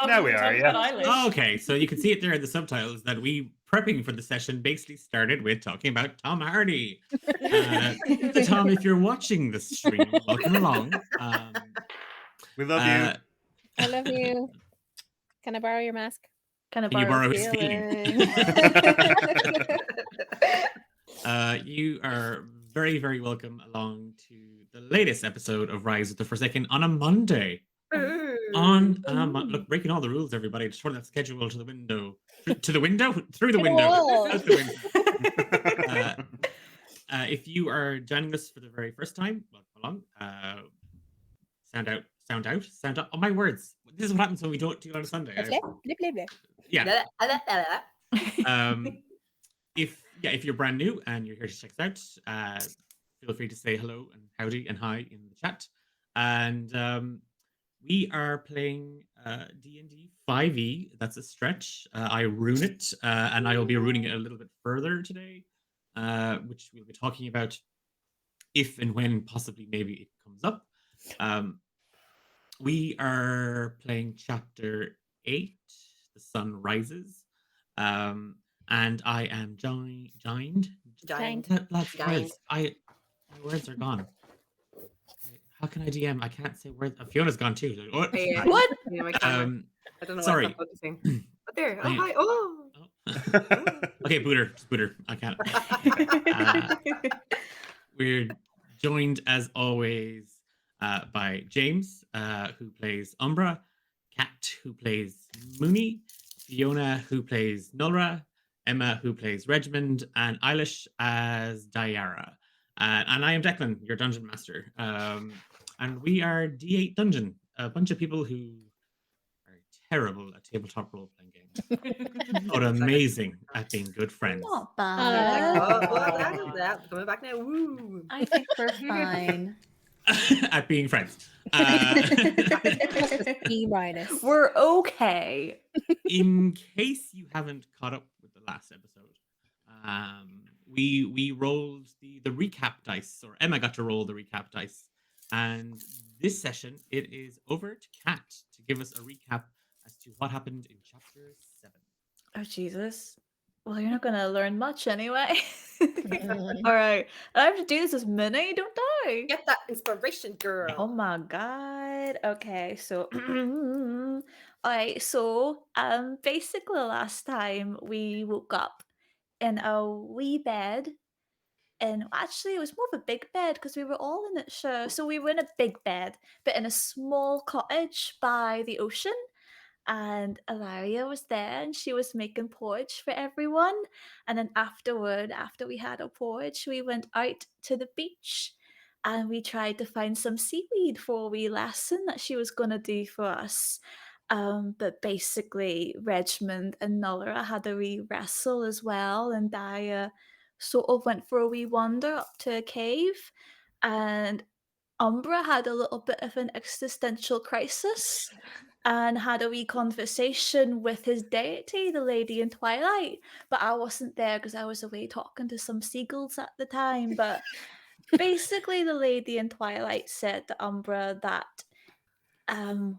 Now we are, yeah. Oh, okay, so you can see it there in the subtitles that we prepping for the session basically started with talking about Tom Hardy. So Tom, if you're watching the stream, welcome along. We love you. Uh, I love you. Can I borrow your mask? Can I Can you borrow borrow his his feeling? feeling? You are very, very welcome along to the latest episode of Rise of the Forsaken on a Monday. Look, breaking all the rules, everybody. Just throw that schedule to the window. To the window? Through the window. wall. Out the window. If you are joining us for the very first time, welcome along. Sound out. Oh, my words. This is what happens when we don't do it on a Sunday. Yeah. If you're brand new and you're here to check us out, feel free to say hello and howdy and hi in the chat. And we are playing D&D 5e. That's a stretch. I rune it, and I will be ruining it a little bit further today, which we'll be talking about if and when possibly maybe it comes up. We are playing chapter 8, The Sun Rises. And I am joined. My words are gone. How can I DM? I can't say words. Fiona's gone too. What? Yeah, my camera. I don't know sorry. what I'm focusing. But there. Oh, I- hi. Oh. Okay, Booter. I can't. We're joined as always by James, who plays Umbra, Kat, who plays Mooney, Fiona, who plays Nulra, Emma, who plays Regmund, and Eilish as Diara. And I am Declan, your dungeon master. And we are D8 Dungeon, a bunch of people who are terrible at tabletop role-playing games, but amazing at being good friends. Oh, Not bad. well, that coming back now. Woo. I think we're fine. At being friends. E minus. We're okay. In case you haven't caught up with the last episode, we rolled the recap dice, or Emma got to roll the recap dice. And this session, it is over to Kat to give us a recap as to what happened in chapter 7. Oh, Jesus. Well, you're not going to learn much anyway. All right. I have to do this as Minnie, don't I? Get that inspiration, girl. Oh my god. Okay, so alright, so basically last time we woke up in a wee bed, and actually it was more of a big bed because we were all in it, sure. So we were in a big bed, but in a small cottage by the ocean. And Ilaria was there and she was making porridge for everyone. And then afterward, after we had our porridge, we went out to the beach and we tried to find some seaweed for a wee lesson that she was going to do for us. But basically, Regmund and Nullera had a wee wrestle as well, and Daya sort of went for a wee wander up to a cave. And Umbra had a little bit of an existential crisis and had a wee conversation with his deity, the Lady in Twilight. But I wasn't there because I was away talking to some seagulls at the time. But basically, the Lady in Twilight said to Umbra that,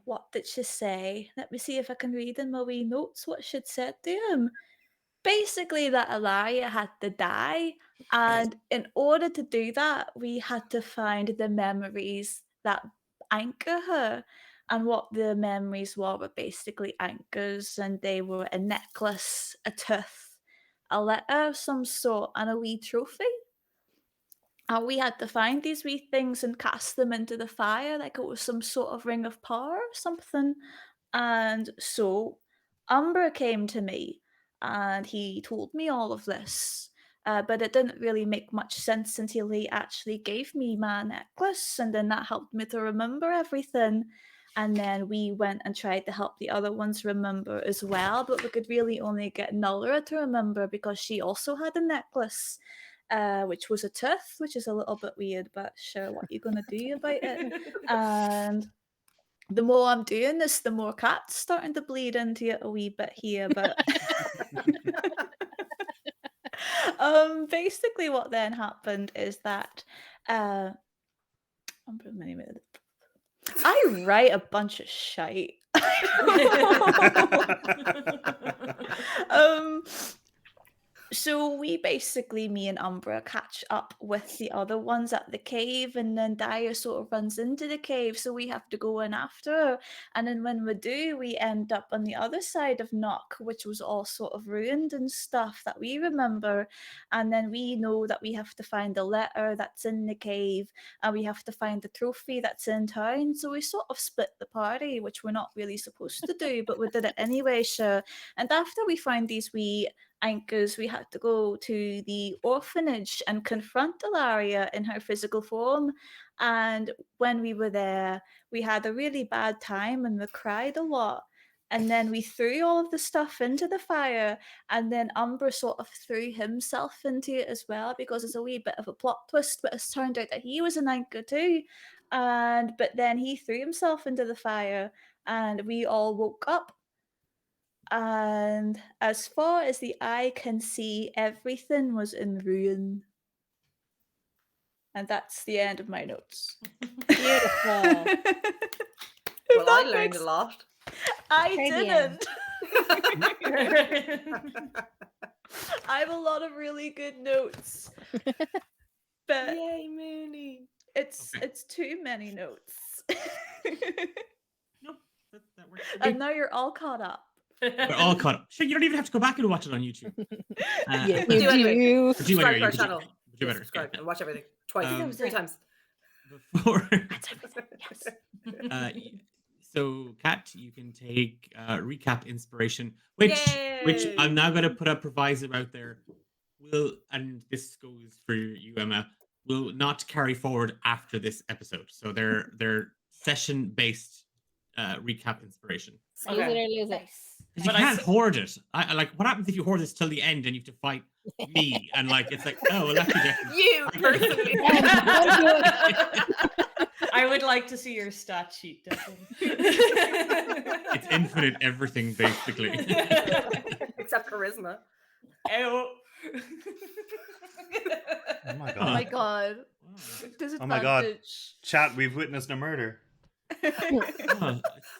what did she say? Let me see if I can read in my wee notes what she'd said to him. Basically, that Alaria had to die, and in order to do that, we had to find the memories that anchor her. And what the memories were basically anchors, and they were a necklace, a tooth, a letter of some sort, and a wee trophy. And we had to find these wee things and cast them into the fire like it was some sort of ring of power or something. And so Umber came to me and he told me all of this. But it didn't really make much sense until he actually gave me my necklace, and then that helped me to remember everything. And then we went and tried to help the other ones remember as well, but we could really only get Nullera to remember because she also had a necklace, which was a tooth, which is a little bit weird, but sure, what you gonna do about it? And the more I'm doing this, the more Kat's starting to bleed into it a wee bit here, but basically what then happened is that I write a bunch of shite. um, so we basically, me and Umbra, catch up with the other ones at the cave, and then Daya sort of runs into the cave, so we have to go in after her. And then when we do, we end up on the other side of Nock, which was all sort of ruined and stuff that we remember. And then we know that we have to find the letter that's in the cave, and we have to find the trophy that's in town. So we sort of split the party, which we're not really supposed to do, but we did it anyway, sure. And after we find these wee anchors, we had to go to the orphanage and confront Ilaria in her physical form. And when we were there, we had a really bad time and we cried a lot. And then we threw all of the stuff into the fire, and then Umbra sort of threw himself into it as well, because it's a wee bit of a plot twist, but it's turned out that he was an anchor too. But then he threw himself into the fire, and we all woke up, and as far as the eye can see, everything was in ruin. And that's the end of my notes. Beautiful. Well, I learned a lot. I Very end. didn't. I have a lot of really good notes. But Yay, Mooney. it's Okay. it's too many notes. Nope, that works. for me. And now you're all caught up. We're all caught up. Sure, you don't even have to go back and watch it on YouTube. Yes, Do you anyway. do. Do Subscribe anyway, to our you channel. do better. Subscribe yeah. and watch everything twice, Um, 3 times. Before, That's everything. Yes. so Kat, you can take recap inspiration, which I'm now going to put a proviso out there. Will, and this goes for you, Emma, will not carry forward after this episode. So they're session based recap inspiration. Use it or lose it. Nice. 'Cause you But I can't s- hoard it. I like, what happens if you hoard this till the end and you have to fight me? And like, it's like, oh, well, that's different. You personally. I would like to see your stat sheet, Declan. It's infinite everything, basically. Except charisma. Ew. Oh my Oh god. my god. Wow. Disadvantage. Oh my God. Chat, we've witnessed a murder. Oh,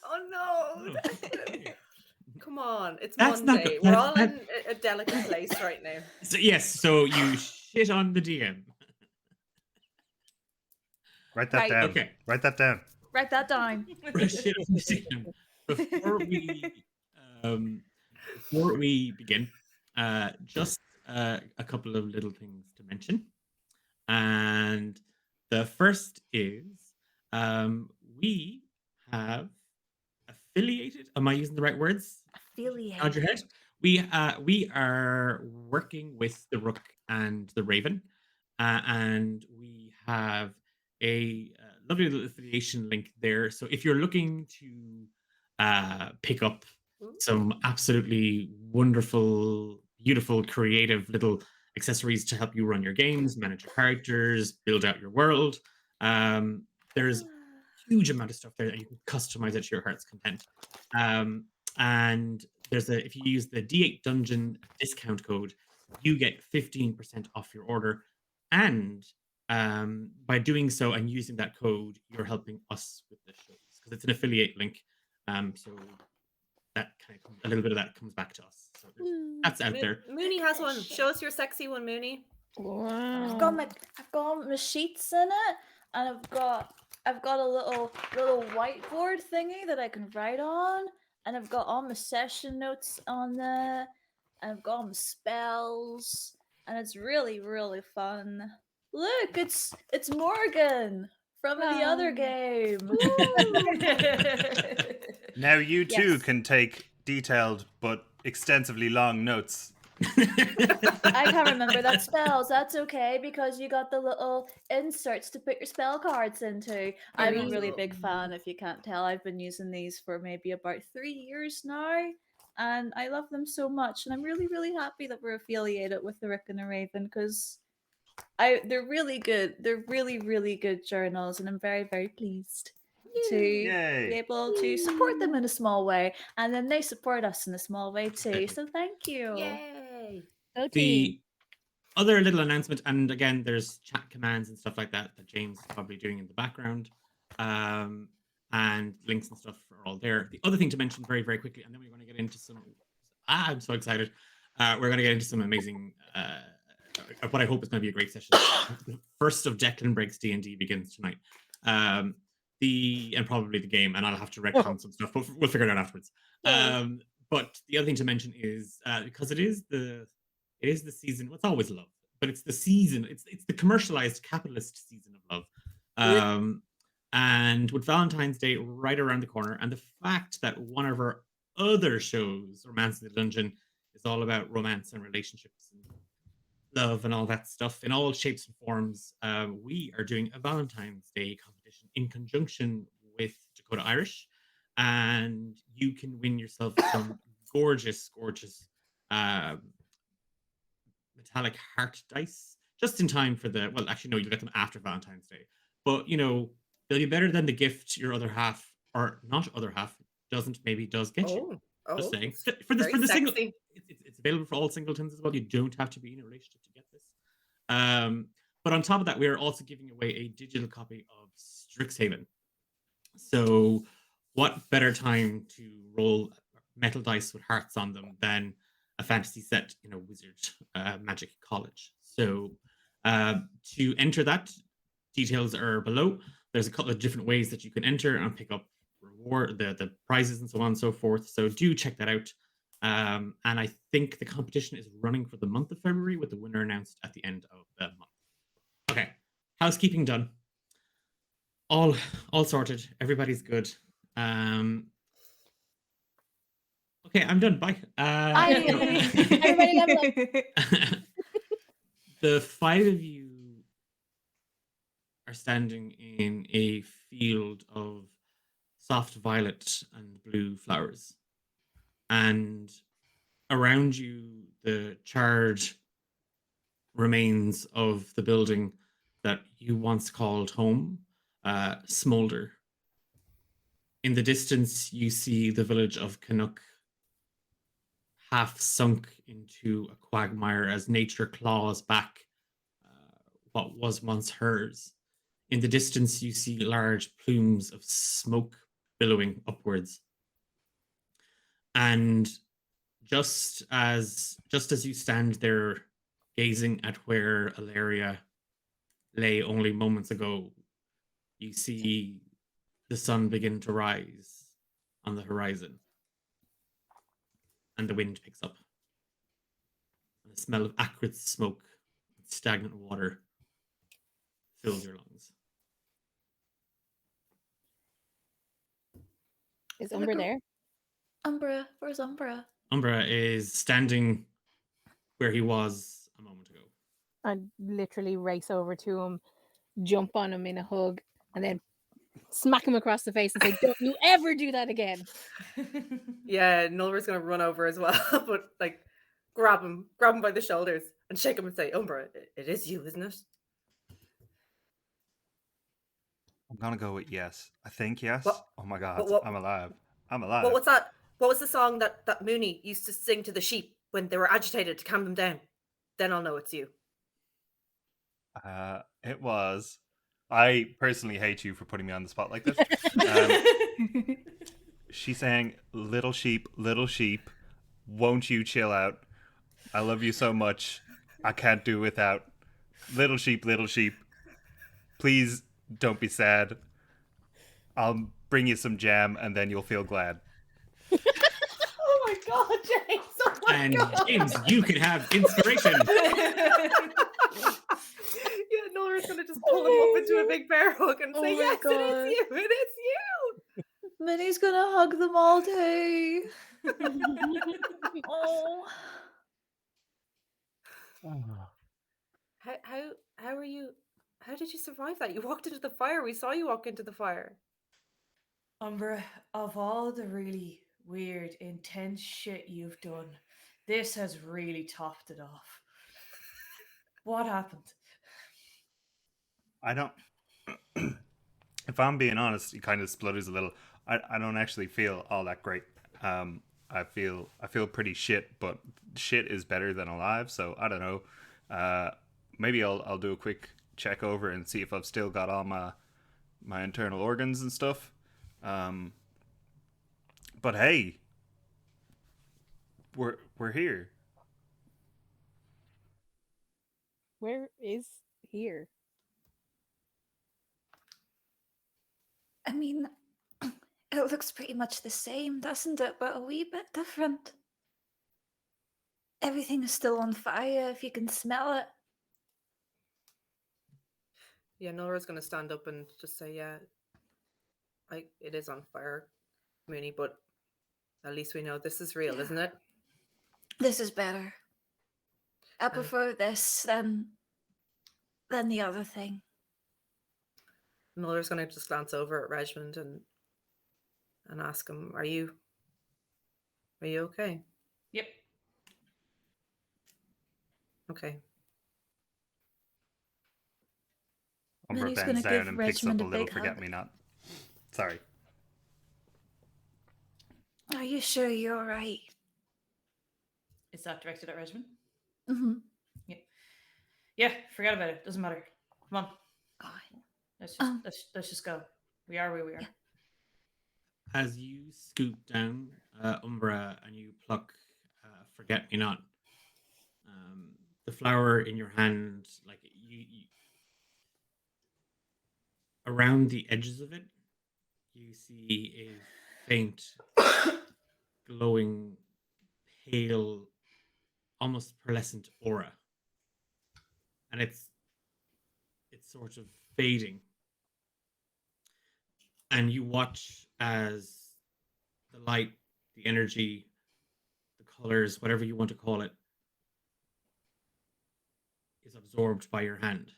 Oh no. oh, okay. Come on. It's That's not Monday. good. We're all That- in a delicate place right now. So, yes, so you shit on the DM. Write that Right. down. Okay. Write that down. Write that down. Shit on the DM. Before we begin, just a couple of little things to mention. And the first is we have affiliated. Am I using the right words? Affiliate. Nod your head. We are working with the Rook and the Raven, and we have a lovely little affiliation link there. So if you're looking to pick up some absolutely wonderful, beautiful, creative little accessories to help you run your games, manage your characters, build out your world, there's huge amount of stuff there that you can customize it to your heart's content. And there's if you use the D8 Dungeon discount code, you get 15% off your order. And by doing so and using that code, you're helping us with the shows because it's an affiliate link. So that kind of a little bit of that comes back to us. So that's out there. Mooney has one. Show us your sexy one, Mooney. I've Wow. got my sheets in it, and I've got a little whiteboard thingy that I can write on, and I've got all my session notes on there, and I've got all my spells, and it's really fun. Look, it's Morgan from the other Oh. game. Now you too Yes. can take detailed but extensively long notes. I can't remember that spells. That's okay because you got the little inserts to put your spell cards into. I'm a really cool. big fan. If you can't tell, I've been using these for maybe about 3 years now, and I love them so much. And I'm really happy that we're affiliated with the Rick and the Raven because they're really good. They're really good journals, and I'm very pleased to be Yay. able to support them in a small way, and then they support us in a small way too. So thank you. Yay. Go team. The other little announcement, and again, there's chat commands and stuff like that that James is probably doing in the background. and links and stuff are all there. The other thing to mention very, very quickly, and then we're going to get into some. I'm so excited. We're going to get into some amazing. What I hope is going to be a great session. The first of Declan Breaks D&D begins tonight. And probably the game, and I'll have to retcon some stuff, but we'll figure it out afterwards. But the other thing to mention is because it is the season. Well, it's always love, but it's the season. It's the commercialized capitalist season of love. And with Valentine's Day right around the corner, and the fact that one of our other shows, Romance in the Dungeon, is all about romance and relationships and love and all that stuff in all shapes and forms, we are doing a Valentine's Day competition in conjunction with Dakota Irish, and you can win yourself some gorgeous metallic heart dice just in time for the. Well, actually, no, you'll get them after Valentine's Day, but they'll be better than the gift your other half, or not other half, does get you. Just saying. For the single, it's available for all singletons as well. You don't have to be in a relationship to get this. But on top of that, we are also giving away a digital copy of Strixhaven. So, what better time to roll metal dice with hearts on them than a fantasy set in a wizard magic college? So, to enter that, details are below. There's a couple of different ways that you can enter and pick up reward, the prizes and so on and so forth. So do check that out. And I think the competition is running for the month of February, with the winner announced at the end of the month. Okay, housekeeping done. All sorted. Everybody's good. Okay, I'm done. Bye. Everybody level up. The five of you are standing in a field of soft violet and blue flowers, and around you the charred remains of the building that you once called home smolder. In the distance you see the village of Canuck, half sunk into a quagmire as nature claws back what was once hers. In the distance you see large plumes of smoke billowing upwards. And just as you stand there gazing at where Alaria lay only moments ago, you see the sun begin to rise on the horizon. And the wind picks up. And the smell of acrid smoke and stagnant water fills your lungs. Is Umbra there? Umbra, where's Umbra? Umbra is standing where he was a moment ago. I literally race over to him, jump on him in a hug, and then smack him across the face and say, "Don't you ever do that again." Yeah, Nulra's gonna run over as well, but like grab him by the shoulders and shake him and say, Umbra, it is you, isn't it? I'm gonna go with yes. I think yes. What- Oh my god, what- I'm alive. I'm alive. What was that? What was the song that Mooney used to sing to the sheep when they were agitated to calm them down? Then I'll know it's you. It was. I personally hate you for putting me on the spot like this. She sang, little sheep, won't you chill out? I love you so much. I can't do without. Little sheep, please don't be sad. I'll bring you some jam and then you'll feel glad. Oh my god, James! Oh my And god! James, you can have inspiration. Yeah, Nolra's gonna just pull him up into a big bear hug and Oh say, my yes, God. it is you! It is you! Minnie's gonna hug them all day. Oh. How are you? How did you survive that? You walked into the fire. We saw you walk into the fire. Umbra, of all the really weird, intense shit you've done, this has really topped it off. What happened? I don't. If I'm being honest, he kind of splutters a little. I don't actually feel all that great. I feel pretty shit, but shit is better than alive. So I don't know. Maybe I'll do a quick check over and see if I've still got all my internal organs and stuff. But hey, we're here. Where is here? I mean, it looks pretty much the same, doesn't it? But a wee bit different. Everything is still on fire if you can smell it. Yeah, Nora's gonna stand up and just say, "Yeah, it is on fire, Mooney, but at least we know this is real, Yeah. isn't it?" This is better. I And prefer this than the other thing. Nora's gonna just glance over at Regiment and ask him, "Are you okay?" Yep. Okay. Umbra Minnie's bends gonna down give and picks up Regiment a a little big hug. forget-me-not. Sorry. Are you sure you're all right? Is that directed at Regiment? Mm-hmm. Yeah, forget about it. Doesn't matter. Come on. God. Let's just go. We are where we are. Yeah. As you scoop down Umbra and you pluck Forget Me Not, the flower in your hand, like you around the edges of it, you see a faint, glowing, pale, almost pearlescent aura, and it's sort of fading. And you watch as the light, the energy, the colors, whatever you want to call it, is absorbed by your hand.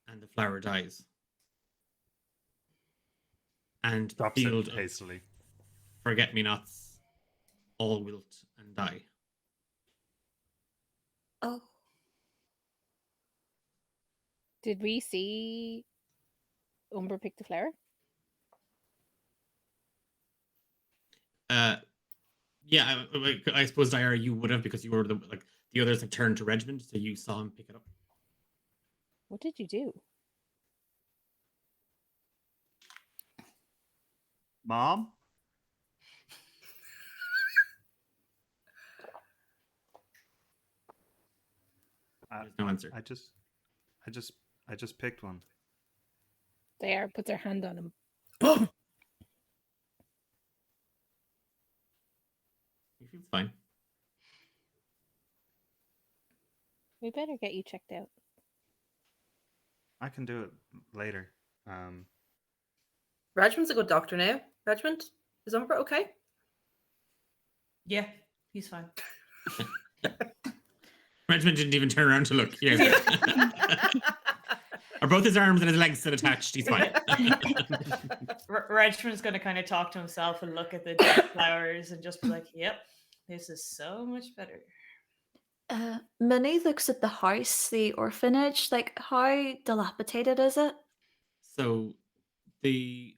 And the flower dies. And the Drops field it of hastily. forget-me-nots all wilt and die. Oh. Did we see Umbra pick the flower? Yeah, I suppose Dyer, you would have, because you were the others had turned to Regiment, so you saw him pick it up. What did you do? Mom? There's no answer. I just picked one. Dyer puts her hand on him. He feels fine. We better get you checked out. I can do it later. Regiment's a good doctor now. Regiment, is Umbra okay? Yeah, he's fine. Regiment didn't even turn around to look. Yeah. Are both his arms and his legs still attached? He's fine. Regiment's going to kind of talk to himself and look at the dead flowers and just be like, "Yep, this is so much better." Minnie looks at the house, the orphanage. Like, how dilapidated is it? So the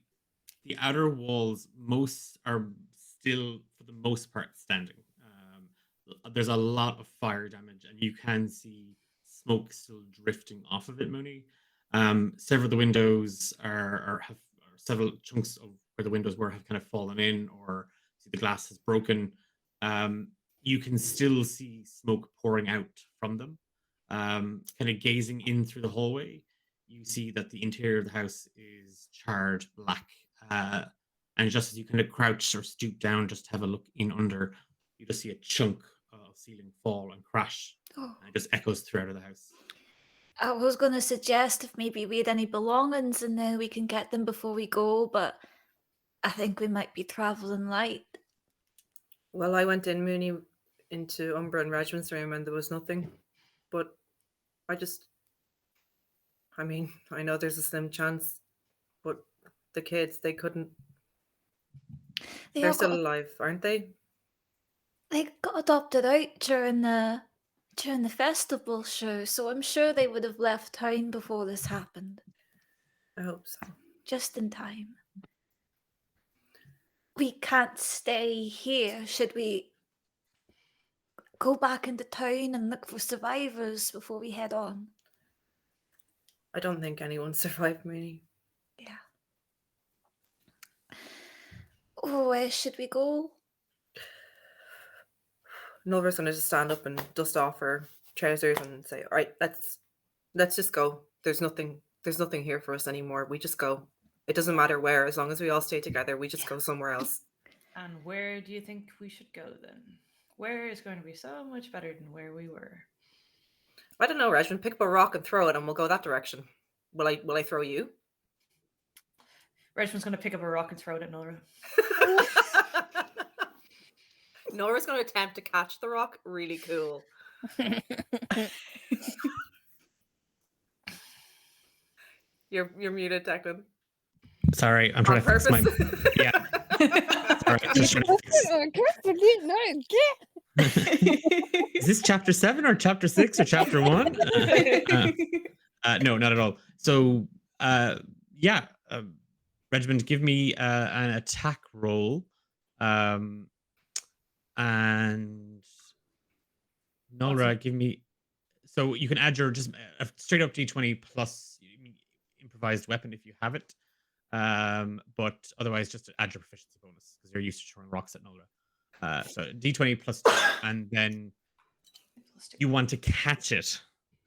outer walls most are still, for the most part, standing. There's a lot of fire damage, and you can see smoke still drifting off of it, Mooney. Several of the windows are several chunks of where the windows were have kind of fallen in, or see the glass has broken. You can still see smoke pouring out from them. Kind of gazing in through the hallway, you see that the interior of the house is charred black. And just as you kind of crouch or stoop down just to have a look in under, you just see a chunk of ceiling fall and crash. Oh. And it just echoes throughout the house. I was going to suggest if maybe we had any belongings in there, we can get them before we go, but I think we might be traveling light. Well, I went in Mooney into Umbra and Regiment's room and there was nothing. But I mean, I know there's a slim chance, but the kids, they couldn't. They're still alive, aren't they? They got adopted out during the festival show, so I'm sure they would have left town before this happened. I hope so. Just in time. We can't stay here. Should we go back into town and look for survivors before we head on? I don't think anyone survived Mooney. Yeah. Where should we go? Nulver's gonna just stand up and dust off her trousers and say, "All right, let's just go. There's nothing here for us anymore. We just go. It doesn't matter where, as long as we all stay together. We just go somewhere else." And where do you think we should go then? Where is going to be so much better than where we were? I don't know, Regin. Pick up a rock and throw it, and we'll go that direction. Will I throw you? Reginald's going to pick up a rock and throw it at Nora. Nora's going to attempt to catch the rock. Really cool. You're muted, Declan. Sorry, I'm On trying to fix my. purpose. Yeah. Sorry, just trying to fix- Is this chapter 7 or chapter 6 or chapter 1? No, not at all. So, yeah, Regiment, give me an attack roll, and Nolra, give me. So you can add your just straight up d20 plus improvised weapon if you have it, but otherwise just add your proficiency bonus because you're used to throwing rocks at Nolra. So d20 plus 2, and then you want to catch it.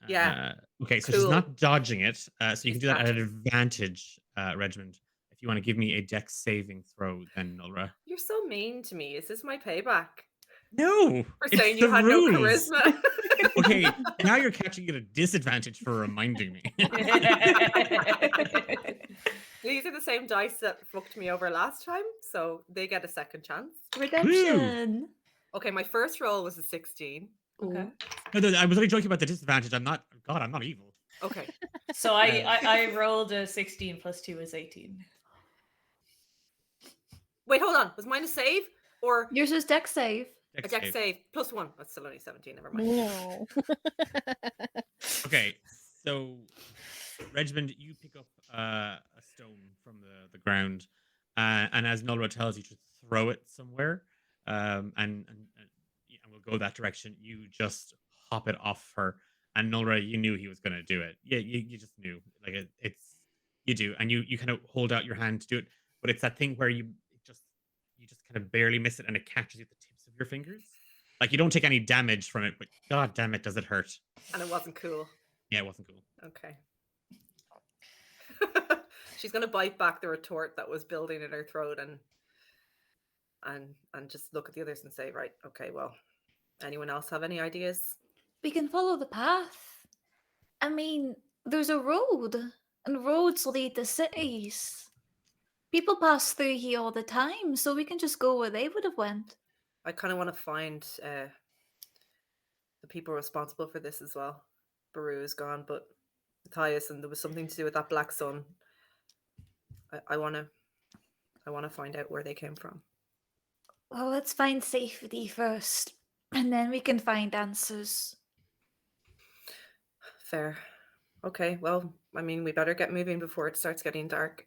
Yeah. Okay, so she's Cool. not dodging it, so you She's can do that at catching. an advantage, Regiment. If you want to give me a dex saving throw, then Nolra. You're so mean to me. Is this my payback No, for it's saying the you had rules. no charisma? Okay, now you're catching it at a disadvantage for reminding me. These are the same dice that fucked me over last time, so they get a second chance. Redemption. Okay, my first roll was a 16. Okay. No, I was only joking about the disadvantage. I'm not. God, I'm not evil. Okay. So I rolled a 16 plus 2 is 18. Wait, hold on. Was mine a save or Yours is deck save. a Dex deck save. save plus 1? That's still only 17. Never mind. No. Okay, so Regiment, you pick up a stone from the ground, and as Nolra tells you to throw it somewhere, and we'll go that direction. You just hop it off her, and Nolra, you knew he was going to do it. Yeah, you just knew. Like it's you do, and you kind of hold out your hand to do it, but it's that thing where you just kind of barely miss it, and it catches you at the tips of your fingers. Like you don't take any damage from it, but god damn it, does it hurt? And it wasn't cool. Yeah, it wasn't cool. Okay. She's gonna bite back the retort that was building in her throat and just look at the others and say, right, okay, well, anyone else have any ideas? We can follow the path. I mean, there's a road, and roads lead to cities. People pass through here all the time, so we can just go where they would have went. I kind of want to find the people responsible for this as well. Baru is gone, but Matthias, and there was something to do with that black sun. I want to find out where they came from. Well, let's find safety first, and then we can find answers. Fair. Okay, well, I mean, we better get moving before it starts getting dark.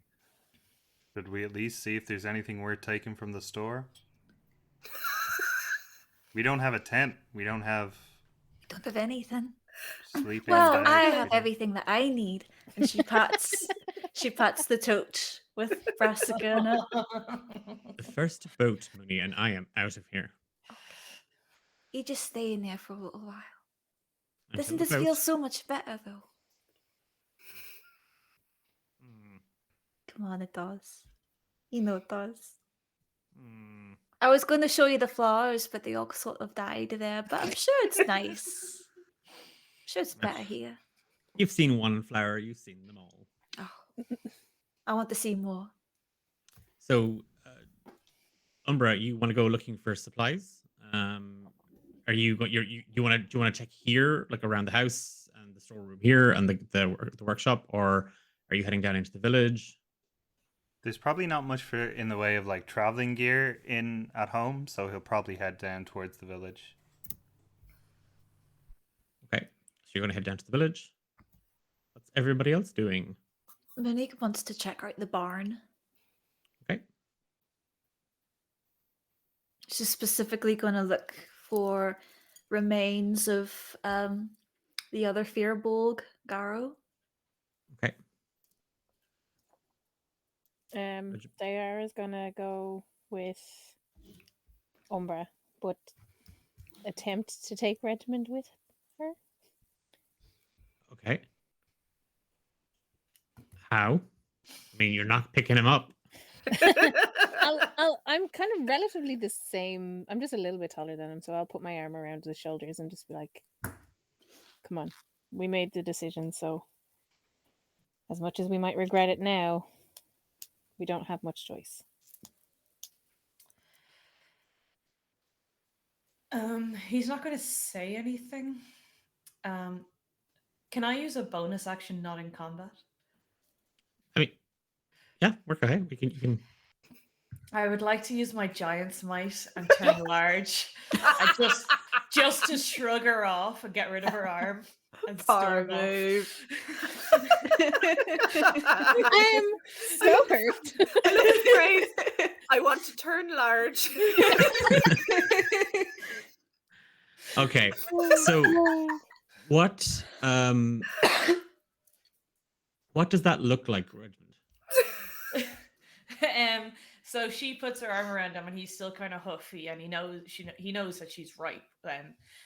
Should we at least see if there's anything worth taking from the store? We don't have a tent. We don't have Don't have anything. sleeping Well, bags. I We have don't- everything that I need. And she pats the tote with brassica in it. The first boat, Mooney, and I am out of here. You just stay in there for a little while. Until Doesn't the this feel boat- so much better though? Mm, Come on, it does. You know it does. mm. I was going to show you the flowers, but they all sort of died there. But I'm sure it's nice. I'm sure it's better here. You've seen one flower, you've seen them all. Oh, I want to see more. So, Umbra, you want to go looking for supplies? Are you go? You want to check here, like around the house and the storeroom here and the workshop, or are you heading down into the village? There's probably not much for in the way of like traveling gear in at home, so he'll probably head down towards the village. Okay, so you're going to head down to the village. What's everybody else doing? Monique wants to check out the barn. Okay. She's specifically going to look for remains of the other Fearbolg, Garo. Okay. Would you- Dayara is gonna go with Umbra, but attempt to take Redmond with her. Okay. How? I mean, you're not picking him up. I'm kind of relatively the same. I'm just a little bit taller than him, so I'll put my arm around his shoulders and just be like, "Come on, we made the decision. So, as much as we might regret it now, we don't have much choice." He's not going to say anything. Can I use a bonus action not in combat? I mean, yeah, work ahead. You can. I would like to use my giant's might and turn large, and just to shrug her off and get rid of her arm and Power storm off. move. I am so hurt. I love the phrase. I want to turn large. Okay. So what does that look like, Redmond? So she puts her arm around him, and he's still kind of huffy, and he knows that she's right.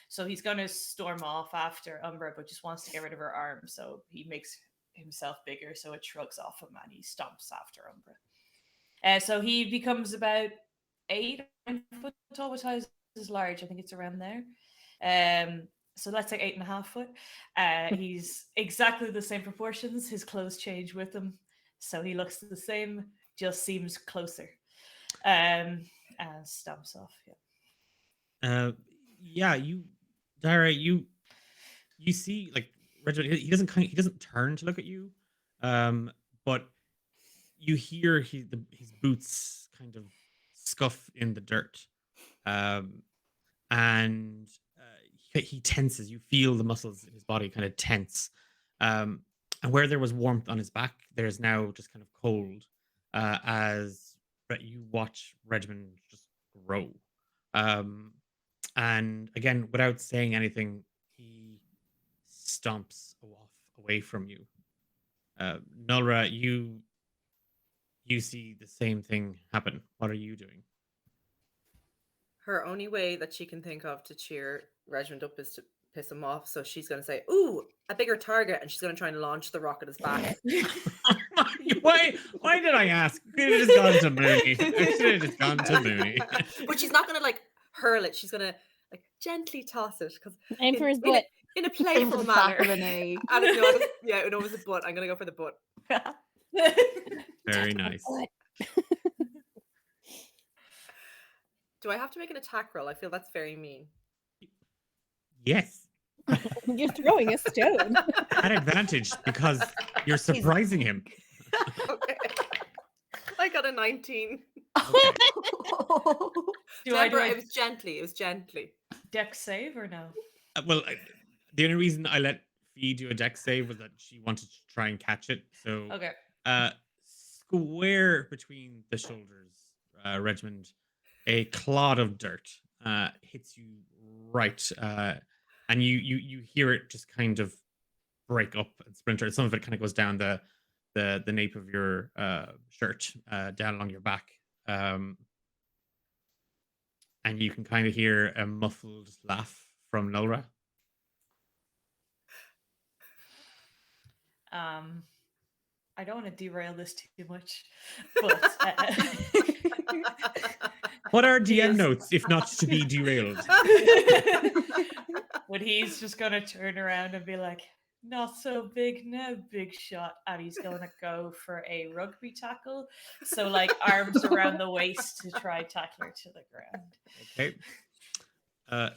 So he's gonna storm off after Umbra, but just wants to get rid of her arm. So he makes himself bigger, so it shrugs off him, and he stomps after Umbra. So he becomes about 8 foot tall. What size is large? I think it's around there. So let's say 8.5 foot. He's exactly the same proportions. His clothes change with him, so he looks the same, just seems closer. And stomps off. Yeah. Yeah, Dara, you see, like, Regiment, he doesn't turn to look at you, but you hear his boots kind of scuff in the dirt, and he tenses. You feel the muscles in his body kind of tense, and where there was warmth on his back, there's now just kind of cold, as you watch Regiment just grow. And again, without saying anything, he stomps away from you. Nulra, you see the same thing happen. What are you doing? Her only way that she can think of to cheer Regiment up is to piss him off. So she's going to say, "Ooh, a bigger target," and she's going to try and launch the rock at his back. Why did I ask? Could have just gone to Mooney. I should have just gone to Mooney. But she's not going to like hurl it. She's going to like gently toss it because Aim for his butt. in a Aim for playful the back manner. of the knee. And it was a butt. I'm going to go for the butt. Very nice. Do I have to make an attack roll? I feel that's very mean. Yes, You're throwing a stone. at advantage because you're surprising him. Okay. I got a 19. Okay. Do I do Remember, a it was gently. dex save or no? Well, the only reason I let Fee do a dex save was that she wanted to try and catch it. So, Okay. Square between the shoulders, Regiment, a clod of dirt hits you right, and you hear it just kind of break up and splinter. Some of it kind of goes down the nape of your shirt, down along your back, and you can kind of hear a muffled laugh from Nulra. I don't want to derail this too much, but What are DM Yes. notes if not to be derailed? but he's just gonna turn around and be like, "Not so big now, big shot," and he's gonna go for a rugby tackle. So like arms around the waist to try tackle her to the ground. Okay.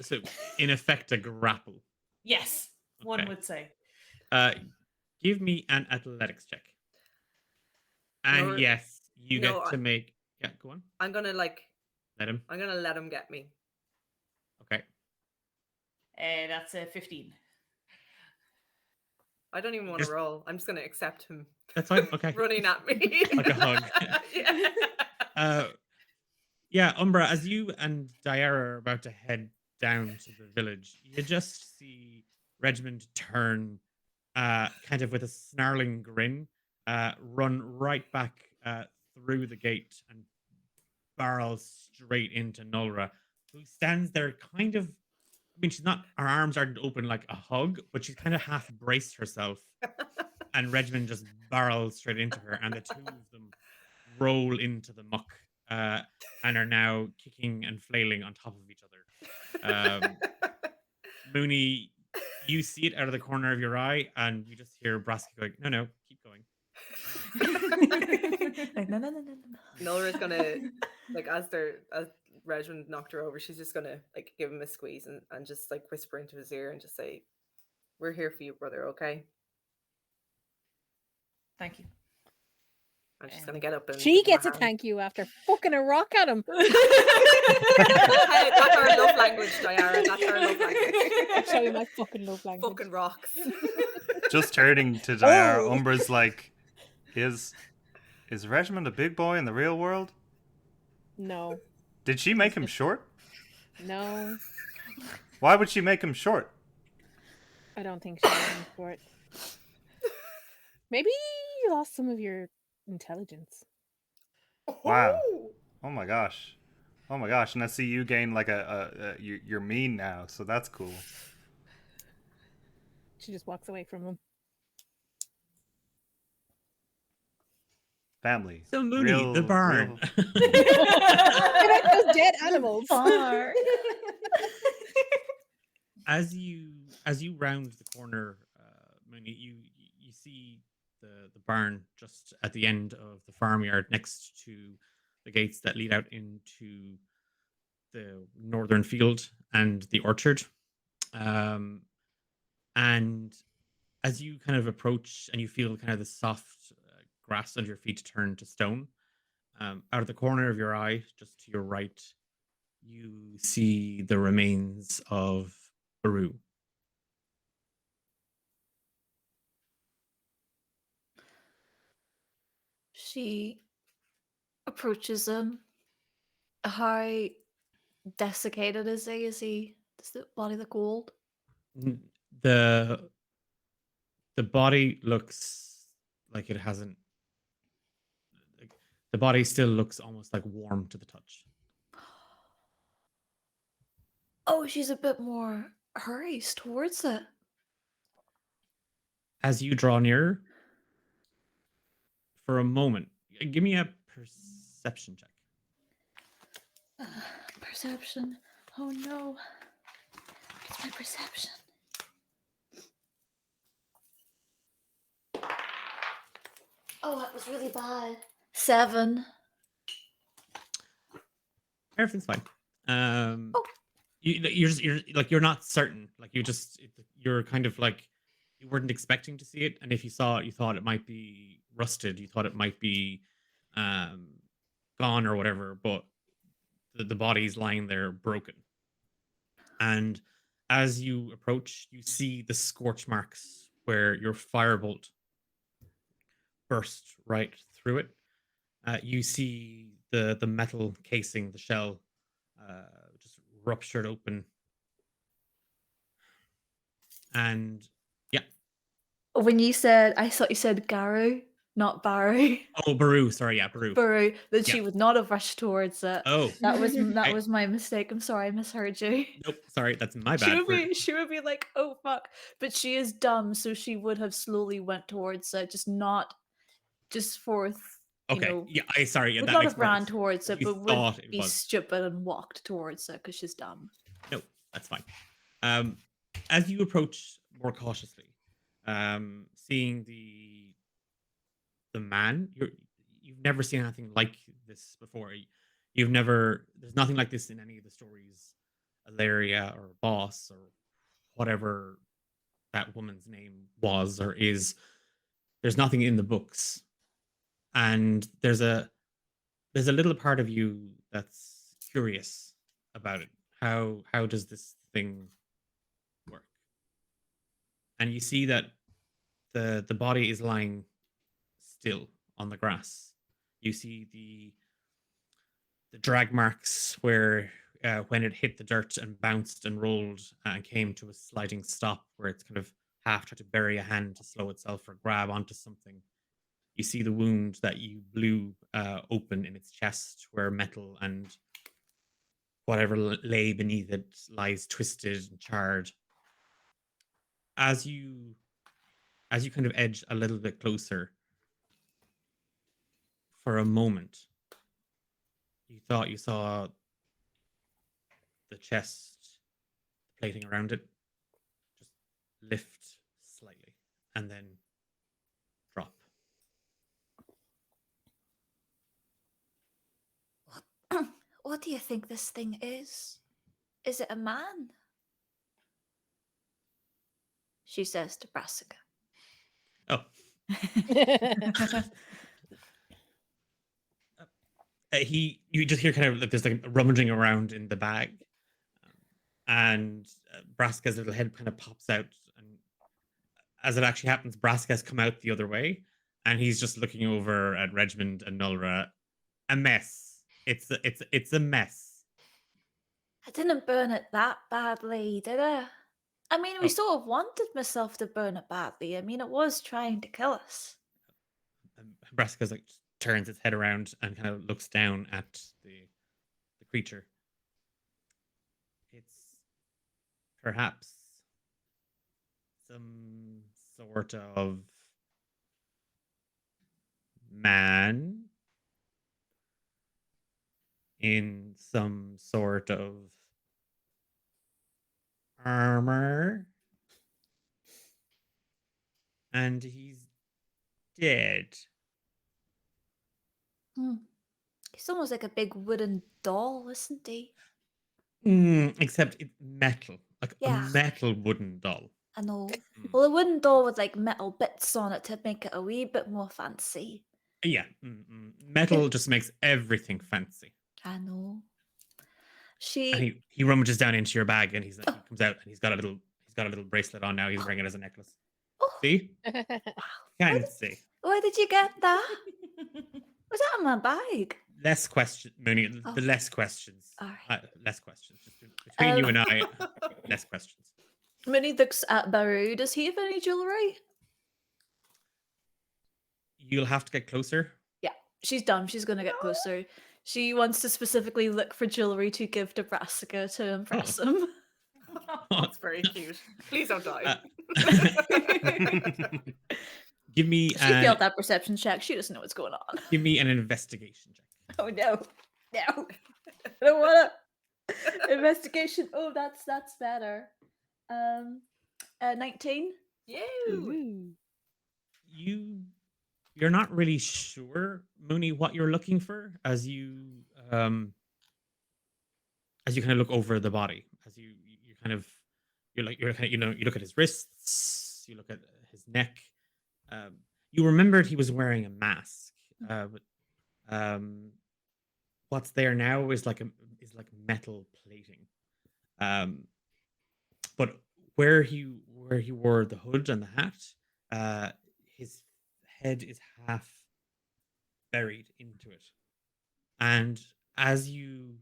So in effect, a grapple. Yes, one Okay. would say. Give me an athletics check. And No, yes, you no, get to make. Yeah, go on. I'm gonna let Let him. get me. Okay. That's a 15. I don't even want Just- to roll. I'm just gonna accept him That's fine. Okay. running at me. Like a hug. Yeah. Yeah, Umbra, as you and Diara are about to head down to the village, you just see Regiment turn, kind of with a snarling grin, run right back through the gate and barrels straight into Nulra, who stands there kind of. I mean, she's not. Her arms aren't open like a hug, but she's kind of half braced herself, and Regimen just barrels straight into her, and the two of them roll into the muck and are now kicking and flailing on top of each other. Mooney, you see it out of the corner of your eye, and you just hear Braska going, "No, keep going." Like, no. Nolra's gonna like as Regiment knocked her over, she's just gonna like give him a squeeze and just like whisper into his ear and just say, "We're here for you, brother, okay?" Thank you. And she's gonna get up and She give him gets a hand. thank you after fucking a rock at him. That's our love language, Diara. That's our love language. I'll show you my fucking love language. Fucking rocks. Just turning to Diara, Oh. Umbra's like, is Regiment a big boy in the real world? No, Did she make him short? no, Why would she make him short? I don't think she's in for it. Maybe you lost some of your intelligence. Wow. Oh my gosh. Oh my gosh. And I see you gain like you're mean now, so that's cool. She just walks away from him. Family. So Mooney, the barn. I like those dead animals. Far. As you round the corner, Mooney, you see the barn just at the end of the farmyard, next to the gates that lead out into the northern field and the orchard. And as you kind of approach and you feel kind of the soft grass under your feet turn to stone, out of the corner of your eye, just to your right, you see the remains of Baru. She approaches him. How desiccated is he? Does the body look old? The body looks like it hasn't. Like, the body still looks almost like warm to the touch. Oh, she's a bit more hurries towards it. As you draw nearer, for a moment, give me a perception check. Perception. Oh no. It's my perception. Oh, that was really bad. 7. Everything's fine. Oh. You're not certain. Like you're kind of like you weren't expecting to see it, and if you saw it, you thought it might be rusted. You thought it might be gone or whatever, but the body's lying there broken. And as you approach, you see the scorch marks where your firebolt burst right through it. You see the metal casing, the shell, just ruptured open. And yeah. When you said, I thought you said Garu, not Baru. Oh, Baru. Sorry, yeah, Baru. Baru, that she Yeah. would not have rushed towards it. Oh, That was I- was my mistake. I'm sorry, I misheard you. nope. Sorry, that's my She bad. would be like, oh fuck. But she is dumb, so she would have slowly went towards it, just for Okay. Yeah. Sorry. Yeah, would that not makes have ran sense. towards it, You but thought would it be was. stupid and walked towards it because she's dumb. No, that's fine. As you approach more cautiously, seeing the man, you've never seen anything like this before. There's nothing like this in any of the stories, Ilaria or Boss or whatever that woman's name was or is. There's nothing in the books, and there's a little part of you that's curious about it. How does this thing work? And you see that the body is lying still on the grass. You see the drag marks where when it hit the dirt and bounced and rolled and came to a sliding stop where it's kind of half tried to bury a hand to slow itself or grab onto something. you see the wound that you blew open in its chest, where metal and whatever lay beneath it lies twisted and charred. As you kind of edge a little bit closer, for a moment, you thought you saw the chest plating around it just lift slightly and then drop. What do you think this thing is? Is it a man? She says to Brassica. Oh, you just hear kind of like there's like rummaging around in the bag, and Brassica's little head kind of pops out, and as it actually happens, Brassica's come out the other way, and he's just looking over at Regmund and Nulra. A mess. It's a mess. I didn't burn it that badly, did I? I mean, we Oh. sort of wanted myself to burn it badly. I mean, it was trying to kill us. And Brassica's like turns its head around and kind of looks down at the creature. It's perhaps some sort of man in some sort of armor, and he's dead. He's almost like a big wooden doll, isn't he? Except it's metal, like Yeah. a metal wooden doll. I know. Mm. Well, a wooden doll with like metal bits on it to make it a wee bit more fancy. Yeah, metal just makes everything fancy. I know. And he rummages down into your bag, and he comes out, and he's got a little bracelet on now. He's wearing it as a necklace. Oh, See, Where can't did- see. where did you get that? Was that in my bag? Less question, Mooney. The Oh. less questions. All right. Less questions. Just between you and I, less questions. Minnie looks at Baru. Does he have any jewelry? You'll have to get closer. She's done. She's going to get closer. She wants to specifically look for jewelry to give to Brassica to impress him. That's very cute. Please don't die. Give me She failed that perception check. She doesn't know what's going on. give me an investigation check. Oh no. No. I don't want to. Investigation. Oh, that's better. 19. You. You're not really sure, Mooney, what you're looking for as you kind of look over the body, as you look at his wrists, you look at his neck. You remembered he was wearing a mask, but what's there now is like metal plating. But where he wore the hood and the hat, his head is half buried into it, and as you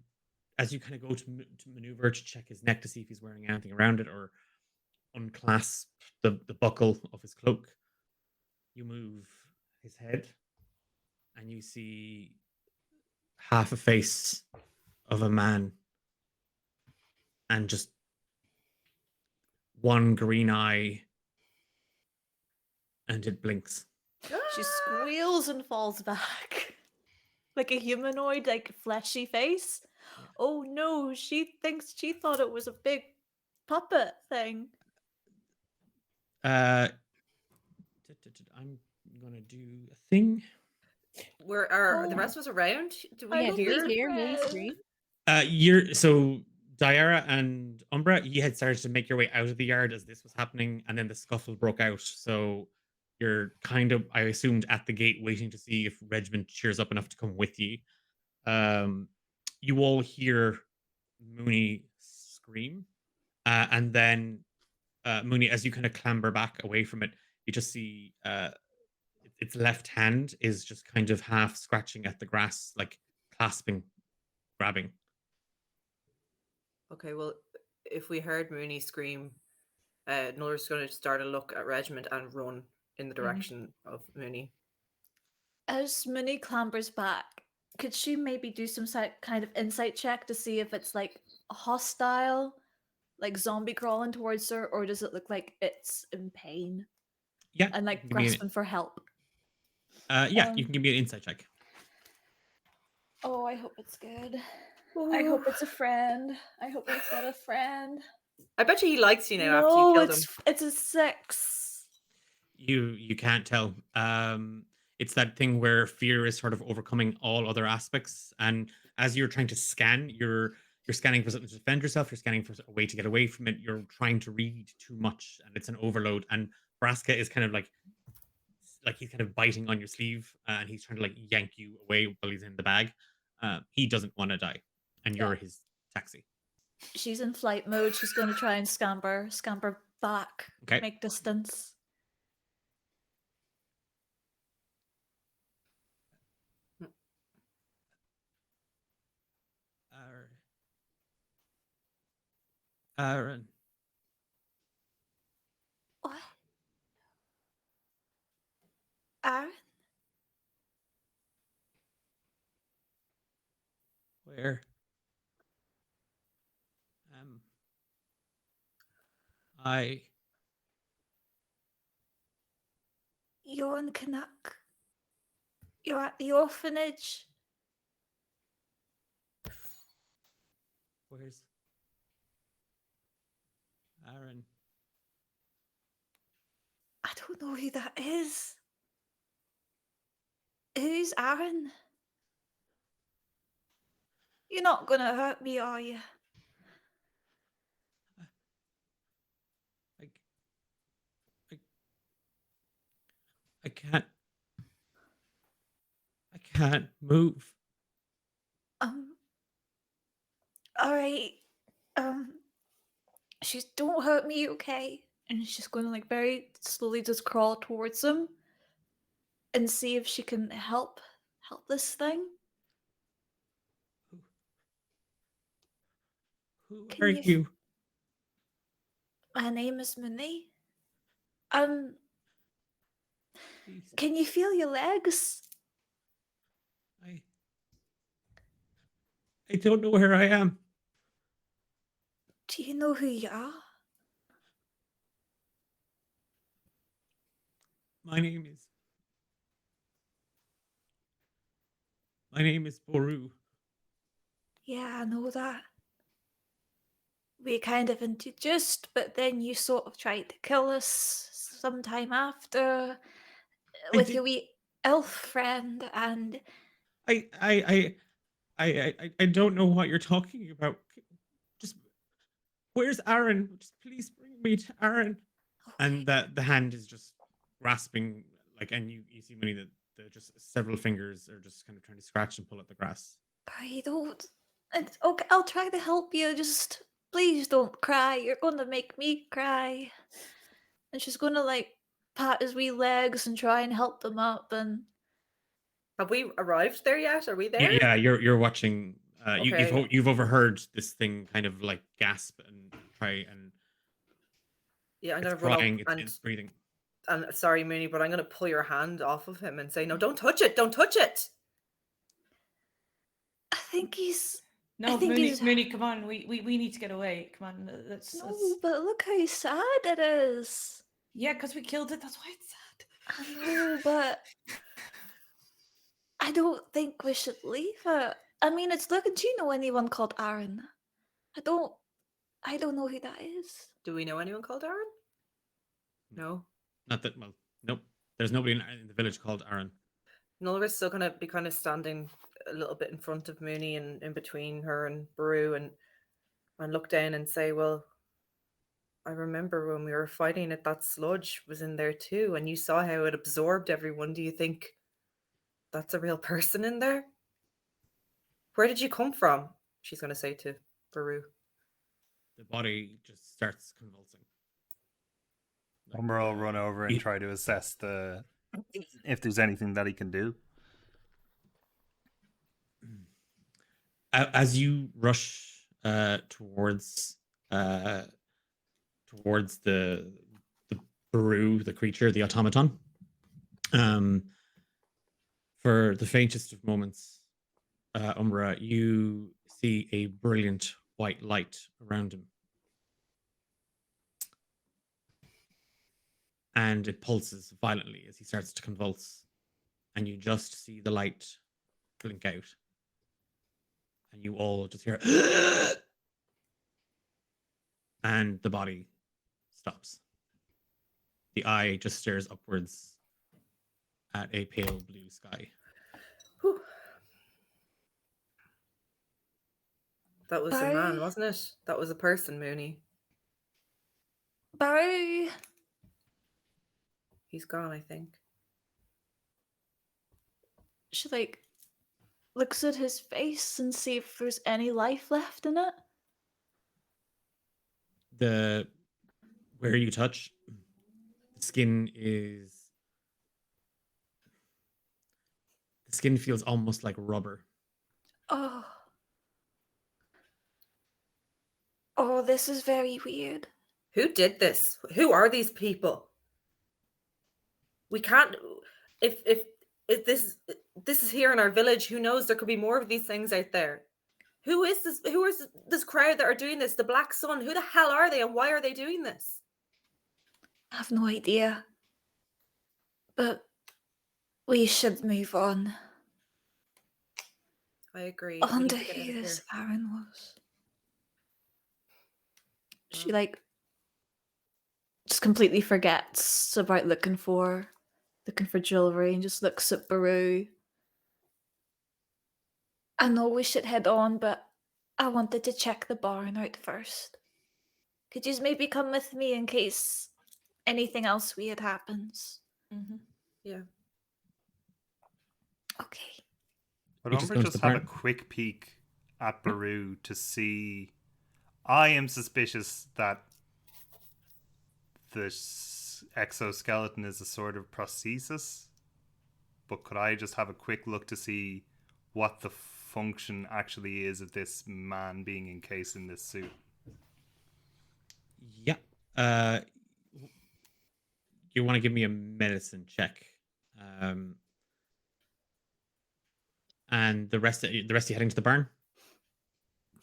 kind of go to maneuver to check his neck to see if he's wearing anything around it or unclasp the buckle of his cloak, you move his head and you see half a face of a man and just one green eye, and it blinks. She squeals and falls back. Like a humanoid, like fleshy face. Oh no, she thought it was a big puppet thing. I'm gonna do a thing. Where are the rest of us around? Do we Yeah, do hear? we hear Mooney scream? So Diara and Umbra, you had started to make your way out of the yard as this was happening, and then the scuffle broke out. So you're kind of, I assumed, at the gate waiting to see if Regiment cheers up enough to come with you. You all hear Mooney scream, and then Mooney, as you kind of clamber back away from it, you just see its left hand is just kind of half scratching at the grass, like clasping, grabbing. Okay, well, if we heard Mooney scream, Nola's going to start a look at Regiment and run in the direction of Mooney. As Mooney clambers back, could she maybe do some kind of insight check to see if it's like hostile, like zombie crawling towards her, or does it look like it's in pain Yeah, and you like can give me grasping for help? yeah, you Um, can give me an insight check. Oh, I hope it's good. I hope it's a friend. I hope we've got a friend. I bet you he likes you now after you No, killed him. it's a 6. You can't tell. It's that thing where fear is sort of overcoming all other aspects, and as you're trying to scan, you're scanning for something to defend yourself. You're scanning for a way to get away from it. You're trying to read too much, and it's an overload. And Braska is kind of like he's kind of biting on your sleeve, and he's trying to like yank you away while he's in the bag. He doesn't want to die, and Yeah. you're his taxi. She's in flight mode. She's going to try and scamper back, Okay. make distance. Aaron. What? Aaron? Where I You're in Canuck. You're at the orphanage. where's Aaron? I don't know who that is. Who's Aaron? You're not gonna hurt me, are you? I can't move. All right. She's don't hurt me, okay? And she's gonna like very slowly just crawl towards him and see if she can help this thing. Who Can are you- you? My name is Mooney. Please, Can you feel your legs? I don't know where I am. Do you know who you are? My name is Boru. Yeah, I know that. We kind of introduced, but then you sort of tried to kill us sometime after with your wee elf friend, and I don't know what you're talking about. Just where's Aaron? Just please bring me to Aaron. And the hand is just grasping, like, and you see many that just several fingers are just kind of trying to scratch and pull at the grass. I don't. It's okay. I'll try to help you. Just please don't cry. You're gonna make me cry. And she's gonna like pat his wee legs and try and help them up. And Have we arrived there yet? Are we there? Yeah, you're watching. Okay. You've overheard this thing kind of like gasp and try and Yeah, I'm it's gonna run crying. up It's breathing. and sorry, Mooney, but I'm gonna pull your hand off of him and say, no, don't touch it, don't touch it. I think he's. No, think Mooney, he's- Mooney, come on. We need to get away. Come on. Let's. No, but look how sad it is. Yeah, because we killed it. That's why it's sad. I know, but I don't think we should leave it. I mean, it's looking. Do you know anyone called Aaron? I don't know who that is. Do we know anyone called Aaron? No. Not that well. Nope. There's nobody in the village called Aaron. Nulra's still gonna be kind of standing a little bit in front of Mooney and in between her and Baru and look down and say, well, I remember when we were fighting it, that sludge was in there too, and you saw how it absorbed everyone. Do you think that's a real person in there? Where did you come from? She's gonna say to Baru. The body just starts convulsing. Umber will run over and Ye- try to assess if there's anything that he can do. As you rush towards the Baru, the creature, the automaton, For the faintest of moments, Umbra, you see a brilliant white light around him. And it pulses violently as he starts to convulse. And you just see the light blink out. And you all just hear and the body stops. The eye just stares upwards at a pale blue sky. Whew. That was a man, Barry? wasn't it? That was a person, Mooney. Barry, He's gone, I think. she like looks at his face and see if there's any life left in it. Where you touch, the skin feels almost like rubber. Oh. Oh, this is very weird. Who did this? Who are these people? We can't. If this is here in our village, who knows? There could be more of these things out there. Who is this? Who is this crowd that are doing this? The Black Sun. Who the hell are they, and why are they doing this? I have no idea. But we should move on. I agree. I We need wonder to get out who of this here. Aaron was. She Well. like just completely forgets about looking for jewelry and just looks at Baru. I know we should head on, but I wanted to check the barn out first. Could you maybe come with me in case anything else weird happens? Mhm. Yeah. Okay. Would You just Umbra go into just the have a barn? quick peek at Baru to see? I am suspicious that this exoskeleton is a sort of prosthesis, but could I just have a quick look to see what the function actually is of this man being encased in this suit? Yeah. You want to give me a medicine check, and the rest of you heading to the barn.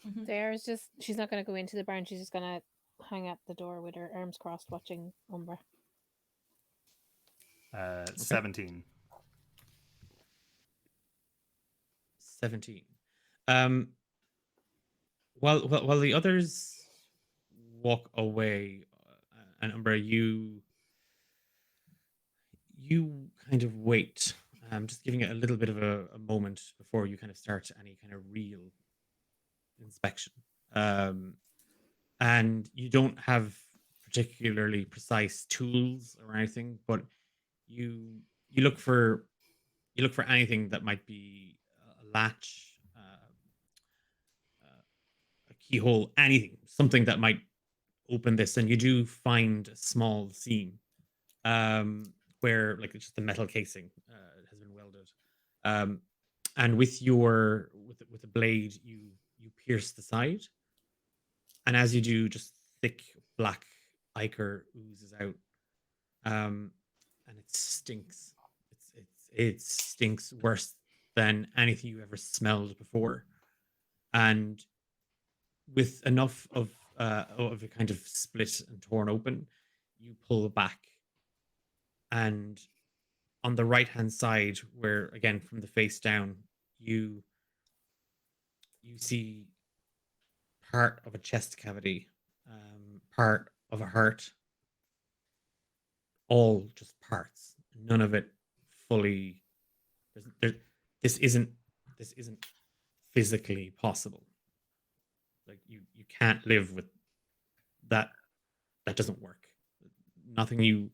Mhm. There's just she's not going to go into the barn. She's just going to hang at the door with her arms crossed, watching Umbra. 17. 17. While the others walk away, and Umbra, you kind of wait, just giving it a little bit of a moment before you kind of start any kind of real inspection. And you don't have particularly precise tools or anything, but you look for anything that might be a latch, a keyhole, anything, something that might open this, and you do find a small seam, where like it's just the metal casing has been welded, and with a blade you pierce the side, and as you do, just thick black ichor oozes out, and it stinks. It stinks worse than anything you ever smelled before, and with enough of it kind of split and torn open, you pull back, and on the right hand side, where again from the face down, you see part of a chest cavity, part of a heart, all just parts, none of it fully. This isn't physically possible. Like you can't live with that. That doesn't work. Nothing you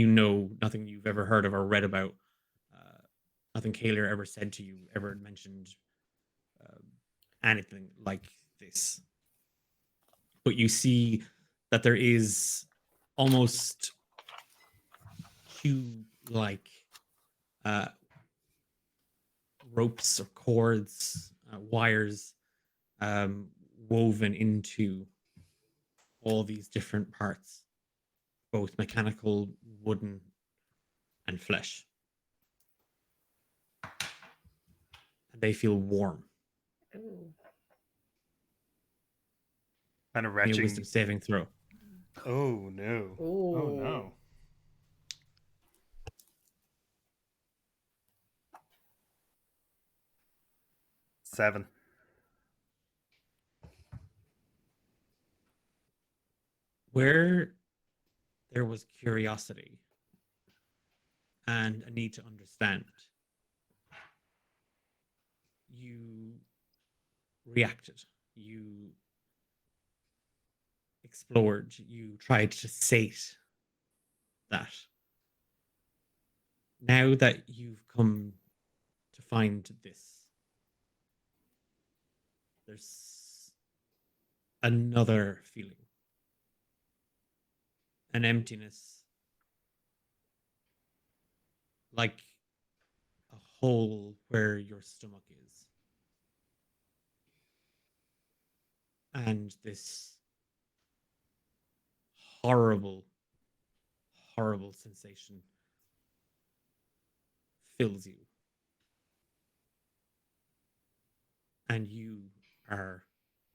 know, nothing you've ever heard of or read about, nothing Kaler ever said to you ever mentioned anything like this. But you see that there is almost tube-like ropes or cords, wires, woven into all these different parts, both mechanical, wooden, and flesh. and they feel warm. Ooh. Kind of Give me a retching. wisdom saving throw. Oh no. Oh no. 7. Where there was curiosity and a need to understand, you reacted, you explored, you tried to sate that. Now that you've come to find this, there's another feeling, an emptiness, like a hole where your stomach is. And this horrible, horrible sensation fills you. And you are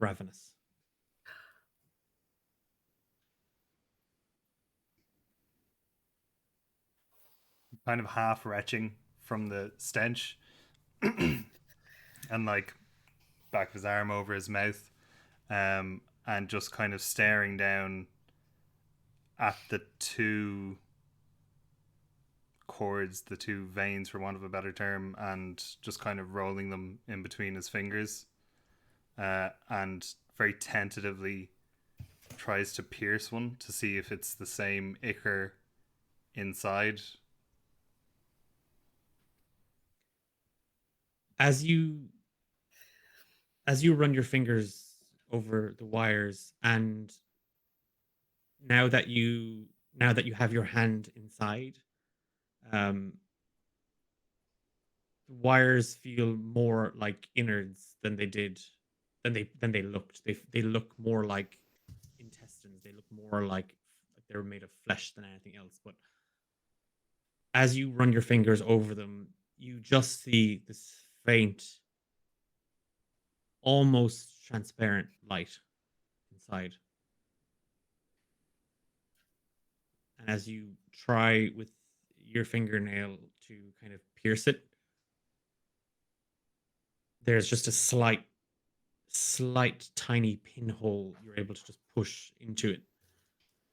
ravenous. Kind of half retching from the stench. And like back of his arm over his mouth. And just kind of staring down at the 2 cords, the 2 veins, for want of a better term, and just kind of rolling them in between his fingers, and very tentatively tries to pierce one to see if it's the same ichor inside. As you run your fingers over the wires, and now that you have your hand inside, the wires feel more like innards than they looked. They look more like intestines. They look more like they were made of flesh than anything else. But as you run your fingers over them, you just see this faint, almost transparent light inside. And as you try with your fingernail to kind of pierce it, there's just a slight tiny pinhole you're able to just push into it.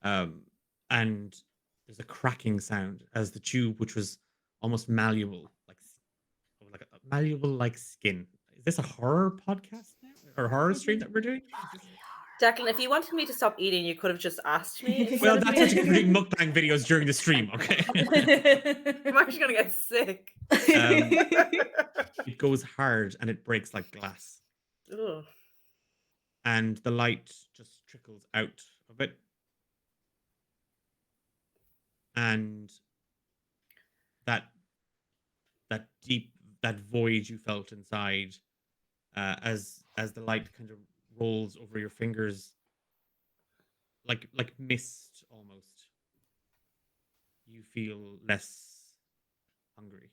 And there's a cracking sound as the tube, which was almost malleable, like malleable like skin. Is this a horror podcast now? Or horror stream that we're doing? Declan, if you wanted me to stop eating, you could have just asked me. instead Well, of that's me. actually we're doing mukbang videos during the stream, okay? I'm actually gonna get sick. It goes hard and it breaks like glass. Ugh. And the light just trickles out of it. And that void you felt inside, as the light kind of rolls over your fingers, like mist almost, you feel less hungry.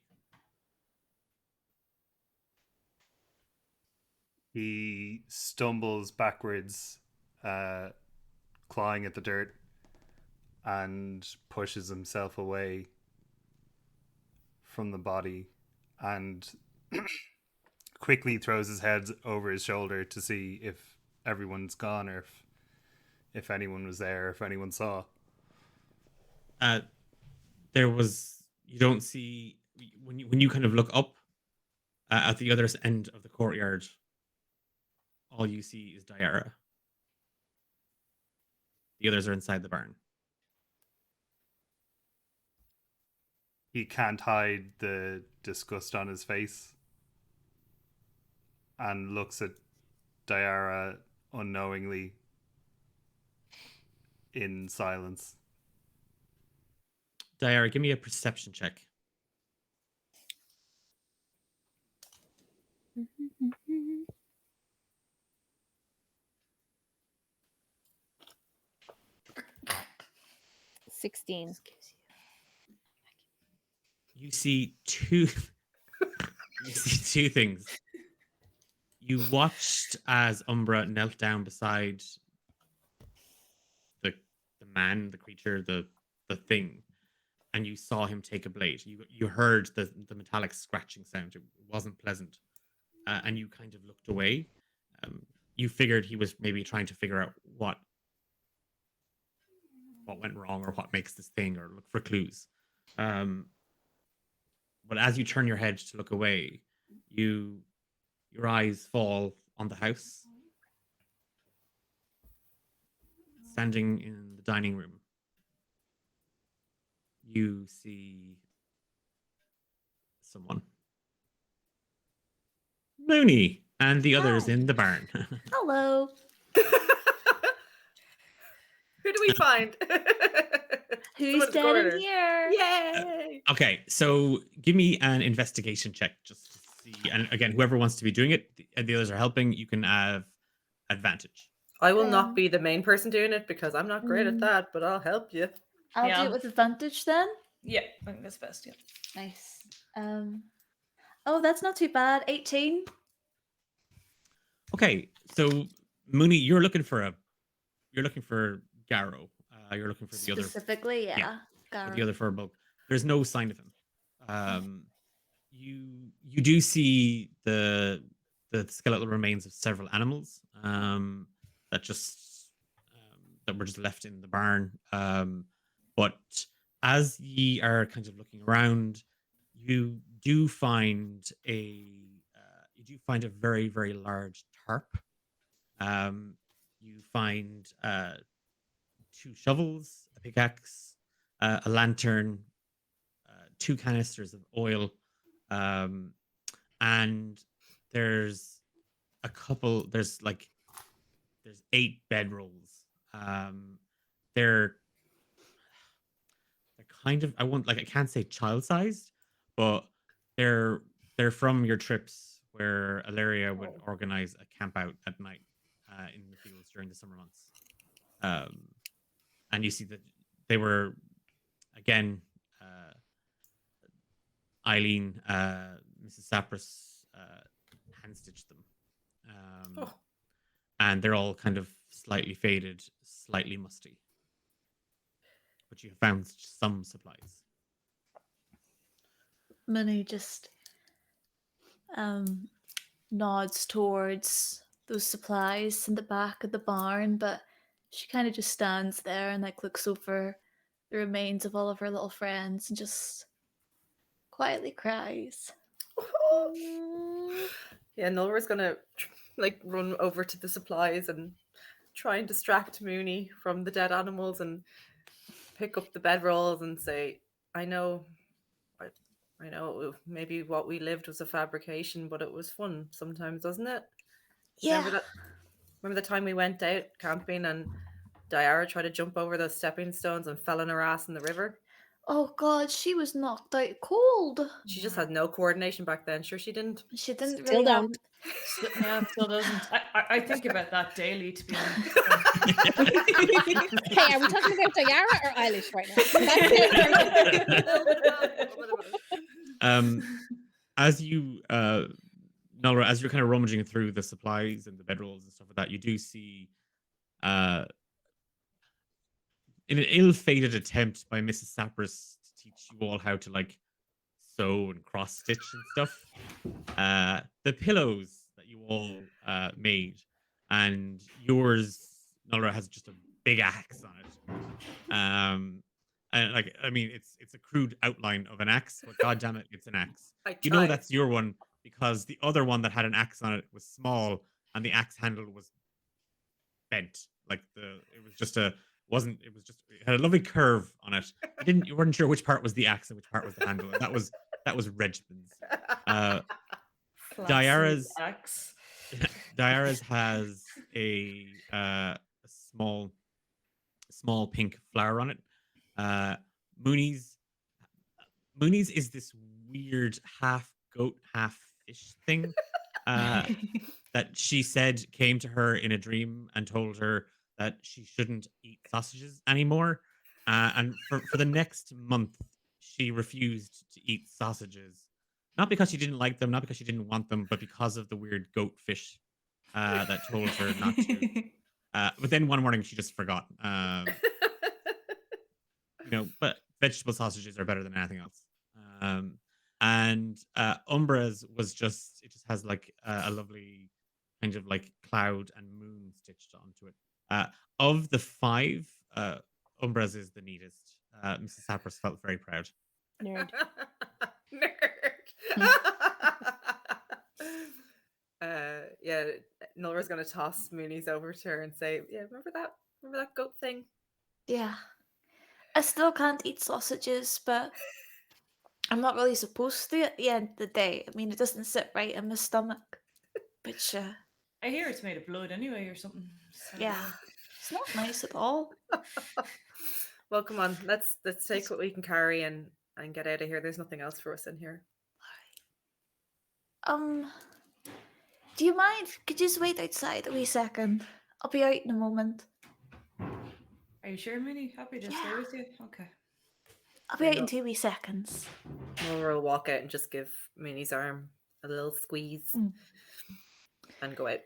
He stumbles backwards, clawing at the dirt, and pushes himself away from the body, and quickly throws his head over his shoulder to see if everyone's gone, or if anyone was there, if anyone saw. You don't see, when you kind of look up at the other end of the courtyard, all you see is Diara. The others are inside the barn. He can't hide the disgust on his face and looks at Diara unknowingly in silence. Diara, give me a perception check. $16. You see two. You see 2 things. You watched as Umbra knelt down beside the the creature, the thing, and you saw him take a blade. You heard the metallic scratching sound. It wasn't pleasant, and you kind of looked away. You figured he was maybe trying to figure out what went wrong or what makes this thing, or look for clues. But as you turn your head to look away, your eyes fall on the house. Standing in the dining room, you see someone. Mooney and the others Hi. in the barn. Hello. Who do we find? Who's Someone in the dead corner. in here? Yay! Okay, so give me an investigation check just to see. And again, whoever wants to be doing it, the others are helping, you can have advantage. I will not Um, be the main person doing it because I'm not great at Mm. that, but I'll help you. I'll Yeah. do it with advantage then. Yeah, I think that's best. Yeah. Nice. Oh, that's not too bad. 18. Okay, so Mooney, you're looking for Garrow. You're looking for the other Specifically, yeah. the other furbug. There's no sign of him. You do see the skeletal remains of several animals that were just left in the barn. But as ye are kind of looking around, you do find a very, very large tarp. You find 2 shovels, a pickaxe, a lantern, 2 canisters of oil, and there's there's 8 bedrolls. They're kind of, I can't say child-sized, but they're from your trips where Alaria would organize a camp out at night in the fields during the summer months. And you see that they were, again, Eileen, Mrs. Sapras hand-stitched them. And they're all kind of slightly faded, slightly musty. But you have found some supplies. Minnie just nods towards those supplies in the back of the barn, but she kind of just stands there and looks over the remains of all of her little friends and just quietly cries. Yeah, Nulra's gonna run over to the supplies and try and distract Mooney from the dead animals and pick up the bedrolls and say, I know maybe what we lived was a fabrication, but it was fun sometimes, wasn't it? Yeah. Remember the time we went out camping and Diara tried to jump over those stepping stones and fell on her ass in the river? Oh God, she was knocked out cold. She just had no coordination back then. Sure, she didn't. She didn't Still really have- don't. Yeah, still doesn't. I think about that daily, to be honest. Hey, are we talking about Diara or Eilish right now? As you Nolra, as you're kind of rummaging through the supplies and the bedrolls and stuff like that, you do see in an ill-fated attempt by Mrs. Sapras to teach you all how to sew and cross stitch and stuff, the pillows that you all made, and yours, Nolra, has just a big axe on it. And I mean, it's a crude outline of an axe, but goddamn it, it's an axe. You know that's your one because the other one that had an axe on it was small, and the axe handle was bent. It had a lovely curve on it. You weren't sure which part was the axe and which part was the handle. And that was Regiment's. Diara's axe. Diara's has a small pink flower on it. Mooney's is this weird half goat, half fish thing that she said came to her in a dream and told her that she shouldn't eat sausages anymore. And for the next month, she refused to eat sausages. Not because she didn't like them, not because she didn't want them, but because of the weird goat fish that told her not to. But then one morning she just forgot. But vegetable sausages are better than anything else. And Umbra's it just has like a lovely kind of like cloud and moon stitched onto it. Of the 5, Umbra's is the neatest. Mrs. Sapros felt very proud. Nerd. Nerd. Yeah, Nolra's gonna toss Moonies over to her and say, "Yeah, remember that goat thing?" Yeah. I still can't eat sausages, but I'm not really supposed to at the end of the day. I mean, it doesn't sit right in my stomach. But sure. I hear it's made of blood anyway or something. So, Yeah. It's not nice at all. Well, come on, let's take what we can carry and get out of here. There's nothing else for us in here. Do you mind? Could you just wait outside a wee second? I'll be out in a moment. Are you sure, Minnie? Happy to stay Yeah. with you? Okay. I'll be Fair out in enough. 2 wee seconds. Nolra will walk out and just give Mooney's arm a little squeeze and go out.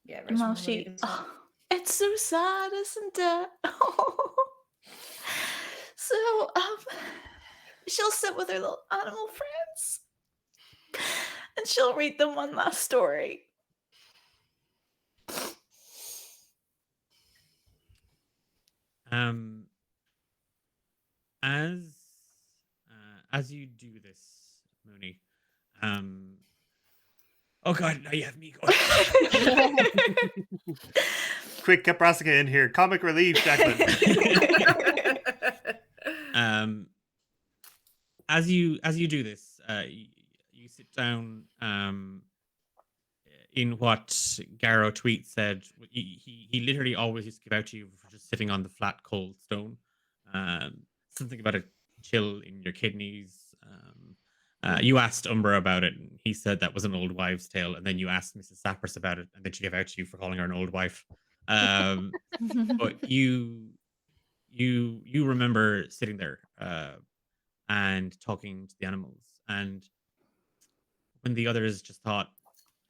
Yeah, And while rest of my she... legs, yeah. Oh, it's so sad, isn't it? So, she'll sit with her little animal friends. And she'll read them one last story. As you do this, Mooney, oh god, now you have me going. Quick, get Brassica in here. Comic relief, Jacqueline. As you do this, you sit down in what Garrow Tweet said. He literally always used to give out to you for just sitting on the flat cold stone. Something about a chill in your kidneys. You asked Umbra about it, and he said that was an old wives' tale. And then you asked Mrs. Sapros about it, and then she gave out to you for calling her an old wife. But you remember sitting there and talking to the animals, and when the others just thought,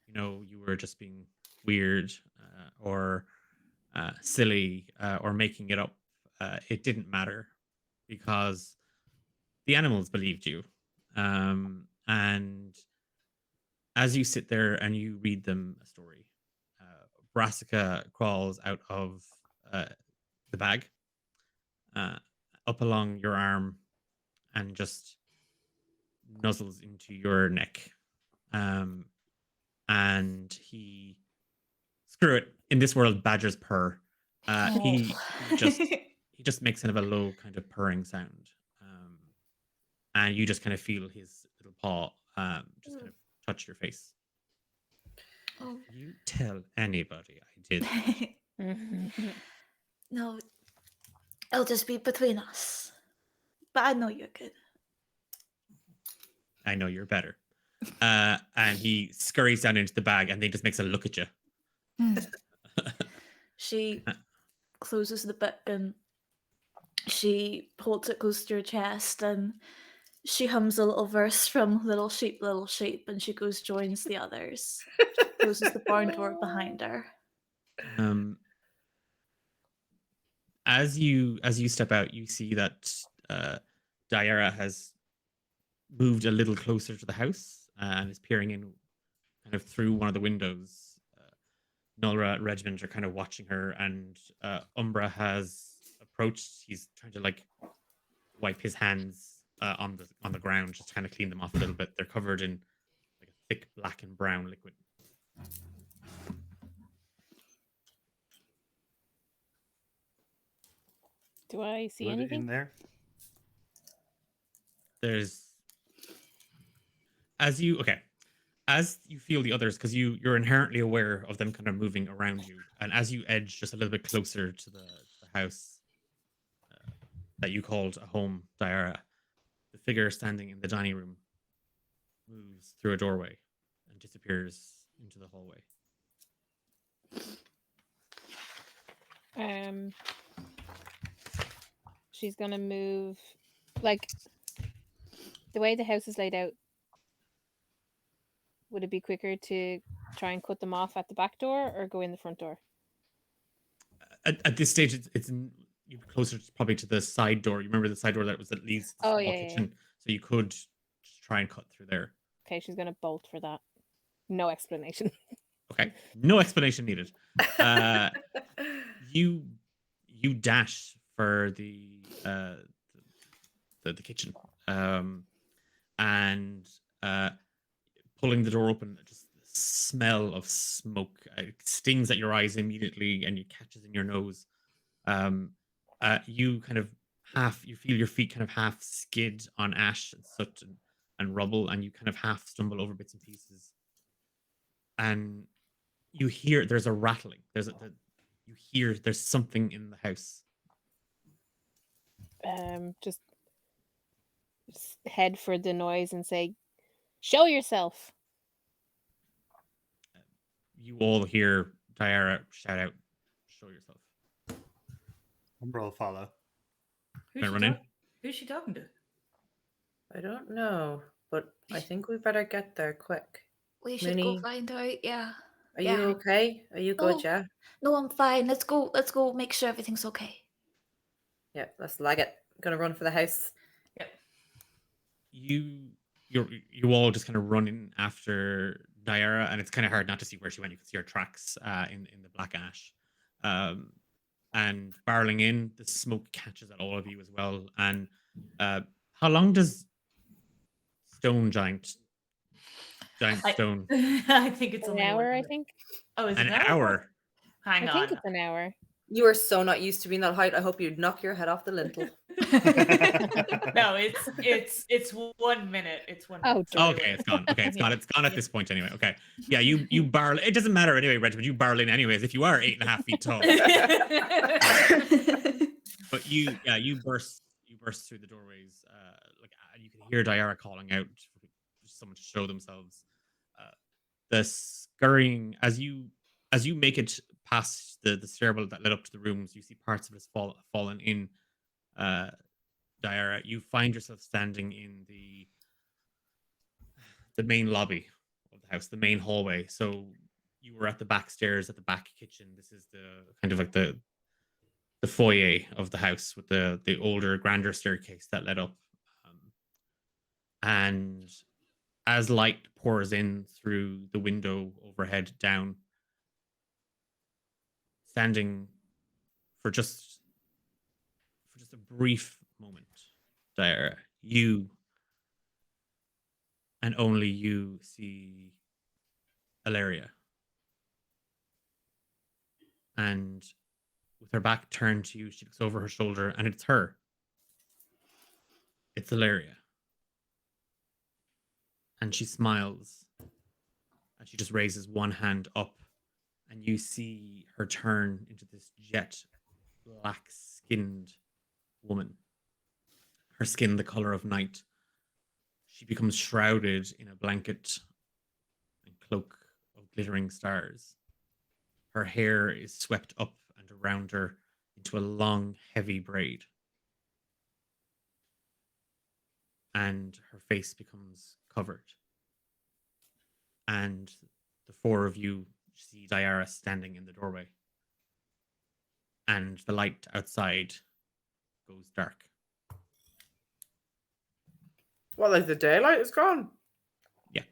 you were just being weird or silly or making it up, it didn't matter because the animals believed you. And as you sit there and you read them a story, Brassica crawls out of the bag up along your arm and just nuzzles into your neck. And he, screw it, in this world badgers purr. He just makes kind of a low kind of purring sound. And you just kind of feel his little paw just kind of touch your face. Oh. You tell anybody I did. No, it'll just be between us. But I know you're good. I know you're better. And he scurries down into the bag and then just makes a look at you. She closes the book and she holds it close to her chest and she hums a little verse from Little Sheep, and she goes joins the others. She closes the barn door behind her. As you step out, you see that Diara has moved a little closer to the house and is peering in kind of through one of the windows. Nolra and Regiment are kind of watching her, and Umbra has approached. He's trying to like wipe his hands on the ground, just to kind of clean them off a little bit. They're covered in like a thick black and brown liquid. Do I see Wood anything? in there? There's as you feel the others, because you're inherently aware of them kind of moving around you, and as you edge just a little bit closer to the house that you called a home, Diara, the figure standing in the dining room moves through a doorway and disappears into the hallway. She's gonna move, like, the way the house is laid out. Would it be quicker to try and cut them off at the back door or go in the front door? At this stage, you're closer probably to the side door. You remember the side door that was at least the Oh, small yeah, yeah, kitchen, so you could just try and cut through there. Okay, she's gonna bolt for that. No explanation. Okay, no explanation needed. You dash for the kitchen, and pulling the door open, just the smell of smoke stings at your eyes immediately, and it catches in your nose. You kind of you feel your feet kind of half skid on ash and soot and rubble, and you kind of half stumble over bits and pieces. And you hear there's a rattling. You hear there's something in the house. Just head for the noise and say, "Show yourself." You all hear Diara shout out, "Show yourself." Umbra will follow. Can I run in? Who's she talking to? I don't know, but I think we better get there quick. We should Mooney, go find out. Yeah. Are Yeah. you okay? Are you good, Oh. yeah? No, I'm fine. Let's go. Let's go. Make sure everything's okay. Yeah, let's lag it. Gonna run for the house. Yep. You all just kind of run in after Diara, and it's kind of hard not to see where she went. You can see her tracks in the black ash. And barreling in, the smoke catches at all of you as well. And how long does giant stone? I think it's An only hour, 1 I minute. think. Oh, is An it an hour. Hang I on. think it's an hour. You are so not used to being that height. I hope you knock your head off the lintel. No, it's 1 minute. It's 1 Oh, minute. dear. Okay, it's gone. Okay, it's Yeah. gone. It's gone at this point anyway. Okay, yeah, you barrel. It doesn't matter anyway, Regiment. You barrel in anyways. If you are 8.5 feet tall, but you burst through the doorways. You can hear Diara calling out for someone to show themselves. The scurrying as you make it past the stairwell that led up to the rooms, you see parts of it fallen in. Diara, you find yourself standing in the main lobby of the house, the main hallway. So you were at the back stairs, at the back kitchen. This is the kind of like the foyer of the house with the older, grander staircase that led up. And as light pours in through the window overhead down, standing for just a brief moment, Diara, you and only you see Ilaria. And with her back turned to you, she looks over her shoulder, and it's her. It's Ilaria. And she smiles, and she just raises one hand up, and you see her turn into this jet black-skinned woman. Her skin the color of night. She becomes shrouded in a blanket and cloak of glittering stars. Her hair is swept up and around her into a long, heavy braid. And her face becomes covered. And the four of you see Diara standing in the doorway. And the light outside goes dark. Well, like the daylight is gone. Yeah.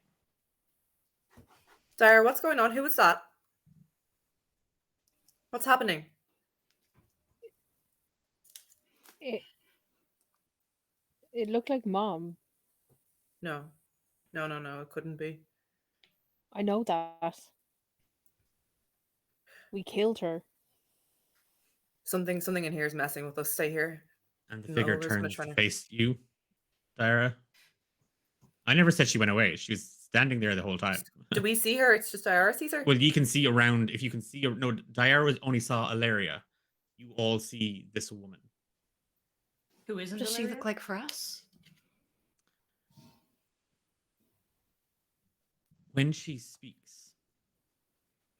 Dyer, what's going on? Who was that? What's happening? It looked like Mom. No. It couldn't be. I know that. We killed her. Something in here is messing with us. Stay here. And the No, figure we're just gonna turns try to to- face you, Diara. I never said she went away. She was standing there the whole time. Do we see her? It's just Dyer sees her? Well, you can see around. If you can see, no, Diara only saw Ilaria. You all see this woman. Who isn't What does she Ilaria? look like for us? When she speaks,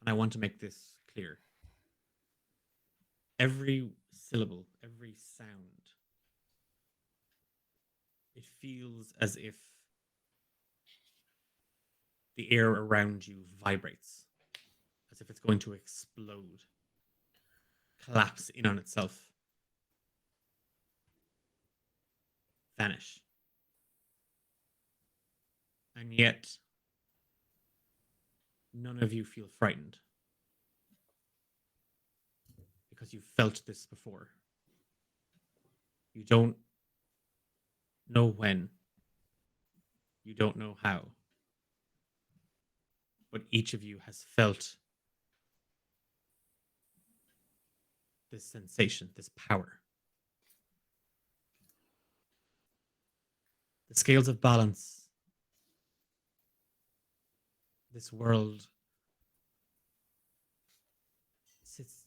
and I want to make this clear, every syllable, every sound, it feels as if the air around you vibrates as if it's going to explode, collapse in on itself, vanish. And yet, none of you feel frightened because you've felt this before. You don't know when, you don't know how, but each of you has felt this sensation, this power. The scales of balance, this world sits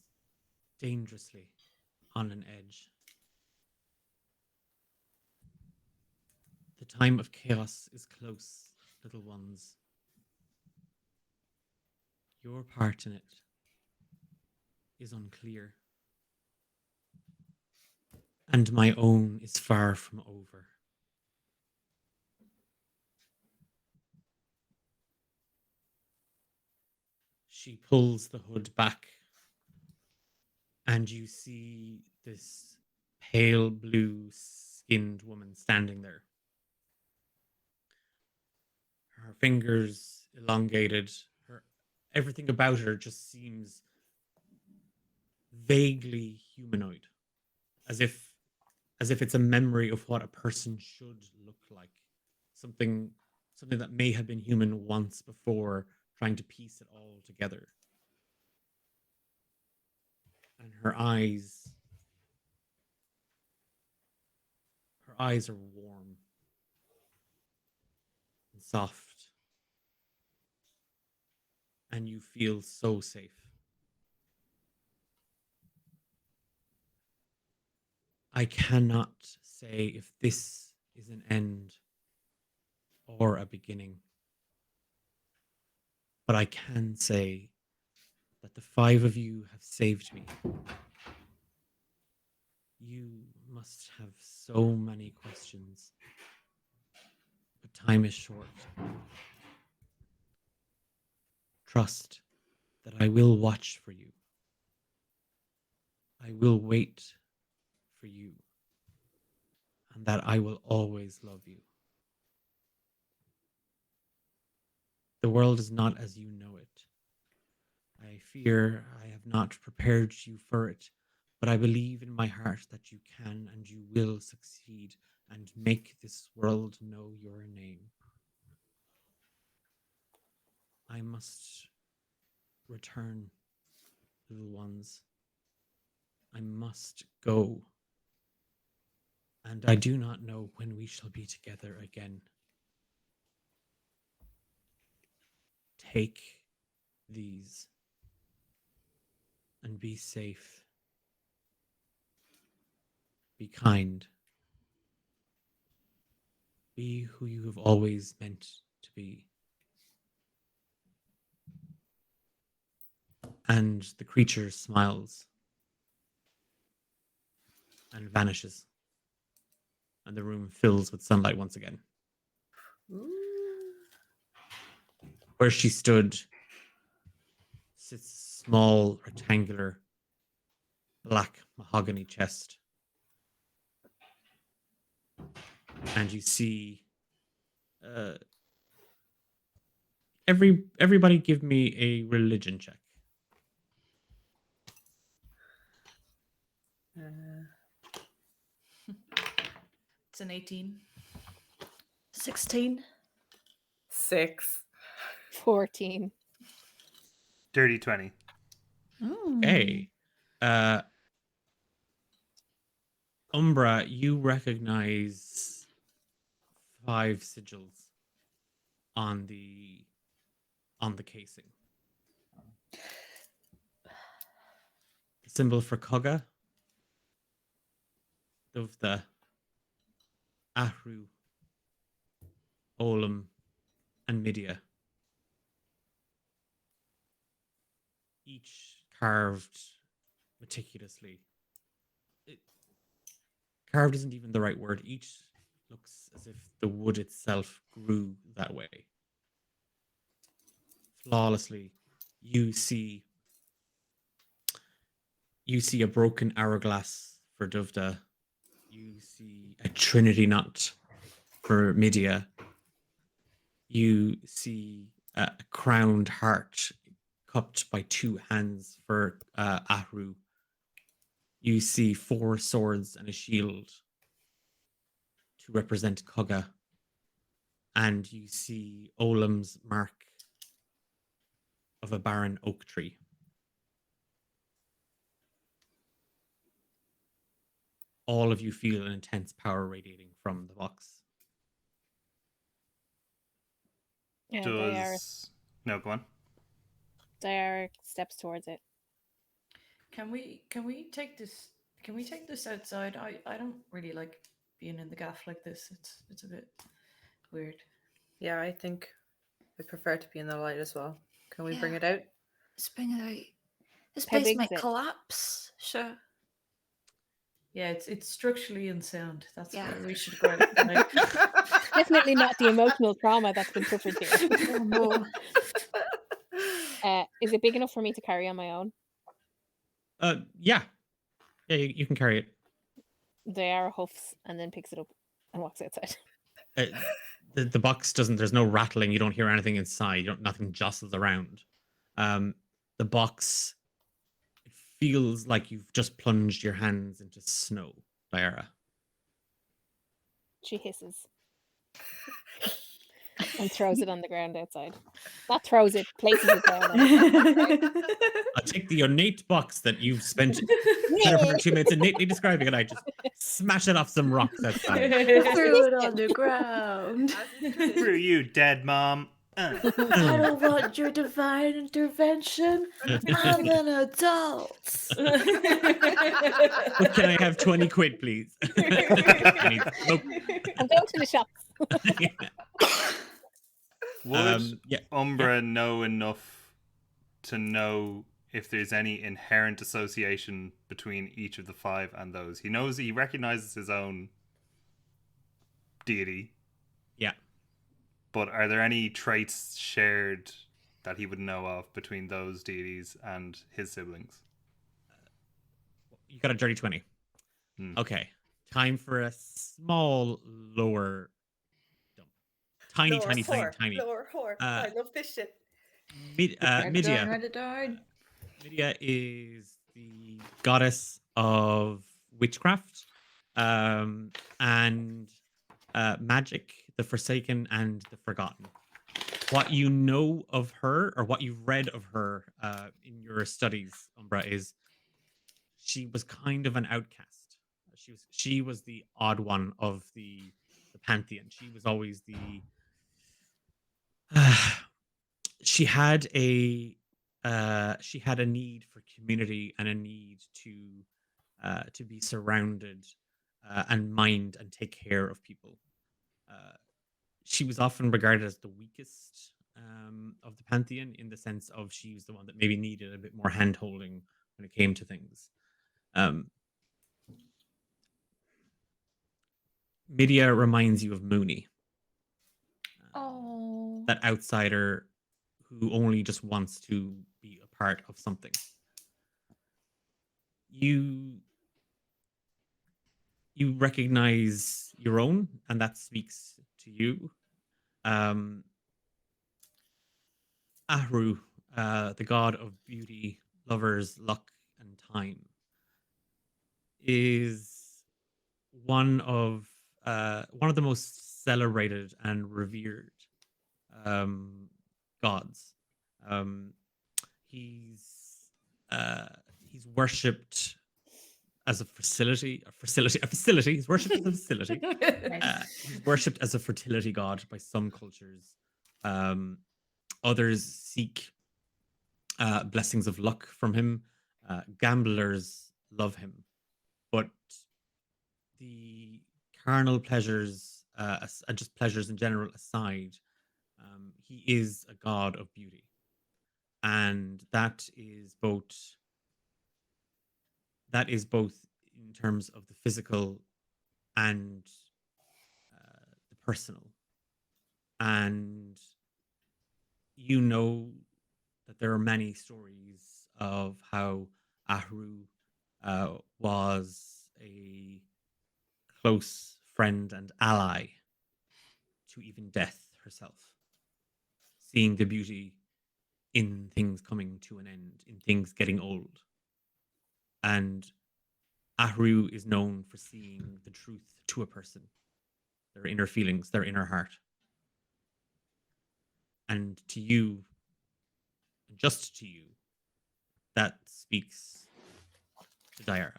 dangerously on an edge. The time of chaos is close, little ones. Your part in it is unclear, and my own is far from over. She pulls the hood back, and you see this pale blue skinned woman standing there. Her fingers elongated, everything about her just seems vaguely humanoid, as if it's a memory of what a person should look like. Something that may have been human once before, trying to piece it all together. And her eyes are warm and soft. And you feel so safe. I cannot say if this is an end or a beginning. But I can say that the 5 of you have saved me. You must have so many questions, but time is short. Trust that I will watch for you. I will wait for you, and that I will always love you. The world is not as you know it. I fear I have not prepared you for it, but I believe in my heart that you can and you will succeed and make this world know your name. I must return, little ones. I must go. And I do not know when we shall be together again. Take these and be safe. Be kind. Be who you have always meant to be. And the creature smiles and vanishes. And the room fills with sunlight once again. Where she stood sits a small, rectangular, black mahogany chest. And you see everybody give me a religion check. It's an 18. 16. 6. 14. Dirty 20. Okay. Umbra, you recognize 5 sigils on the casing. The symbol for Kogha, Dovda, Ahru, Olam, and Midia. Each carved meticulously. Carved isn't even the right word. Each looks as if the wood itself grew that way. flawlessly. You see a broken hourglass for Duvda. You see a Trinity knot for Midia. You see a crowned heart cupped by 2 hands for Ahru. You see 4 swords and a shield to represent Kugga. And you see Olam's mark of a barren oak tree. All of you feel an intense power radiating from the box. Yeah, No, go on. Diarra steps towards it. Can we take this? Can we take this outside? I don't really like being in the gaff like this. It's a bit weird. Yeah, I think I prefer to be in the light as well. Can we bring Yeah. it out? Let's bring it out. This How place big's might it? collapse. Sure. Yeah, it's structurally unsound. That's Yeah. where we should go. Like, Definitely not the emotional trauma that's been suffered here. Oh, no. Is it big enough for me to carry on my own? Yeah. Yeah, you can carry it. Diarra huffs and then picks it up and walks outside. The box doesn't. There's no rattling. You don't hear anything inside. Nothing jostles around. The box. It feels like you've just plunged your hands into snow, Diarra. She hisses and throws it on the ground outside. Not throws it, places it down. I'll take the ornate box that you've spent 2 minutes innately describing, and I just smash it off some rocks outside. Threw it on the ground. Screw you, dead mom. I don't want your divine intervention. I'm an adult. But can I have 20 quid, please? I need smoke. I'm going to the shops. Would Yeah. Umbra know enough to know if there's any inherent association between each of the 5 and those? He recognizes his own deity. Yeah. But are there any traits shared that he would know of between those deities and his siblings? You got a dirty 20. Hmm. Okay. Time for a small lower dump. Tiny. Lower whore. I love this shit. Midia. Write it down. Midia is the goddess of witchcraft and magic, the Forsaken and the Forgotten. What you know of her, or what you've read of her in your studies, Umbra, is she was kind of an outcast. She was the odd one of the pantheon. She was always the she had a need for community and a need to be surrounded and mind and take care of people. She was often regarded as the weakest of the pantheon, in the sense of she was the one that maybe needed a bit more hand holding when it came to things. Midia reminds you of Mooney, Oh. that outsider who only just wants to be a part of something. You recognize your own, and that speaks to you. Ahru, the god of beauty, lovers, luck, and time, is one of the most celebrated and revered gods. He's worshipped as a facility. He's worshipped as a facility. He's worshipped as a fertility god by some cultures. Others seek blessings of luck from him. Gamblers love him, but the carnal pleasures and just pleasures in general aside, he is a god of beauty, and that is both in terms of the physical and the personal. And you know that there are many stories of how Ahru was a close friend and ally to even death herself, seeing the beauty in things coming to an end, in things getting old. And Ahru is known for seeing the truth to a person, their inner feelings, their inner heart. And to you, just to you, that speaks to Diara.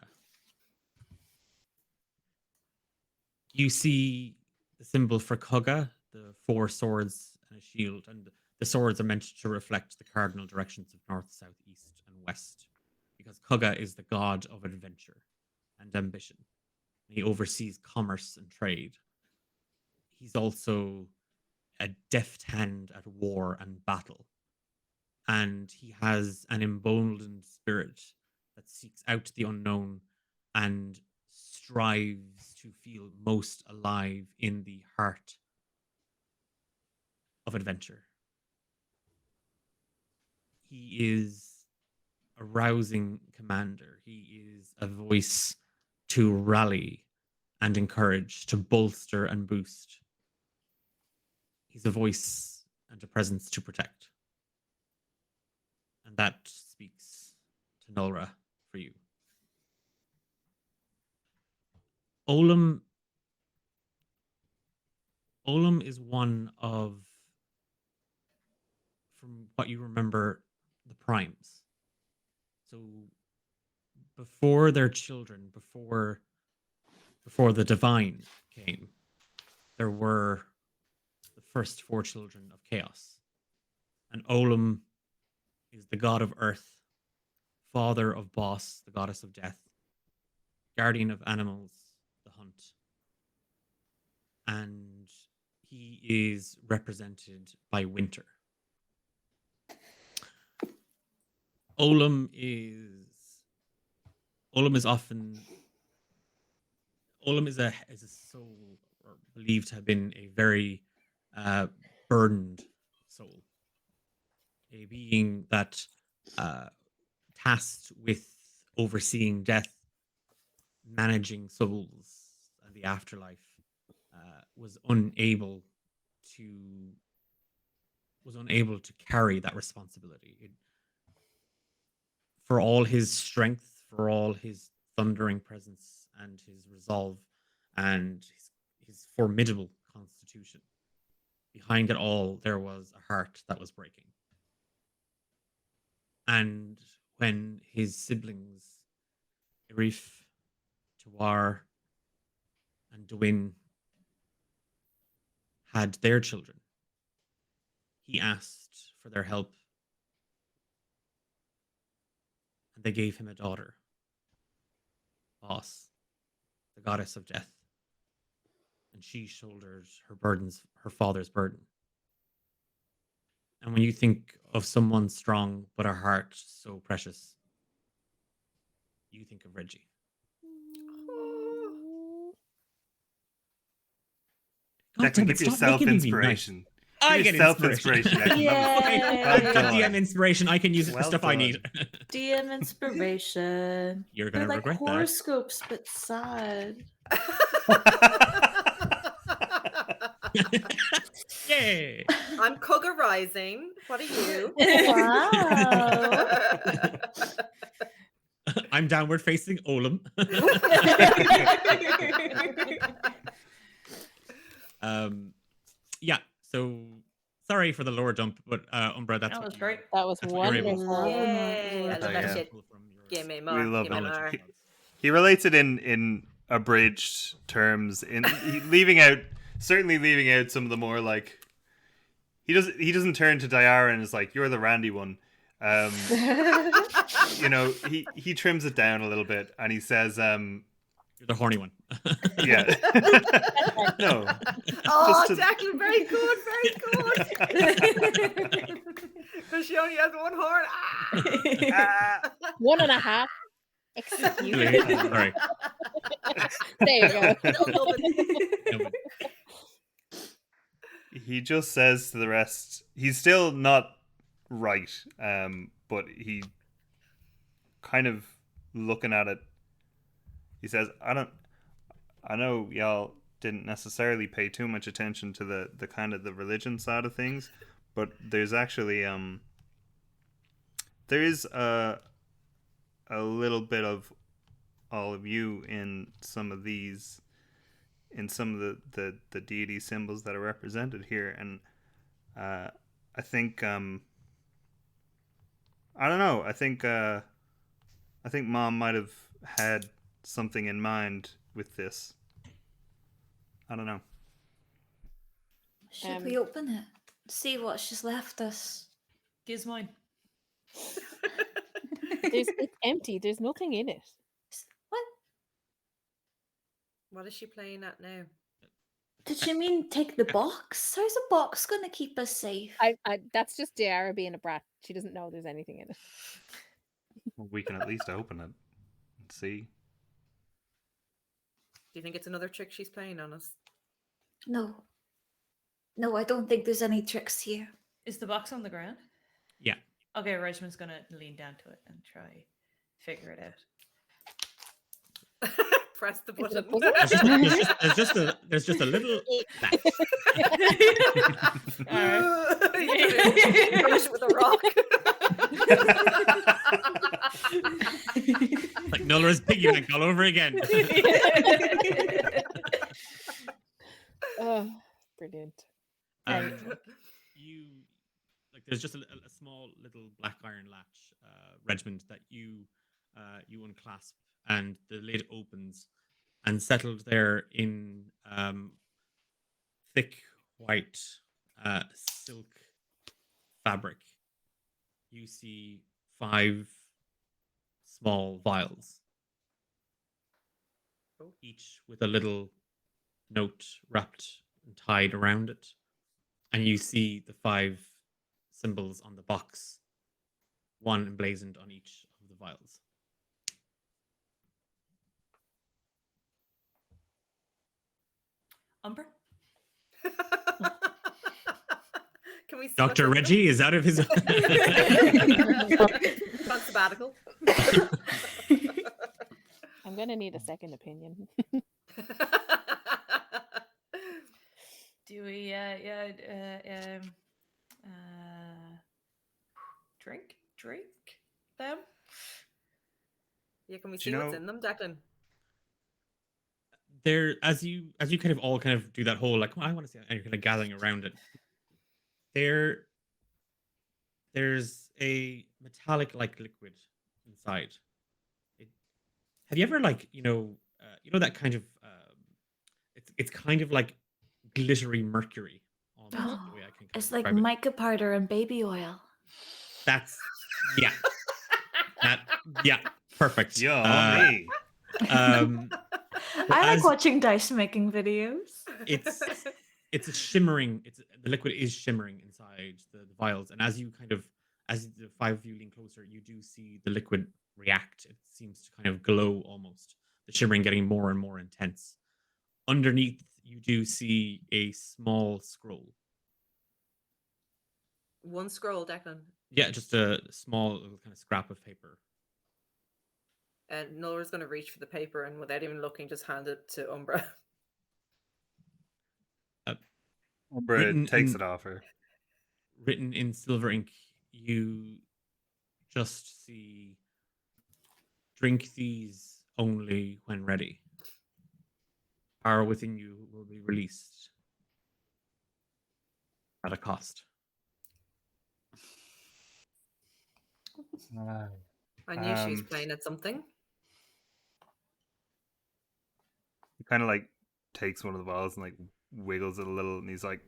You see the symbol for Kugga, the 4 swords and a shield, and the swords are meant to reflect the cardinal directions of north, south, east, and west, because Kugga is the god of adventure and ambition. He oversees commerce and trade. He's also a deft hand at war and battle. And he has an emboldened spirit that seeks out the unknown and strives to feel most alive in the heart of adventure. He is a rousing commander. He is a voice to rally and encourage, to bolster and boost. He's a voice and a presence to protect. And that speaks to Nolra for you. Olam is one of, from what you remember, the primes. So before their children, before the divine came, there were the first 4 children of chaos. And Olam is the god of earth, father of Boss, the goddess of death, guardian of animals, the hunt. And he is represented by winter. Olam is a soul, or believed to have been a very burdened soul, a being that tasked with overseeing death, managing souls and the afterlife, was unable to carry that responsibility. For all his strength, for all his thundering presence and his resolve and his formidable constitution, behind it all, there was a heart that was breaking. And when his siblings, Irif, Tawar, and Dwyn, had their children, he asked for their help. And they gave him a daughter, Boss, the goddess of death. And she shouldered her father's burden. And when you think of someone strong but a heart so precious, you think of Reggie. God Declan, damn it, give stop yourself making me be nice. inspiration. I Give get yourself inspiration. inspiration. Declan. Okay, Yay. I've got done. DM inspiration. I can use it for Well stuff I need. DM inspiration. You're They're gonna like regret that. horoscopes, but sad. Yay! I'm Kugga Rising. What are you? Wow. I'm downward facing Olam. Yeah, so sorry for the lower dump, but Umbra, that's That what was you- great. That was that's what you're able to wonderful. Yay, I love pull that shit. from your Give me We more. love Give me knowledge. more. He relates it in abridged terms, leaving out some of the more like he doesn't turn to Diara and is like, "You're the randy one." He trims it down a little bit and he says, You're the horny one. "Yeah, no." Oh, Just to- Declan, very good, very good. Because she only has one horn. Ah! 1.5. Execute. Sorry. There you go. Love it. No, but He just says to the rest, he's still not right. But he kind of looking at it, he says, I know y'all didn't necessarily pay too much attention to the kind of the religion side of things, but there's actually there is a little bit of all of you in some of these, in some of the deity symbols that are represented here, and I think I don't know. I think Mom might have had something in mind with this. I don't know. Should we open it? See what she's left us. Gives mine. It's empty. There's nothing in it. What? What is she playing at now? Did you mean take the box? How's a box gonna keep us safe? I that's just Diara being a brat. She doesn't know there's anything in it. Well, we can at least open it and see. Do you think it's another trick she's playing on us? No. No, I don't think there's any tricks here. Is the box on the ground? Yeah. Okay, Regiment's gonna lean down to it and try figure it out. Press the Is it a button. puzzle? There's just a little. Finish it with a rock. Like Nolra's piggyback all over again. Oh, brilliant. You like there's just a small little black iron latch regiment that you unclasp, and the lid opens, and settled there in thick white silk fabric, you see 5 small vials, each with a little note wrapped and tied around it. And you see the 5 symbols on the box, one emblazoned on each of the vials. Umber? Can we see Dr. what's in Reggie is out of his. them? On sabbatical. I'm gonna need a second opinion. Do we drink them? Yeah, can we Do see you what's know- in them, Declan? There, as you kind of all kind of do that whole like, well, I want to see, and you're kind of gathering around it. There's a metallic like liquid inside. Have you ever like you know that kind of it's kind of like glittery mercury almost, the way I can kind It's of like describe it. mica powder and baby oil. That's yeah. Yeah, perfect. Yummy. But I like as- watching Dice making videos. it's a shimmering. The liquid is shimmering inside the vials, and as the 5 of you lean closer, you do see the liquid react. It seems to kind of glow almost. The shimmering getting more and more intense. Underneath, you do see a small scroll. One scroll, Declan. Yeah, just a small little kind of scrap of paper. And Nola's going to reach for the paper and without even looking, just hand it to Umbra. Umbra Written takes in- it off her. Written in silver ink, you just see, drink these only when ready. Power within you will be released at a cost. I knew she was Um, playing at something. He kind of like takes one of the vials and like wiggles it a little, and he's like,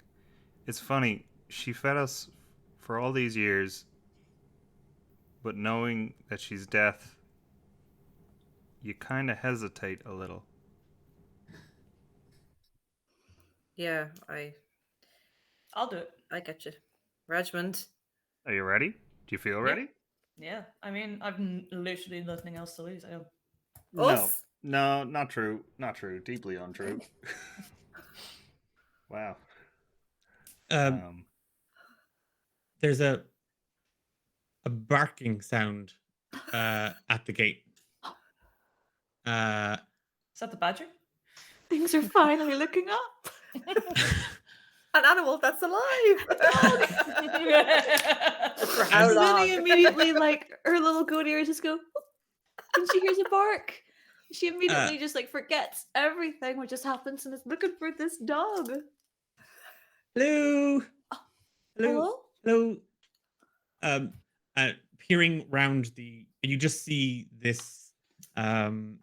"It's funny. She fed us for all these years, but knowing that she's deaf, you kind of hesitate a little." Yeah, I'll do it. I get you. Regiment. Are you ready? Do you feel ready? Yeah. I mean, I've literally nothing else to lose. I don't. Us? No, not true. Not true. Deeply untrue. Wow. There's a a barking sound at the gate. Is that the badger? Things are finally looking up. An animal that's alive. For how And- long? Minnie immediately, like, her little goat ears just go, and she hears a bark. She immediately just like forgets everything what just happened and is looking for this dog. Hello. Hello. Hello? Hello. Peering round you just see this kind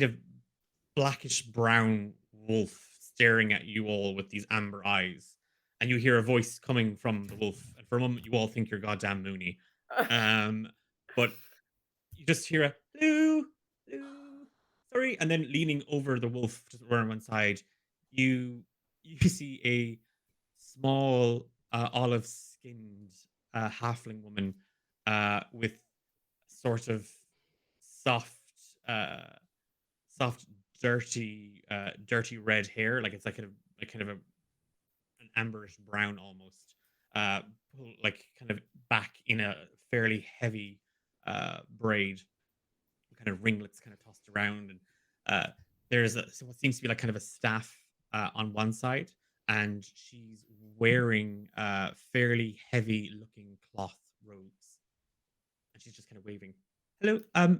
of blackish brown wolf staring at you all with these amber eyes, and you hear a voice coming from the wolf, and for a moment you all think you're goddamn Mooney, but you just hear a hello, hello, sorry, and then leaning over the wolf, just on one side, you see a small olive-skinned halfling woman with sort of soft, dirty red hair. Like it's like an amberish brown almost. Like kind of back in a fairly heavy braid, kind of ringlets kind of tossed around, and there's what seems to be like kind of a staff on one side, and she's wearing fairly heavy looking cloth robes, and she's just kind of waving. Hello, are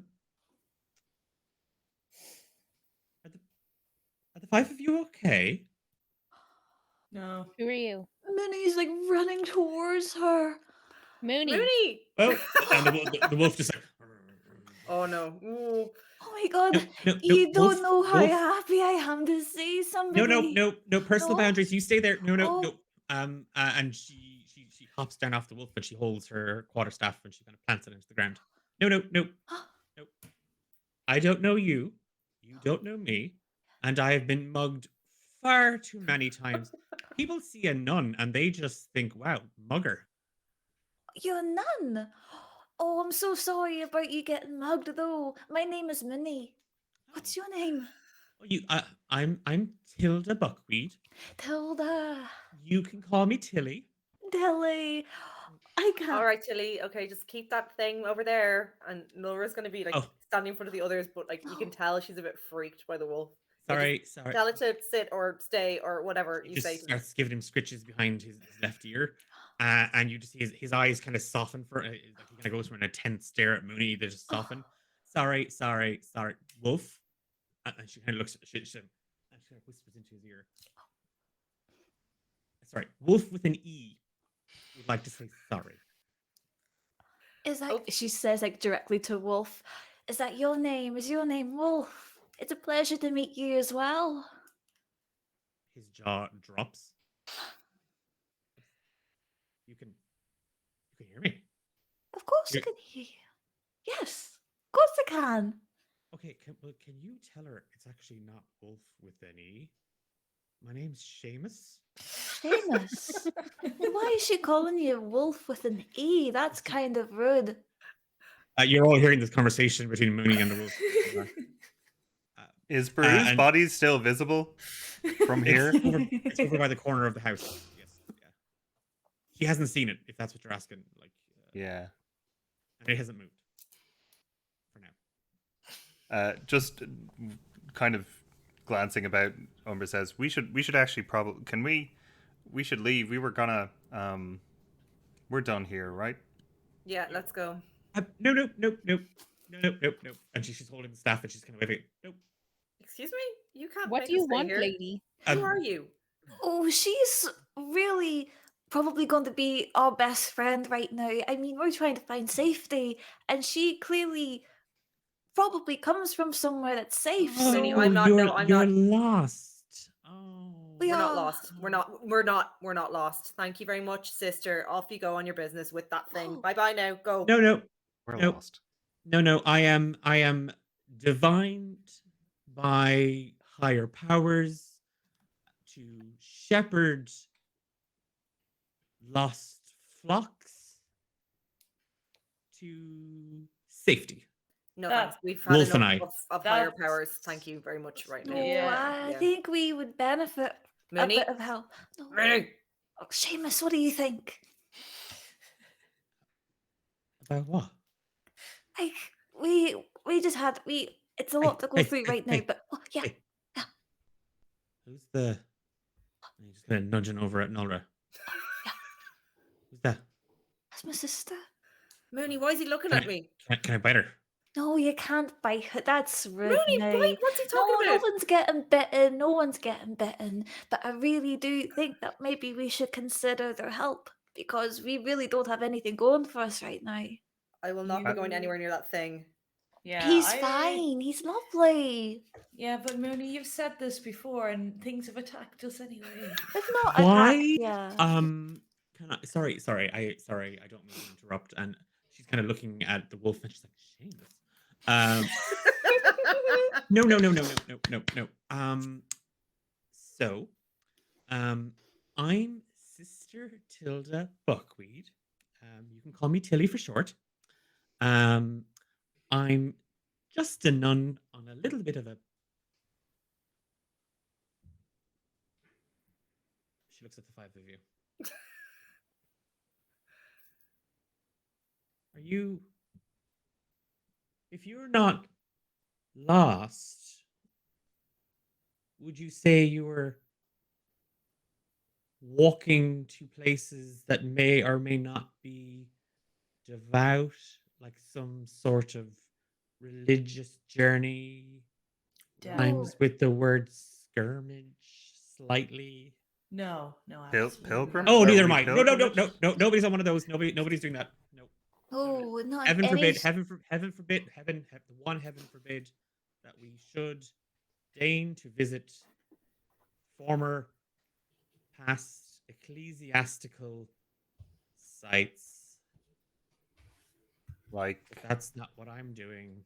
the five of you okay? No. Who are you? Minnie's like running towards her. Mooney. Mooney. Oh, and the wolf just like. Oh no. Ooh. Oh my god, No, you don't wolf, know how wolf. happy I am to see somebody. No personal No? boundaries. You stay there. Oh. No. And she hops down off the wolf, but she holds her quarterstaff and she kind of plants it into the ground. No. I don't know you. You don't know me, and I have been mugged far too many times. People see a nun and they just think, "Wow, mugger." You're a nun. Oh, I'm so sorry about you getting mugged, though. My name is Minnie. What's your name? Oh, I'm Tilda Buckwheat. Tilda. You can call me Tilly. Dilly. I can't. All right, Tilly. Okay, just keep that thing over there. And Laura's gonna be like Oh. standing in front of the others, but like you can tell she's a bit freaked by the wolf. So Sorry. Tell it to sit or stay or whatever He you just say to them. starts giving him scritches behind his left ear, and you just see his eyes kind of soften for like he kind of goes from an intense stare at Mooney. They just soften. Sorry, wolf. And she kind of looks. She kind of whispers into his ear. Sorry, wolf with an E would like to say sorry. Is that? Oh. She says like directly to Wolf. Is that your name? Is your name Wolf? It's a pleasure to meet you as well. His jaw drops. You can hear me. Of course I You're- can hear you. Yes, of course I can. Okay, can you tell her it's actually not wolf with an E? My name's Seamus. Seamus. Why is she calling you Wolf with an E? That's kind of rude. You're all hearing this conversation between Mooney and the wolf. Is Baru's and- body still visible from here? It's over by the corner of the house. Yes, yeah. He hasn't seen it, if that's what you're asking. Like, Yeah. and it hasn't moved for now. Just kind of glancing about, Umbra says, we should actually probably we should leave. We were gonna we're done here, right? Yeah, let's go. No. And she's holding the staff and she's kind of waving. Nope. Excuse me? You can't What make do you us stay want, here. lady? Who are you? Oh, she's really probably going to be our best friend right now. I mean, we're trying to find safety, and she clearly probably comes from somewhere that's safe. Oh, So I'm not- no, I'm you're not. lost. Oh. We We're not are- lost. We're not lost. Thank you very much, sister. Off you go on your business with that thing. Oh. Bye bye now. Go. No. We're Nope. lost. No. I am divined by higher powers to shepherd lost flocks to safety. No That- thanks. We've had Wolf and enough of higher That's- powers. Thank you very much right now. Oh, Yeah. I think we would benefit a Mooney? bit of help. No. Mooney! Oh, Seamus, what do you think? About what? Like we just had we. It's a Hey, lot to go hey, through hey, right now, hey, but oh, yeah, hey. yeah, Who's the? He's just kind of nudging over at Nolra. yeah. Who's that? That's my sister. Mooney, why is he looking Can at I, me? can I bite her? No, you can't bite her. That's rude. Mooney, Now. bite? What's he talking No, no about? one's getting bitten. No one's getting bitten. But I really do think that maybe we should consider their help because we really don't have anything going for us right now. I will not be going You- anywhere near that thing. Yeah, He's fine. He's lovely. Yeah, but Mooney, you've said this before, and things have attacked us anyway. They've not Why? attacked ya. Can I? Sorry. I don't mean to interrupt. And she's kind of looking at the wolf, and she's like, "Shameless." No. So, I'm Sister Tilda Buckwheat. You can call me Tilly for short. I'm just a nun on a little bit of a. She looks at the five of you. Are you. If you're not lost, would you say you were walking to places that may or may not be devout, like some sort of religious journey? Rhymes with the word skirmish slightly. No, Pilgrim? Oh, Are neither we am I. No. pilgrimage? Nobody's on one of those. Nobody's doing that. No. Oh, not Heaven any. forbid. Heaven forbid. Heaven forbid that we should deign to visit former past ecclesiastical sites. Like But that's not what I'm doing.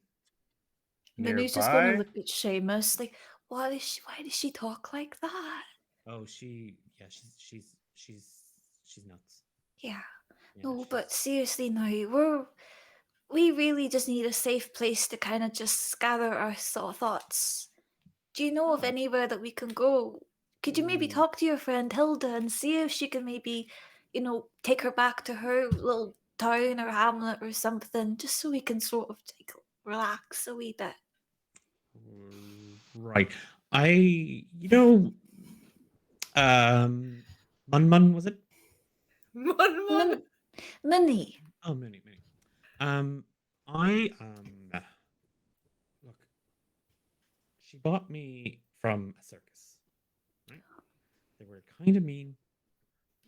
Minnie's just gonna nearby? look at Seamus like, why does she talk like that? Oh, she's nuts. Yeah. Yeah, No, but she's- seriously now, we really just need a safe place to kind of just gather our thoughts. Do you know of Oh. anywhere that we can go? Could you maybe Mm. talk to your friend Hilda and see if she can maybe, take her back to her little town or hamlet or something, just so we can sort of relax a wee bit. Right. Mun was it? Mon. Minnie. Oh, Minnie. I look. She bought me from a circus. Right? They were kind of mean.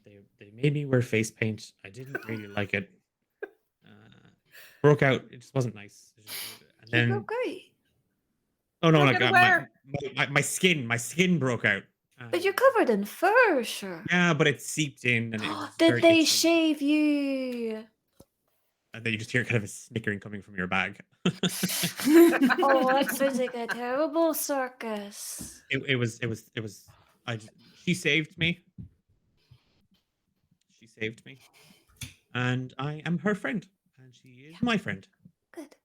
They made me wear face paint. I didn't really like it. Broke out. It just wasn't nice. And You then go great. oh no, Broke like out my, where? my skin broke out. But you're covered in fur, sure. Yeah, but it seeped in and it was Did very they itchy. shave you? And then you just hear kind of a snickering coming from your bag. Oh, that sounds like a terrible circus. It was. She saved me. She saved me, and I am her friend, and she is my friend. Good.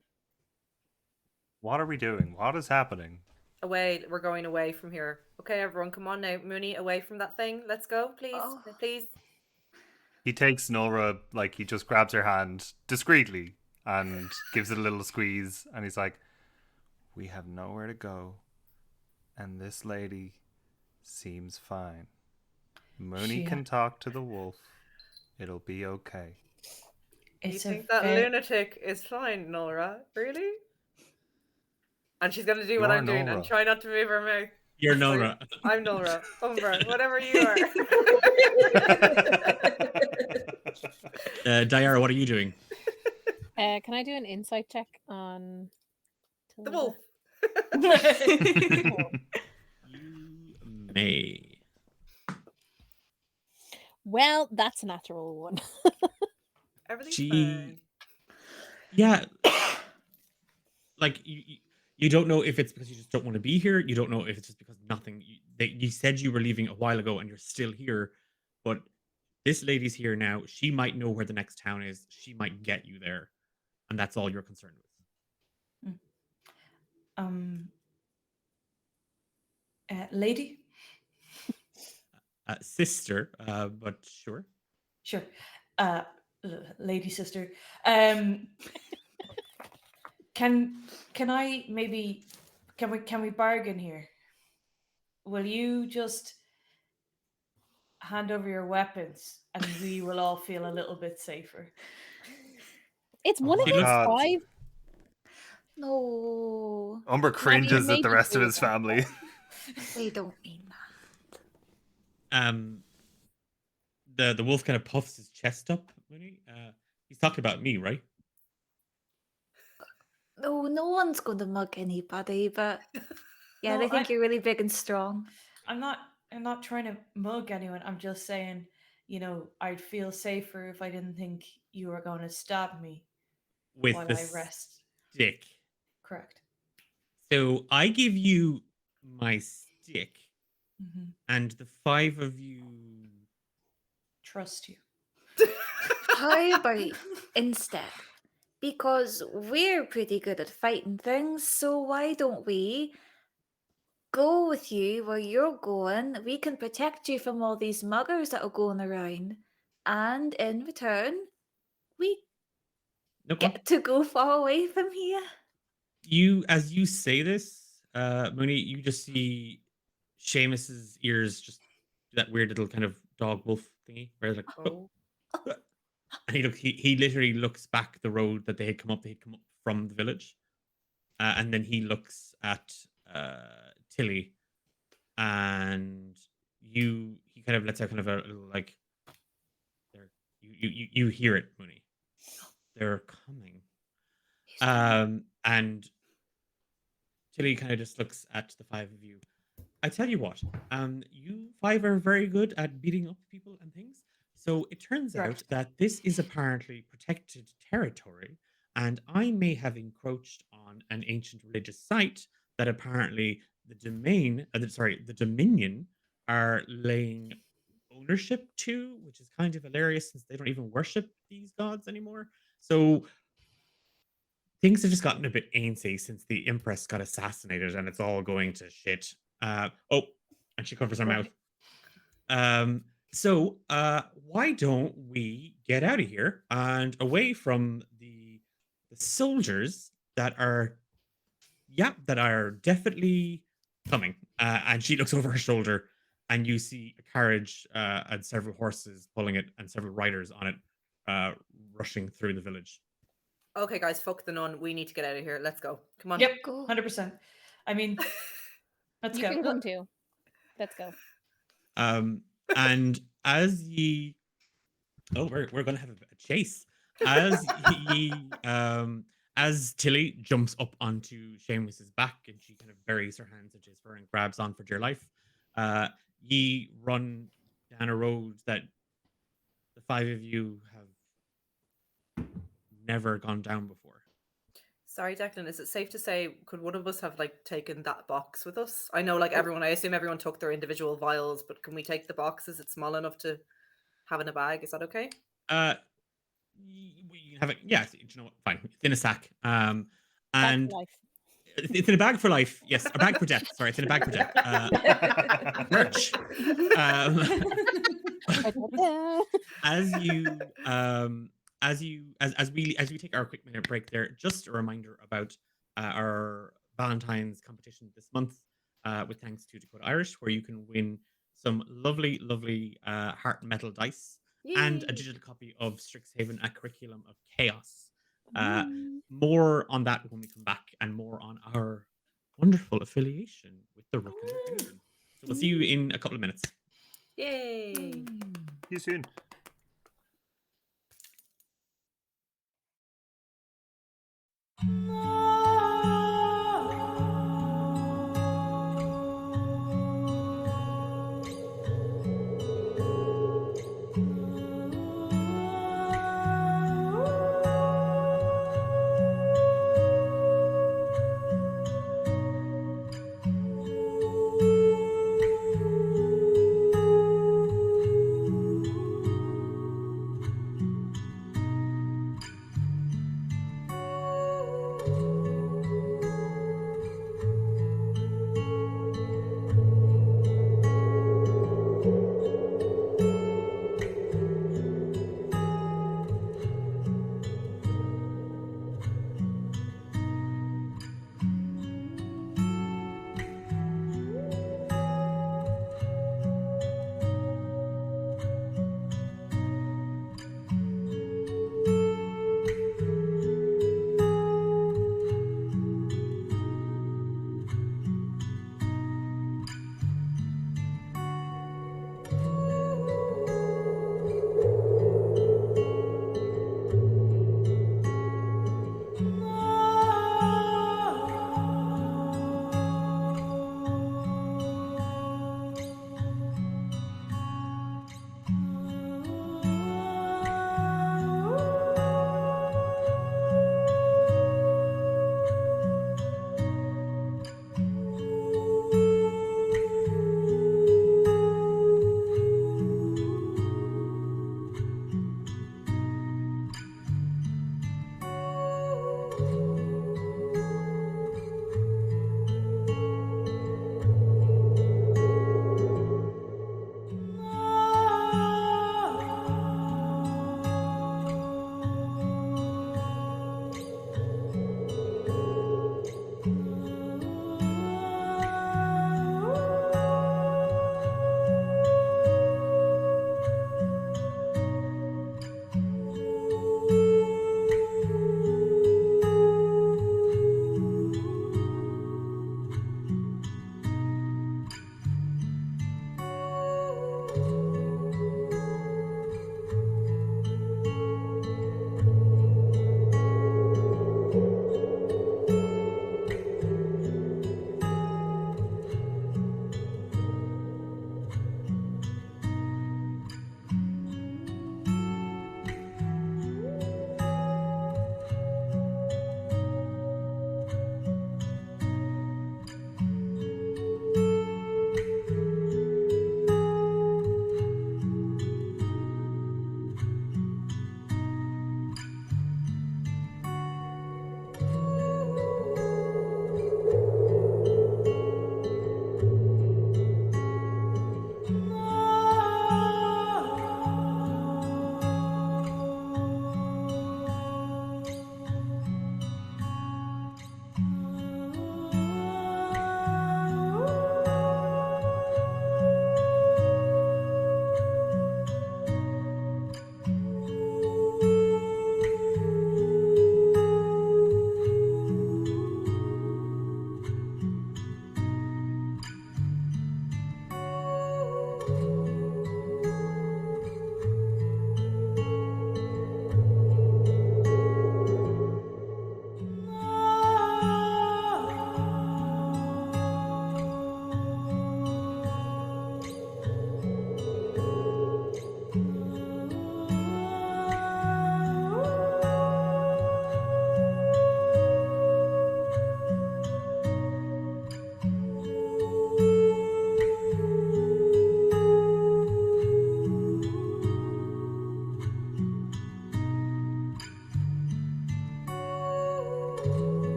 What are we doing? What is happening? Away. We're going away from here. Okay, everyone, come on now. Mooney, away from that thing. Let's go, please. Oh. Please. He takes Nora, like he just grabs her hand discreetly and gives it a little squeeze, and he's like, "We have nowhere to go, and this lady seems fine. Mooney She- can talk to the wolf. It'll be okay." You It's think a that ve- lunatic is fine, Nora? Really? And she's gonna do what You're I'm doing Nora. and try not to move her mouth. You're Sorry. Nora. I'm Nora. Umbra, whatever you are. Diara, what are you doing? Can I do an insight check on The Tilda? wolf. You may. Well, that's a natural one. Everything's She- fine. Yeah. Like you don't know if it's because you just don't want to be here. You don't know if it's just because nothing. You said you were leaving a while ago and you're still here, but this lady's here now. She might know where the next town is. She might get you there, and that's all you're concerned with. Lady? Sister, but sure. Sure. lady sister. Can I maybe can we bargain here? Will you just hand over your weapons and we will all feel a little bit safer? It's one Oh, against God. 5. No, Umber cringes at the maybe rest of two his of them. family. they don't mean that. The wolf kind of puffs his chest up. Mooney. He's talking about me, right? No, no one's going to mug anybody, but yeah, No, they think you're really big and strong. I'm not trying to mug anyone. I'm just saying, I'd feel safer if I didn't think you were going to stab me With while the I rest. stick. Correct. So I give you my stick, Hmm. and the 5 of you. Trust you. How about instead? Because we're pretty good at fighting things, so why don't we go with you where you're going? We can protect you from all these muggers that are going around. And in return, we No, go on. get to go far away from here. As you say this, Mooney, you just see Seamus's ears just do that weird little kind of dog wolf thingy, where it's like, Oh. and he literally looks back the road that they had come up. They had come up from the village, and then he looks at Tilly, and he kind of lets out kind of a little like, there, you hear it, Mooney. They're coming. And Tilly kind of just looks at the 5 of you. I tell you what, you 5 are very good at beating up people and things. So it turns out Correct. that this is apparently protected territory, and I may have encroached on an ancient religious site that apparently the Dominion are laying ownership to, which is kind of hilarious since they don't even worship these gods anymore. So things have just gotten a bit antsy since the Empress got assassinated, and it's all going to shit. And she covers her mouth. So why don't we get out of here and away from the soldiers that are definitely coming? And she looks over her shoulder, and you see a carriage and several horses pulling it, and several riders on it, rushing through the village. Okay, guys, fuck the nun. We need to get out of here. Let's go. Come on. Yep, Go. 100%. I mean, let's You go. can come too. Let's go. And as ye, we're gonna have a chase. As Tilly jumps up onto Seamus's back, and she kind of buries her hands into his fur and grabs on for dear life. Ye run down a road that the 5 of you have never gone down before. Sorry, Declan, is it safe to say, could one of us have taken that box with us? I know I assume everyone took their individual vials, but can we take the box? Is it small enough to have in a bag? Is that okay? You have it. Yes, you know what? Fine. It's in a sack. Back And to life. it's in a bag for life. Yes, a bag for death. Sorry, it's in a bag for death. Merch. As we take our quick minute break there, just a reminder about our Valentine's competition this month, with thanks to Dakota Irish, where you can win some lovely heart metal dice and a Yay. digital copy of Strixhaven: A Curriculum of Chaos. More on that when we come back, and more on our wonderful affiliation with the Rook and the Raven. So we'll see you in a couple of minutes. Yay. See you soon.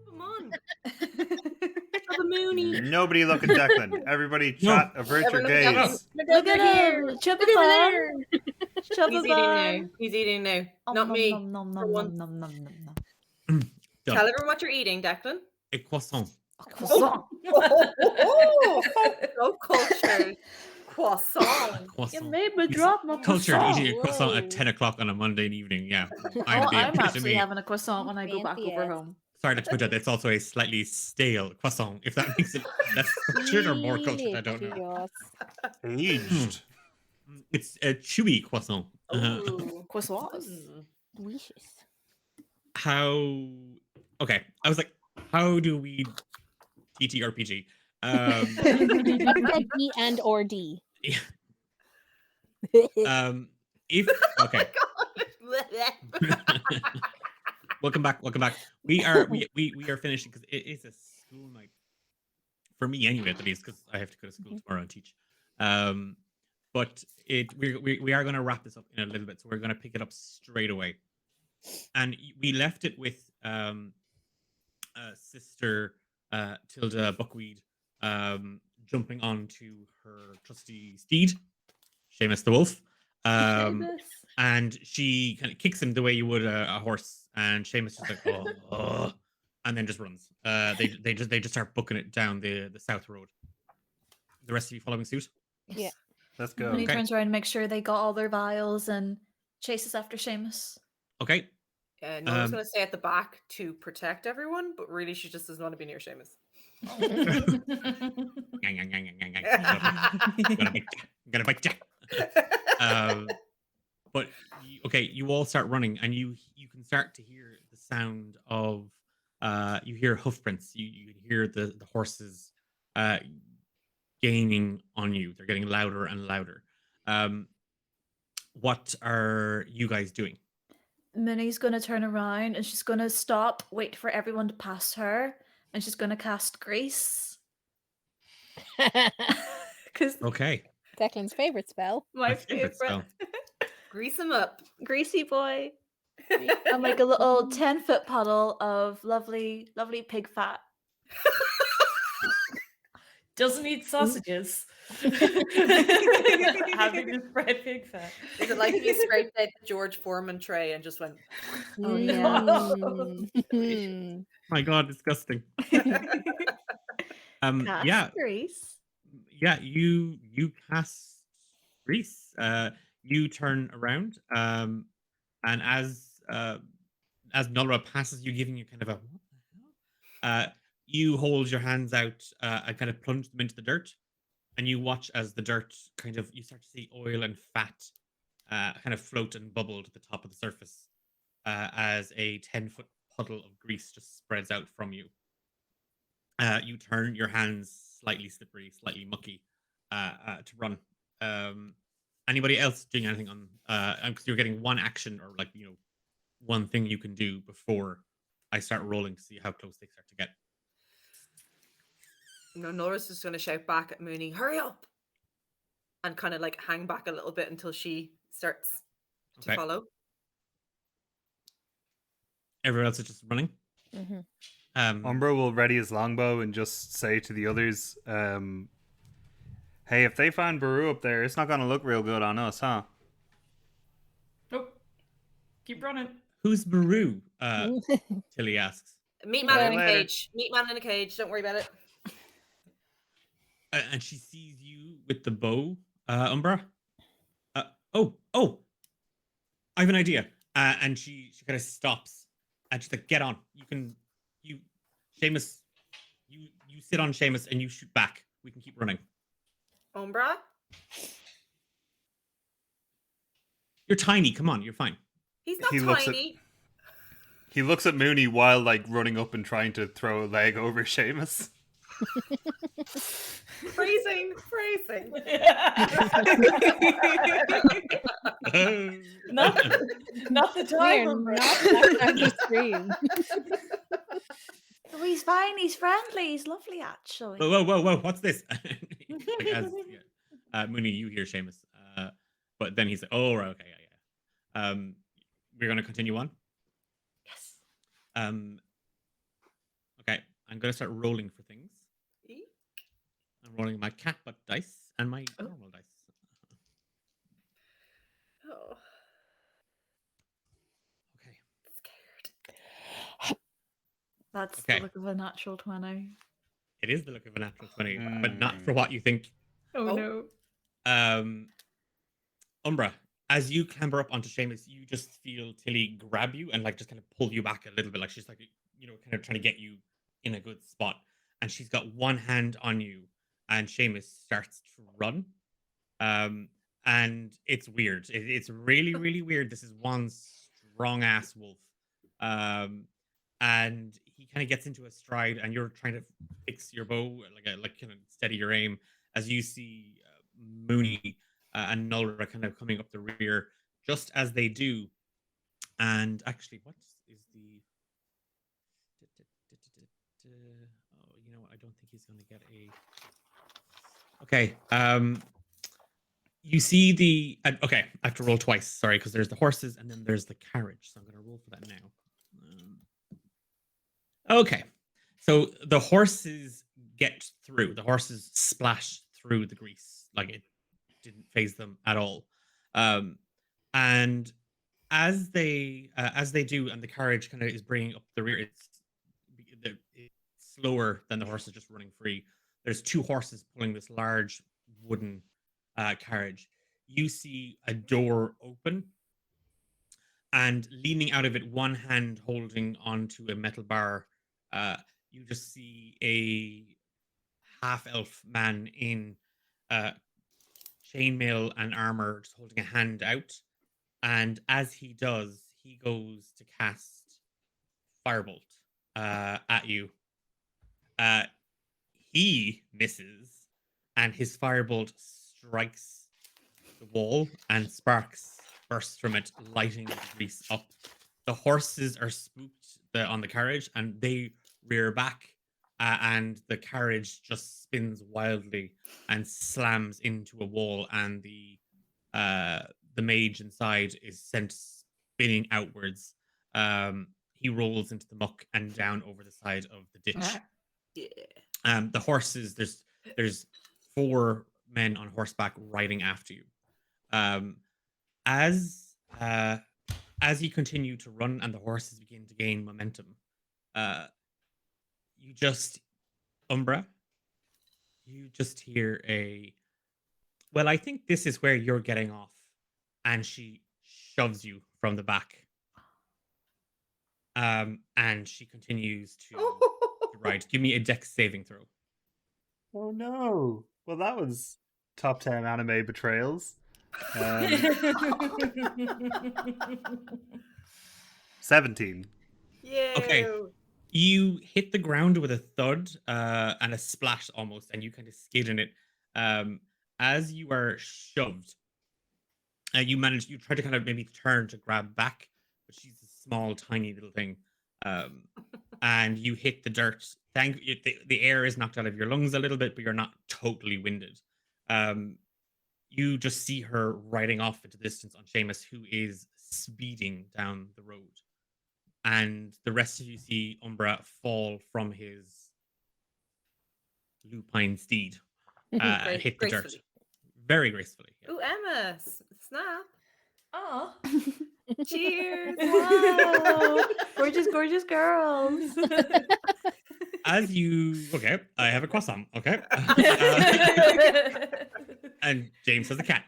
Come on. For the Mooney. Nobody look at Declan. Everybody chat, avert your Everyone look at Declan. gaze. Look at him! Chubba He's eating now. Chubba He's eating now. Not me. For once. Tell Done. everyone what you're eating, Declan. A croissant. Oh, so cultured. Croissant. Croissant. made me He's drop my Cultured croissant. eating a croissant Whoa. at 10 o'clock on a Monday evening. Yeah. Oh, the I'm actually epitome. having a croissant when I go back Fancy over ass. home. Sorry not to put that. It's also a slightly stale croissant. If that makes it less cultured or more cultured, I don't know. Aged. It's a chewy croissant. Ooh. Croissants. Mm. Delicious. How? Okay, I was like, how do we TTRPG? I said D and or D. If okay, welcome back. We are finishing because it is a school night for me anyway. At least because I have to go to school tomorrow and teach. But we are going to wrap this up in a little bit, so we're going to pick it up straight away. And we left it with Sister Tilda Buckweed jumping onto her trusty steed, Seamus the Wolf. And she kind of kicks him the way you would a horse, and Seamus just like, oh, and then just runs. They just start booking it down the south road. The rest of you following suit? Yeah. Let's go. When he Okay. turns around and makes sure they got all their vials and chases after Seamus. Okay. Nora's going to stay at the back to protect everyone, but really she just doesn't want to be near Seamus. Gonna bite ya. But you all start running, and you can start to hear the sound of you hear hoof prints. You can hear the horses gaining on you. They're getting louder and louder. What are you guys doing? Minnie's gonna turn around and she's gonna stop, wait for everyone to pass her, and she's gonna cast Grease. Because Okay. Declan's favorite spell. my favorite spell. Grease him up. Greasy boy. I'm like a little 10-foot puddle of lovely, lovely pig fat. Doesn't eat sausages. Having this bread pig fat. Is it like he scraped out the George Foreman tray and just went, Oh, yeah. Mm. My God, disgusting. Cast Yeah, Grease. yeah. You cast Grease. You turn around, and as Nulra passes you, giving you kind of a what the hell? You hold your hands out and kind of plunge them into the dirt, and you watch as the dirt you start to see oil and fat kind of float and bubble to the top of the surface as a 10-foot puddle of grease just spreads out from you. You turn your hands slightly slippery, slightly mucky to run. Anybody else doing anything on? Because you're getting one action or one thing you can do before I start rolling to see how close they start to get. Nora's just going to shout back at Mooney, hurry up! And kind of hang back a little bit until she starts to Okay. follow. Everyone else is just running. Mhm. Umbra will ready his longbow and just say to the others, hey, if they find Baru up there, it's not going to look real good on us, huh? Nope. Keep running. Who's Baru? Tilly asks. Meat man in a Later. cage. Meat man in a cage. Don't worry about it. And she sees you with the bow, Umbra. Oh! I have an idea. And she kind of stops and she's like, "Get on! Seamus, you sit on Seamus and you shoot back we can keep running. Umbra? You're tiny. Come on, you're fine. He's not He looks at- tiny. He looks at Mooney while like running up and trying to throw a leg over Seamus. Phrasing. not the We time. are Umbra. not that kind of stream. Oh, he's fine. He's friendly. He's lovely, actually. Whoa! What's this? Like, Mooney, you hear Seamus, but then he's like, "Oh, right, okay, yeah. We're gonna continue on. Yes. Okay, I'm gonna start rolling for things. Eek. I'm rolling my cat butt dice and my normal dice. Oh, Okay. scared. That's Okay. the look of a natural 20. It is the look of a natural 20, but not for what you think. Oh, Oh. no. Umbra, as you clamber up onto Seamus, you just feel Tilly grab you and like just kind of pull you back a little bit, like she's like, you know, kind of trying to get you in a good spot. And she's got one hand on you, and Seamus starts to run. And it's weird. It's really, really weird. This is one strong ass wolf. And he kind of gets into a stride, and you're trying to fix your bow, like kind of steady your aim, as you see Mooney and Nulra kind of coming up the rear, just as they do. And actually, what is the? Oh, you know what? I don't think he's going to get a. Okay. You see the. Okay, I have to roll twice. Sorry, because there's the horses and then there's the carriage. So I'm going to roll for that now. Okay, so the horses get through. The horses splash through the grease, like it didn't phase them at all. And as they do, and the carriage kind of is bringing up the rear, it's slower than the horses just running free. There's two horses pulling this large wooden carriage. You see a door open, and leaning out of it, one hand holding onto a metal bar, you just see a half-elf man in chainmail and armor, just holding a hand out. And as he does, he goes to cast Firebolt at you. He misses, and his Firebolt strikes the wall, and sparks burst from it, lighting the grease up. The horses are spooked on the carriage, and they rear back, and the carriage just spins wildly and slams into a wall, and the mage inside is sent spinning outwards. He rolls into the muck and down over the side of the ditch. Yeah. The horses, there's 4 men on horseback riding after you. As you continue to run and the horses begin to gain momentum, Umbra, you just hear well, I think this is where you're getting off, and she shoves you from the back. And she continues to ride. Give me a dex saving throw. Oh no! Well, that was top 10 anime betrayals. 17. Yeah. Okay. You hit the ground with a thud and a splash almost, and you kind of skid in it. As you are shoved, you try to kind of maybe turn to grab back, but she's a small, tiny little thing. And you hit the dirt. The air is knocked out of your lungs a little bit, but you're not totally winded. You just see her riding off into the distance on Seamus, who is speeding down the road. And the rest of you see Umbra fall from his lupine steed and hit the dirt. Gracefully. Very gracefully. Yeah. Ooh, Emma, snap. Oh. Cheers. Wow. Gorgeous, gorgeous girls. As you... Okay, I have a croissant. Okay. And James has a cat.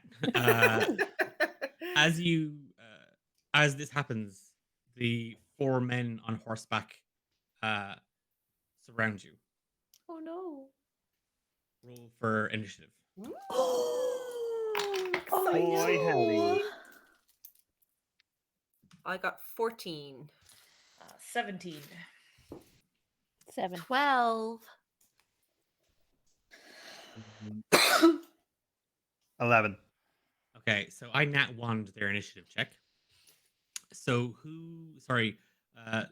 As this happens, the 4 men on horseback surround you. Oh no. roll for initiative. Oh, Boy, howdy. I got 14. 17. 7. 12. 11. Okay, so I nat one their initiative check. So who? Sorry, have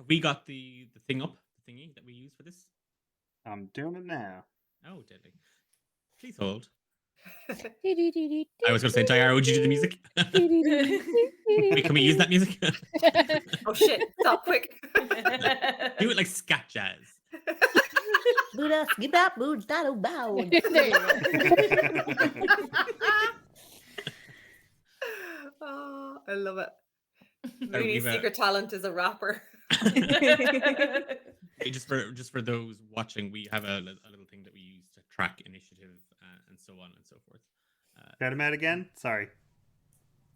we got the thing up, the thingy that we use for this? I'm doing it now. Oh, deadly! Please hold. I I was going to say, Diara, would you do the music? Wait, can we use that music? Oh shit! Stop quick. Do it like scat jazz. There you go. Oh, I love it. Sorry, Mooney's we've, secret talent is a rapper. Hey, just for those watching, we have a little thing that we use to track initiative and so on and so forth. Shout him out again. Sorry.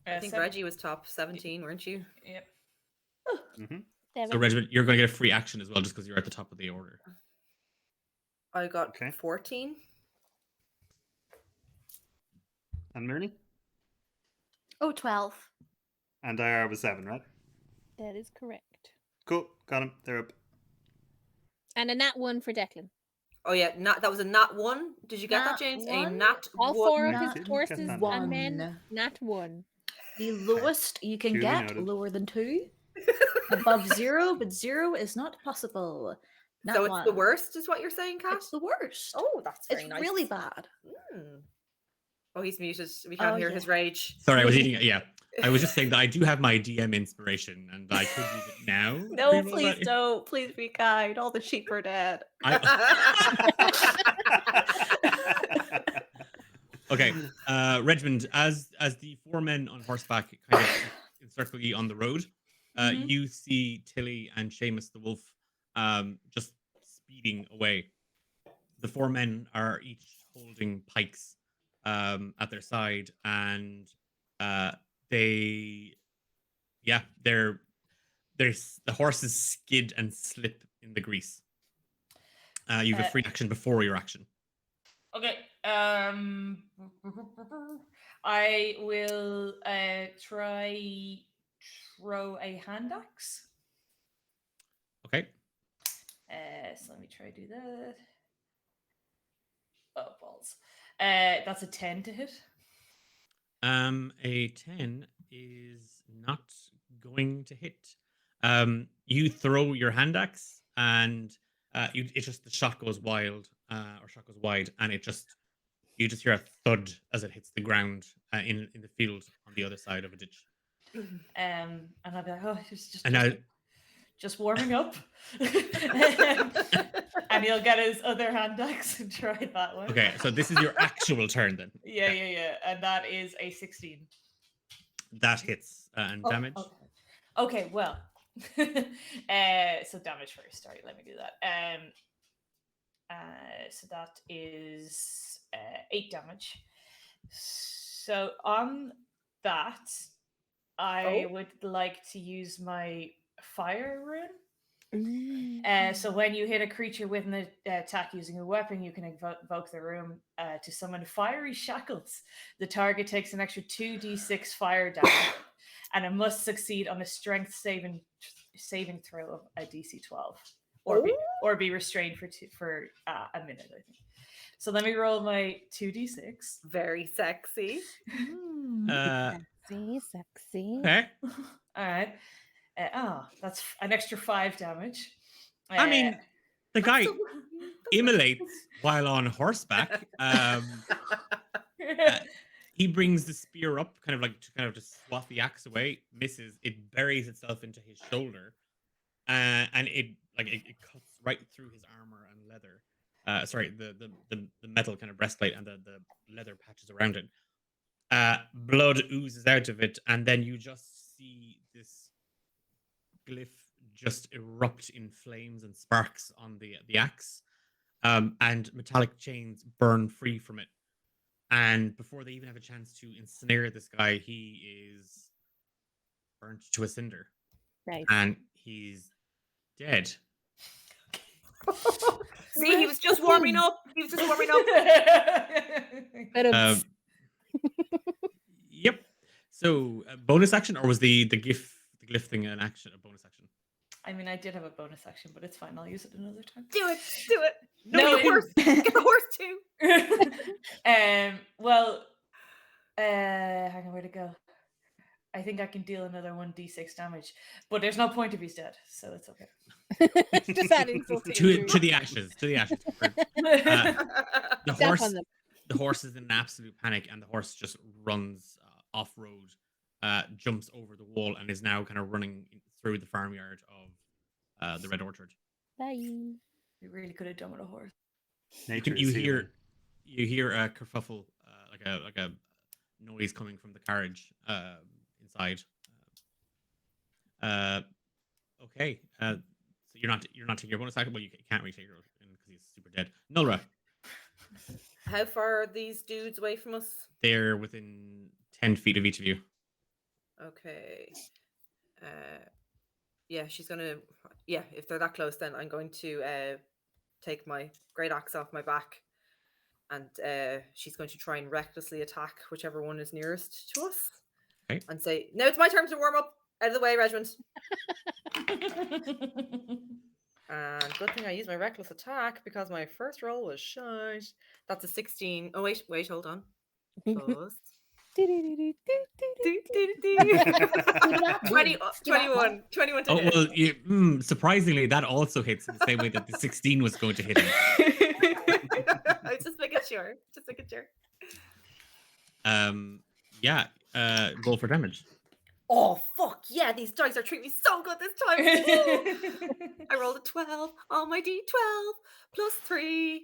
I think Reggie was top 17, weren't you? Yep. So, Regiment, you're going to get a free action as well, just because you're at the top of the order. I got Okay. 14. And Mooney? Oh, 12. And IR was 7, right? That is correct. Cool. Got him. They're up. And a nat 1 for Declan. Oh yeah, that was a nat 1. Did you get Nat that, James? A one? nat All 1. 4 of Nat his didn't horses get that. and men, One. nat 1. The lowest you can Duly get, noted. lower than 2. Above 0, but 0 is not possible. Nat So it's the 1. worst, is what you're saying, Kat? It's the worst. Oh, that's very It's nice. really bad. Hmm. Oh, he's muted. We can't Oh, hear yeah. his rage. Sorry, I was eating it. Yeah, I was just saying that I do have my DM inspiration, and I could use it now. No, Reroll please that. don't. Please be kind. All the sheep are dead. Okay, Regiment, as the 4 men on horseback kind of encircle you on the road, Mhm. you see Tilly and Seamus the wolf just speeding away. The 4 men are each holding pikes at their side, and the horses skid and slip in the grease. You have a free action before your action. Okay. I will try throw a hand axe. Okay. So let me try do that. Oh balls. That's a 10 to hit. A 10 is not going to hit. You throw your hand axe, and it's just the shot goes wild, or shot goes wide, and you just hear a thud as it hits the ground in the field on the other side of a ditch. And I'll be like, oh, it's And now, just warming up. And he'll get his other hand axe and try that one. okay, so this is your actual turn then. Yeah. And that is a 16. That hits and Oh, damage. Okay, well. So damage first. Sorry, let me do that. So that is 8 damage. So on that, I would like to use my fire rune. So when you hit a creature with an attack using a weapon, you can invoke the rune to summon fiery shackles. The target takes an extra 2d6 fire damage, and it must succeed on a strength saving throw of a DC 12, or be restrained for a minute, I think. So let me roll my 2d6. Very sexy. Sexy. Okay. All right. That's an extra 5 damage. I mean, the guy immolates while on horseback. He brings the spear up, kind of to swat the axe away. Misses. It buries itself into his shoulder, and it cuts right through his armor and leather. Sorry, the metal kind of breastplate and the leather patches around it. Blood oozes out of it, and then you just see this glyph just erupt in flames and sparks on the axe, and metallic chains burn free from it. And before they even have a chance to ensnare this guy, he is burnt to a cinder. Right. And he's dead. See, he was just warming up. He was just warming up. But Yep. So bonus action, or was the glyph thing an action, a bonus action? I mean, I did have a bonus action, but it's fine. I'll use it another time. Do it. Do it. No, get the horse. Get the horse too. Well, hang on, where to go? I think I can deal another 1d6 damage, but there's no point if he's dead, so it's okay. just add insult to To injury. the ashes. To the ashes. The Step horse. on them. The horse is in an absolute panic, and the horse just runs off road, jumps over the wall, and is now kind of running through the farmyard of the Red Orchard. Bye. We really could have done with a horse. Nature You is healing. hear a kerfuffle, like a noise coming from the carriage inside. Okay. So you're not taking your bonus action. Well, you can't really take your because he's super dead. Nulra, How far are these dudes away from us? they're within 10 feet of each of you. Okay. Yeah, she's gonna. Yeah, if they're that close, then I'm going to take my great axe off my back, and she's going to try and recklessly attack whichever one is nearest to us. Okay. And say, "Now it's my turn to warm up. Out of the way, Regiment." And good thing I used my reckless attack because my first roll was shite. That's a 16. Oh wait, hold on. Pause. 20, 21 to Oh hit. well, surprisingly, that also hits in the same way that the 16 was going to hit him. I was just making sure. Yeah. Roll for damage. Oh fuck yeah! These dice are treating me so good this time. Woo! I rolled a 12 on my d12 plus 3,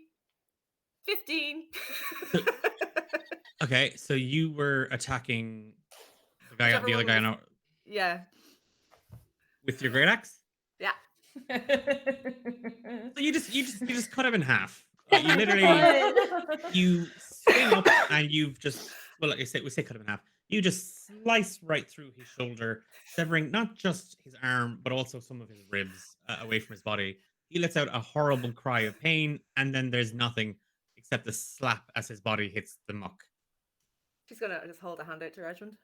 15. Okay, so you were attacking the guy, Whichever the other one guy, was- on, Yeah. with your great axe. Yeah. So you just cut him in half. You literally you swing up and you've just like I said, we say cut him in half. You just slice right through his shoulder, severing not just his arm but also some of his ribs away from his body. He lets out a horrible cry of pain, and then there's nothing except a slap as his body hits the muck. She's gonna just hold a hand out to Regiment.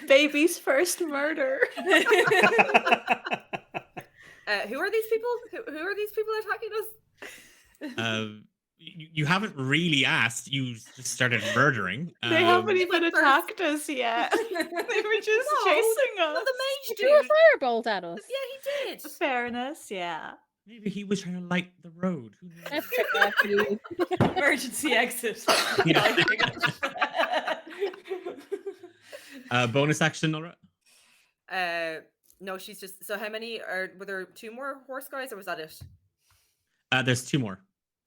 Baby's first murder. Who are these people? Who are these people attacking us? You haven't really asked. You just started murdering. They haven't even First. attacked us yet. They were just No, chasing Well, us. the mage Threw a dude. firebolt at us. Yeah, he did. Fairness, yeah. Maybe he was trying to light the road. Who knows? That's fair, actually. Emergency exit. Bonus action, Nora. No, she's just. So how many were there? 2 more horse guys, or was that it? There's 2 more.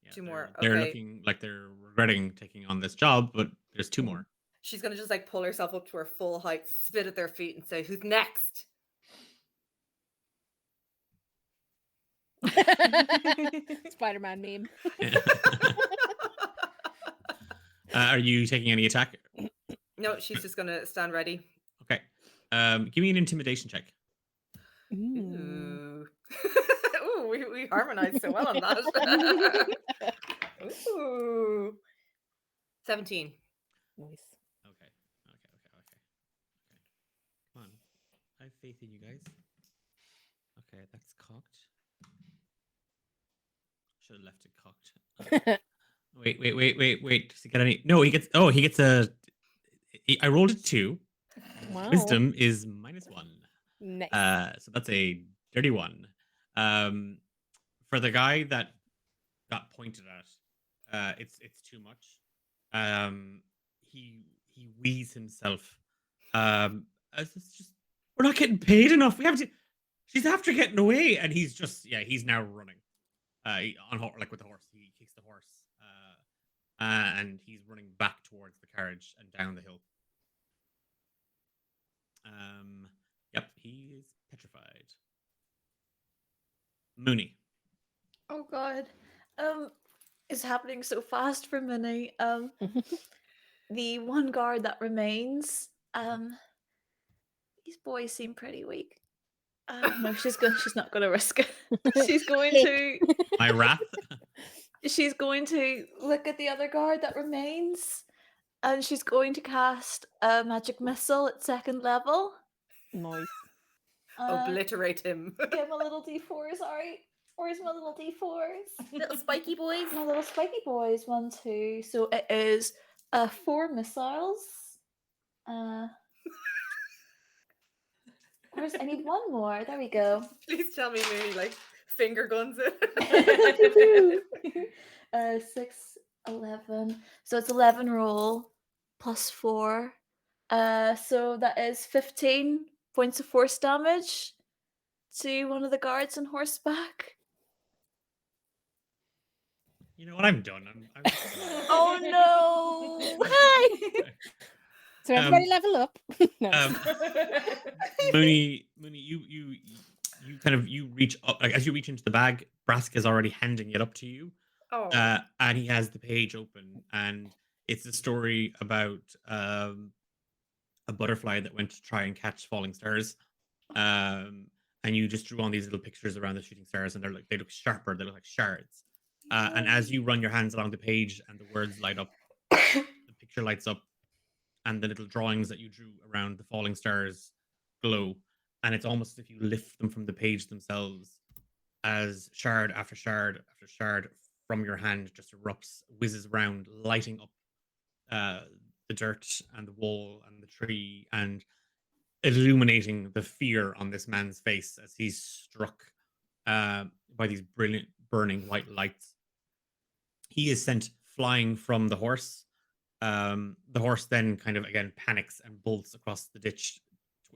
Yeah, 2 more, They're okay. looking like they're regretting taking on this job, but there's 2 more. She's gonna just like pull herself up to her full height, spit at their feet, and say, "Who's next?" Spider-Man meme. Are you taking any attack? No, she's just gonna stand ready. Okay. Give me an intimidation check. Ooh. Ooh, ooh, we harmonized so well on that. Ooh, 17. Nice. Okay. Come on. I have faith in you guys. Okay, that's cocked. Should have left it cocked. Wait. Does he get any? No, he gets. Oh, he gets a. I rolled a 2. Wow. Wisdom is -1. Nice. So that's a dirty 1. For the guy that got pointed at, it's too much. He wheezes himself. It's just we're not getting paid enough. We have to. She's after getting away, and he's now running. Like with the horse, he kicks the horse, and he's running back towards the carriage and down the hill. Yep, he is petrified. Mooney. Oh god. It's happening so fast for Minnie. The one guard that remains, these boys seem pretty weak. No, she's not going to risk it. She's going to. My wrath. She's going to look at the other guard that remains, and she's going to cast a magic missile at 2nd level. Nice. Obliterate him. Give him a little D4, sorry. Where's my little D4s? Little spiky boys. My little spiky boys. 1, 2. So it is 4 missiles. Where's I need one more. There we go. Please tell me Mooney like finger guns it. 6, 11. So it's 11 roll plus 4. So that is 15 points of force damage to one of the guards on horseback. You know what? I'm done. I'm Oh no! Hi. So everybody level up. No. Mooney, you kind of reach up, like as you reach into the bag, Brask is already handing it up to you. Oh, And he has the page open, and it's a story about a butterfly that went to try and catch falling stars. And you just drew on these little pictures around the shooting stars, and they look sharper. They look like shards. And as you run your hands along the page, and the words light up, the picture lights up, and the little drawings that you drew around the falling stars glow. And it's almost as if you lift them from the page themselves, as shard after shard after shard from your hand just erupts, whizzes around, lighting up the dirt and the wall and the tree, and illuminating the fear on this man's face as he's struck by these brilliant burning white lights. He is sent flying from the horse. The horse then kind of again panics and bolts across the ditch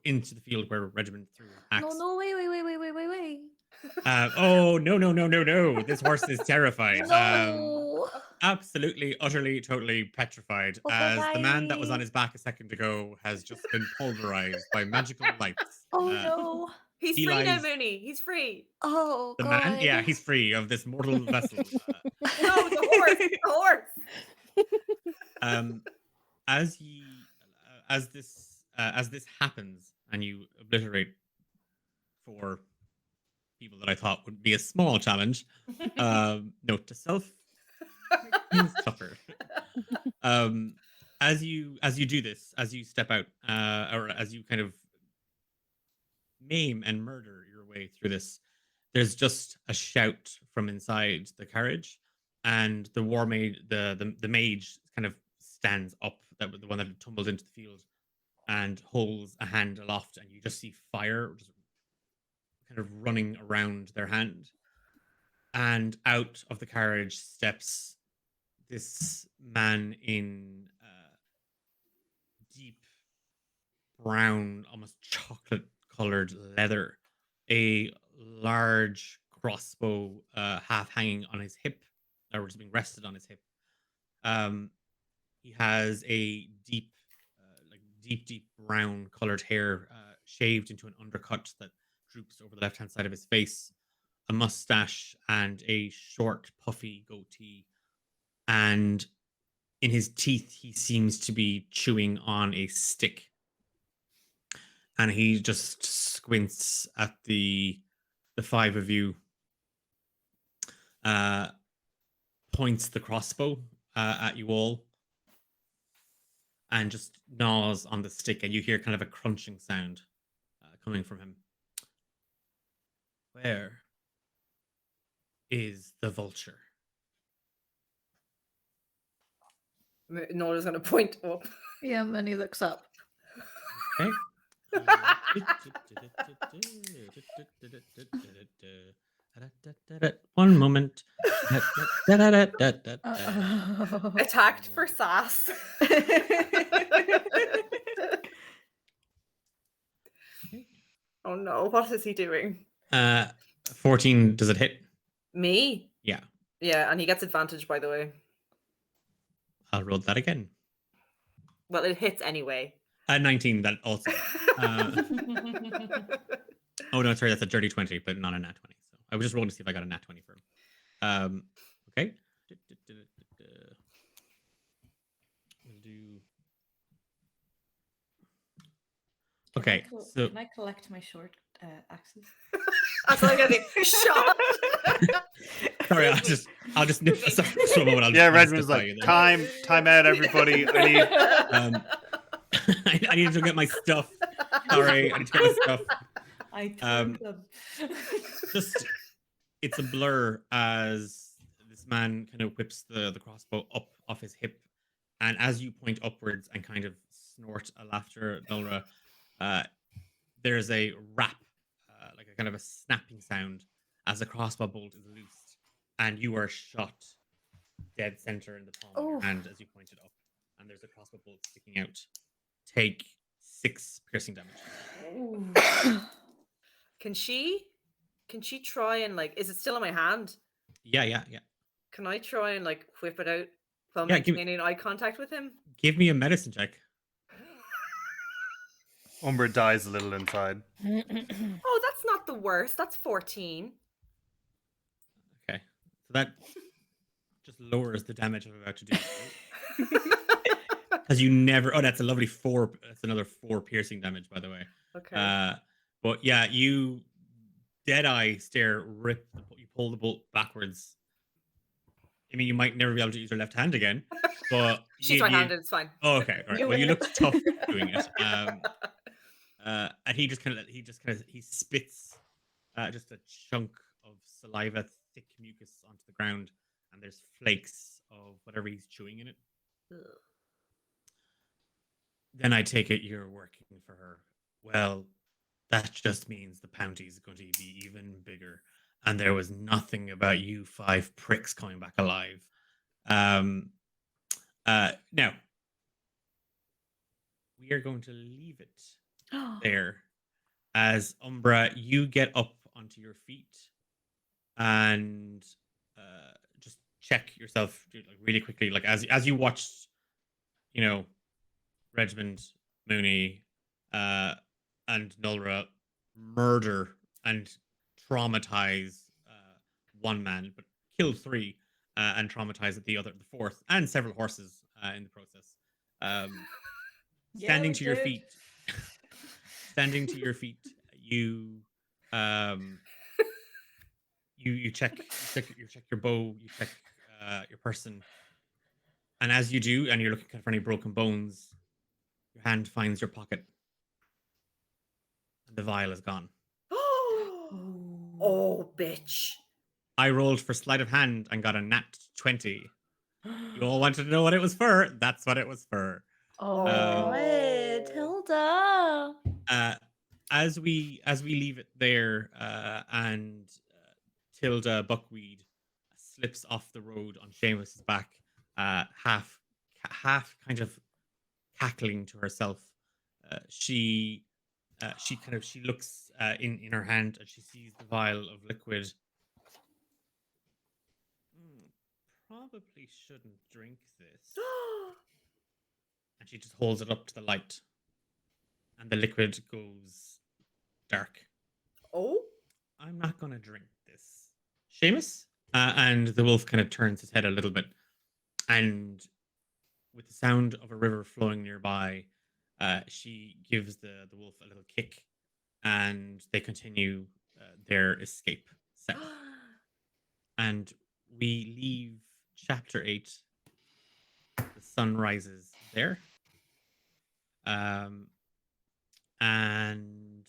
into the field where Regiment threw an axe. No, wait. Oh no! This horse is terrified. No. Absolutely, utterly, totally petrified. Oh, As the man that was bye. on his back a second ago has just been pulverized by magical lights. Oh no. he's he free now, lies- Mooney. He's free. Oh The god. man, yeah, he's free of this mortal vessel. No, the horse. The horse. As this happens, and you obliterate 4 people that I thought would be a small challenge. Note to self: it's tougher. As you do this, as you step out, or as you kind of maim and murder your way through this, there's just a shout from inside the carriage, and the war maid, the mage, kind of stands up. That was the one that had tumbled into the field, and holds a hand aloft, and you just see fire just kind of running around their hand. And out of the carriage steps this man in deep brown, almost chocolate-colored leather, a large crossbow half hanging on his hip, or just being rested on his hip. He has a deep brown colored hair, shaved into an undercut that droops over the left-hand side of his face, a mustache, and a short, puffy goatee. And in his teeth, he seems to be chewing on a stick. And he just squints at the 5 of you, points the crossbow at you all, and just gnaws on the stick, and you hear kind of a crunching sound coming from him. Where is the vulture? Nola's going to point up. Yeah, Minnie looks up. Okay. One moment. Attacked for sass. Oh no, what is he doing? 14, does it hit? Me? Yeah. Yeah, and he gets advantage, by the way. I'll roll that again. Well, it hits anyway. 19, that also. Oh no, sorry, that's a dirty 20, but not a nat 20. So I was just rolling to see if I got a nat 20 for him. Okay. We'll do. Okay, so Can I collect my short Axes. That's like getting shot. Sorry, I'll just nip this up for a moment. Yeah, I'll just Redmond's nip like, by you there. time out, everybody. I need. Um, I need to get my stuff. Sorry, I need to get my stuff. I told Um, them. Just, it's a blur as this man kind of whips the crossbow up off his hip, and as you point upwards and kind of snort a laughter, Nolra, there's a rap, like a kind of a snapping sound as the crossbow bolt is loosed, and you are shot dead center in the palm of your Oof. hand as you point it up, and there's a crossbow bolt sticking out. Take 6 piercing damage. Can she try and like? Is it still in my hand? Yeah. Can I try and like whip it out while Yeah, give me- maintaining eye contact with him? Give me a medicine check. Umbra dies a little inside. Oh, that's not the worst. That's 14. Okay, so that just lowers the damage I'm about to do. Because you never. Oh, that's a lovely 4. That's another 4 piercing damage, by the way. Okay. But yeah, you dead eye stare, you pull the bolt backwards. I mean, you might never be able to use your left hand again, but She's right-handed. It's fine. Oh, okay. All right. Well, you looked tough doing it. And he spits just a chunk of saliva, thick mucus onto the ground, and there's flakes of whatever he's chewing in it. Ugh. Then I take it you're working for her. Well, that just means the bounty is going to be even bigger. And there was nothing about you 5 pricks coming back alive. Now, we are going to leave it there. As Umbra, you get up onto your feet and just check yourself like really quickly. Like as you watched, Regiment, Mooney, and Nolra murder and traumatize one man, but kill 3 and traumatize the 4th and several horses in the process. Standing to your feet, you you check your bow, you check your person, and as you do, and you're looking for any broken bones, your hand finds your pocket, and the vial is gone. Oh, bitch. I rolled for sleight of hand and got a nat 20. You all wanted to know what it was for. That's what it was for. Oh, Tilda. As we leave it there, and Tilda Buckweed slips off the road on Seamus's back, half kind of cackling to herself. She looks in her hand and she sees the vial of liquid. Probably shouldn't drink this. And she just holds it up to the light, and the liquid goes dark. Oh? I'm not gonna drink this, Seamus. And the wolf kind of turns his head a little bit, and with the sound of a river flowing nearby, she gives the wolf a little kick, and they continue their escape south. And we leave chapter 8. The sun rises there. And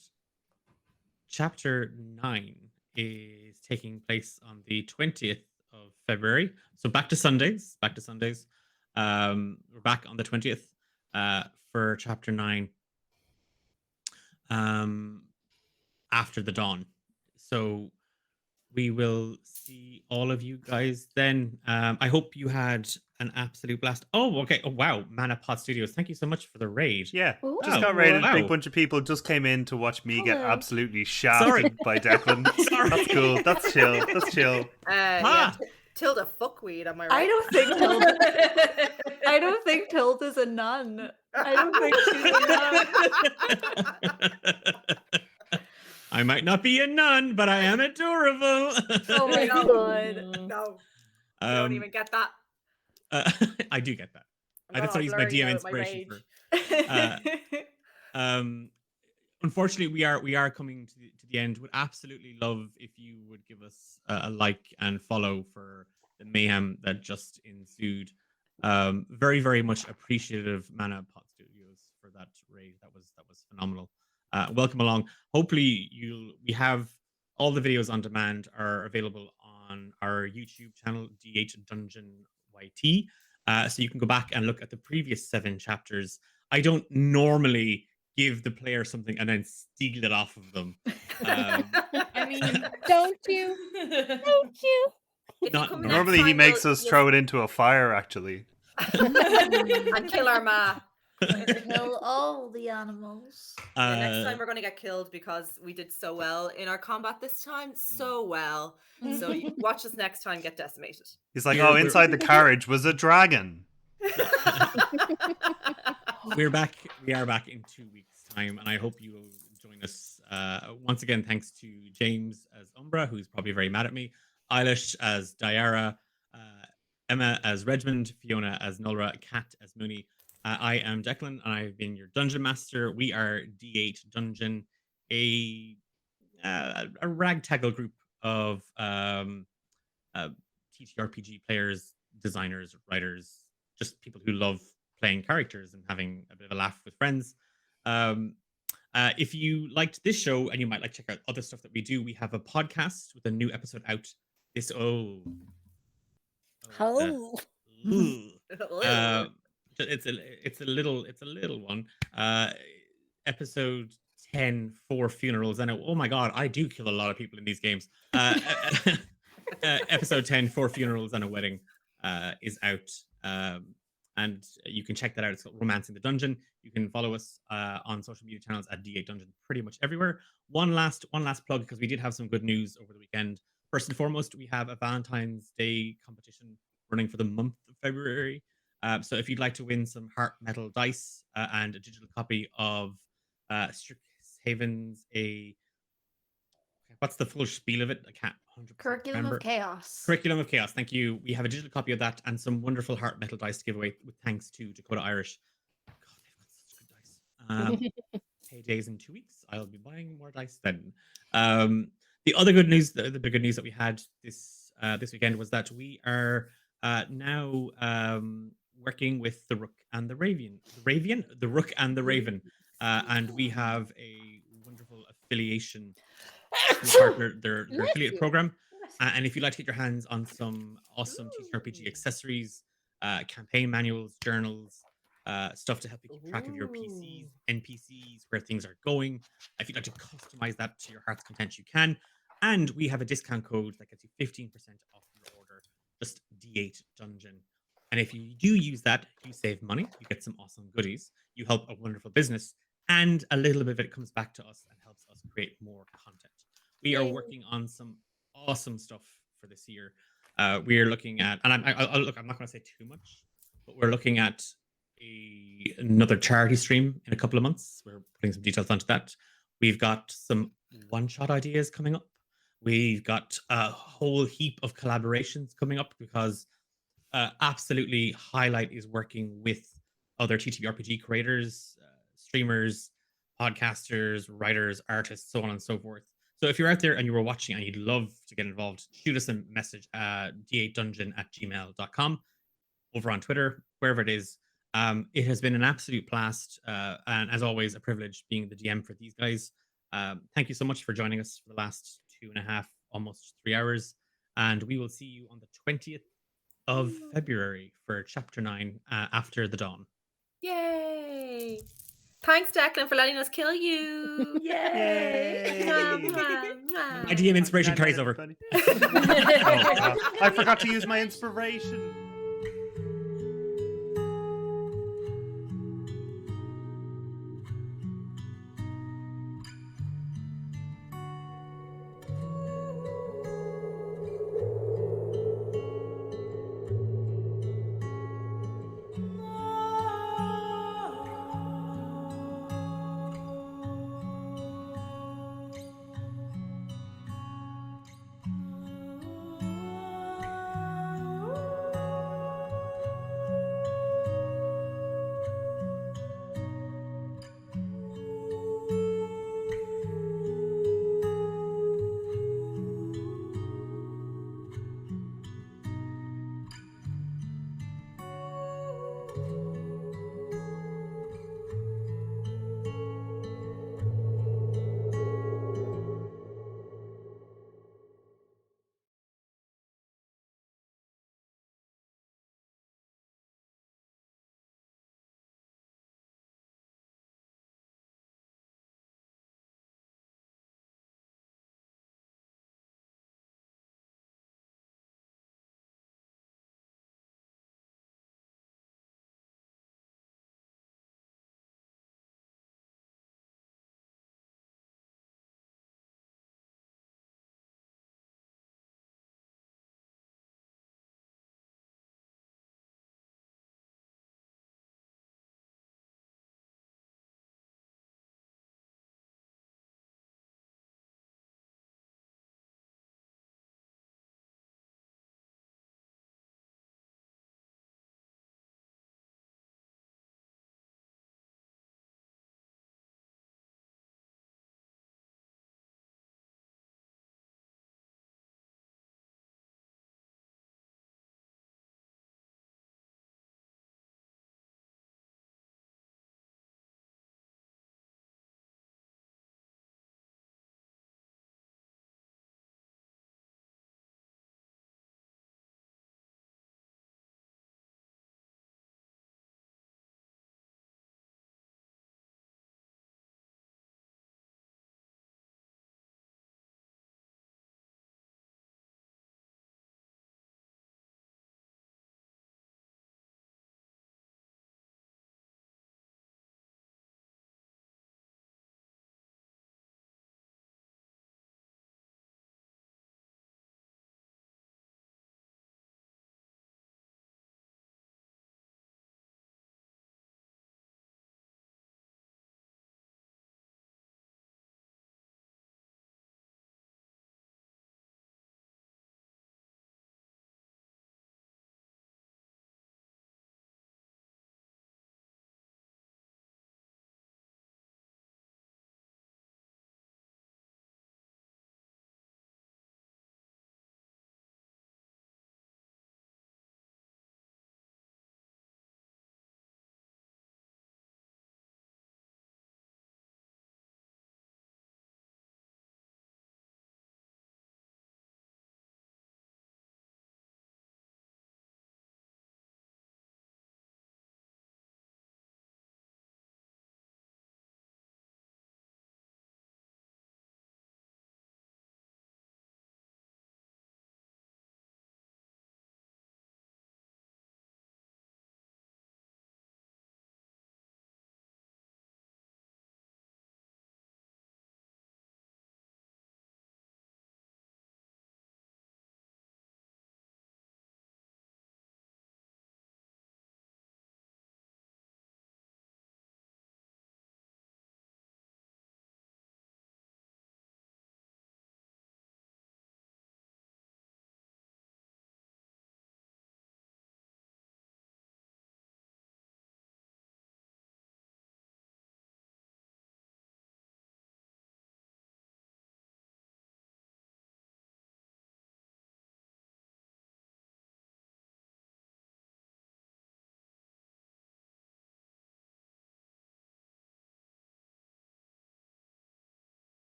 chapter 9 is taking place on the 20th of February. So back to Sundays. We're back on the 20th for chapter 9 after the dawn. So we will see all of you guys then. I hope you had an absolute blast. Oh, okay. Oh, wow. Manapod Studios. Thank you so much for the raid. Yeah, Ooh. just Wow. got raided. A Wow. big bunch of people just came in to watch me get Hello. absolutely shafted Sorry. by Declan. Sorry. That's cool. That's chill. That's chill. Ah. Tilda fuckweed, am I right? I don't think Tilda. I don't think Tilda's a nun. I don't think she's a nun. I might not be a nun, but I am adorable. Oh my No. god. No, I don't even get that. I do get that. I'm That's all why I use my blurry DM now with my inspiration rage. for. unfortunately, we are coming to the end. Would absolutely love if you would give us a like and follow for the mayhem that just ensued. Very, very much appreciative, Mana Pod Studios, for that raid. That was phenomenal. Welcome along. Hopefully, we have all the videos on demand are available on our YouTube channel, D8 Dungeon YT. So you can go back and look at the previous 7 chapters. I don't normally give the player something and then steal it off of them. I mean, Don't you? Don't you? If you Not come normally. Normally, next he time, makes you'll- us throw it into a fire, actually. and kill our ma. Kill all the animals. Yeah, next time we're going to get killed because we did so well in our combat this time. Mm. So well. So you watch us next time get decimated. He's like, We're- oh, we're- inside the carriage was a dragon. We are back in 2 weeks' time, and I hope you will join us. Once again, thanks to James as Umbra, who's probably very mad at me, Eilish as Diara, Emma as Regmund, Fiona as Nulra, Kat as Mooney. I am Declan, and I've been your dungeon master. We are D8 Dungeon, a ragtaggle group of TTRPG players, designers, writers, just people who love playing characters and having a bit of a laugh with friends. If you liked this show and you might like to check out other stuff that we do, we have a podcast with a new episode out. It's a little one. Episode 10 for funerals. And oh my god, I do kill a lot of people in these games. Episode 10 for funerals and a wedding is out. And you can check that out. It's called Romancing the Dungeon. You can follow us on social media channels at D8 Dungeon pretty much everywhere. One last plug, because we did have some good news over the weekend. First and foremost, we have a Valentine's Day competition running for the month of February. So if you'd like to win some Heart Metal dice and a digital copy of Strixhaven's what's the full spiel of it? I can't 100% Curriculum remember. of Chaos. Curriculum of Chaos. Thank you. We have a digital copy of that and some wonderful Heart Metal dice to give away with thanks to Dakota Irish. God, they've got such good dice. Paydays in 2 weeks. I'll be buying more dice then. The other good news, the good news that we had this weekend was that we are now working with the Rook and the Raven. The Rook and the Raven. And we have a wonderful affiliation partner, their affiliate program. And if you'd like to get your hands on some awesome TTRPG accessories, campaign manuals, journals, stuff to help you keep track of your PCs, NPCs, where things are going. If you'd like to customize that to your heart's content, you can. And we have a discount code that gets you 15% off your order. Just D8 Dungeon. And if you do use that, you save money. You get some awesome goodies. You help a wonderful business. And a little bit of it comes back to us and helps us create more content. We are working on some awesome stuff for this year. We are looking at, and I'm not going to say too much, but we're looking at another charity stream in a couple of months. We're putting some details onto that. We've got some one-shot ideas coming up. We've got a whole heap of collaborations coming up because absolutely Highlight is working with other TTRPG creators, streamers, podcasters, writers, artists, so on and so forth. So if you're out there and you were watching and you'd love to get involved, shoot us a message at d8dungeon@gmail.com, over on Twitter, wherever it is. It has been an absolute blast, and as always, a privilege being the DM for these guys. Thank you so much for joining us for the last 2.5, almost 3 hours, and we will see you on the 20th of February for Chapter 9, After the Dawn. Yay! Thanks, Declan, for letting us kill you. Yay! My DM inspiration carries over. Oh, God. I forgot to use my inspiration.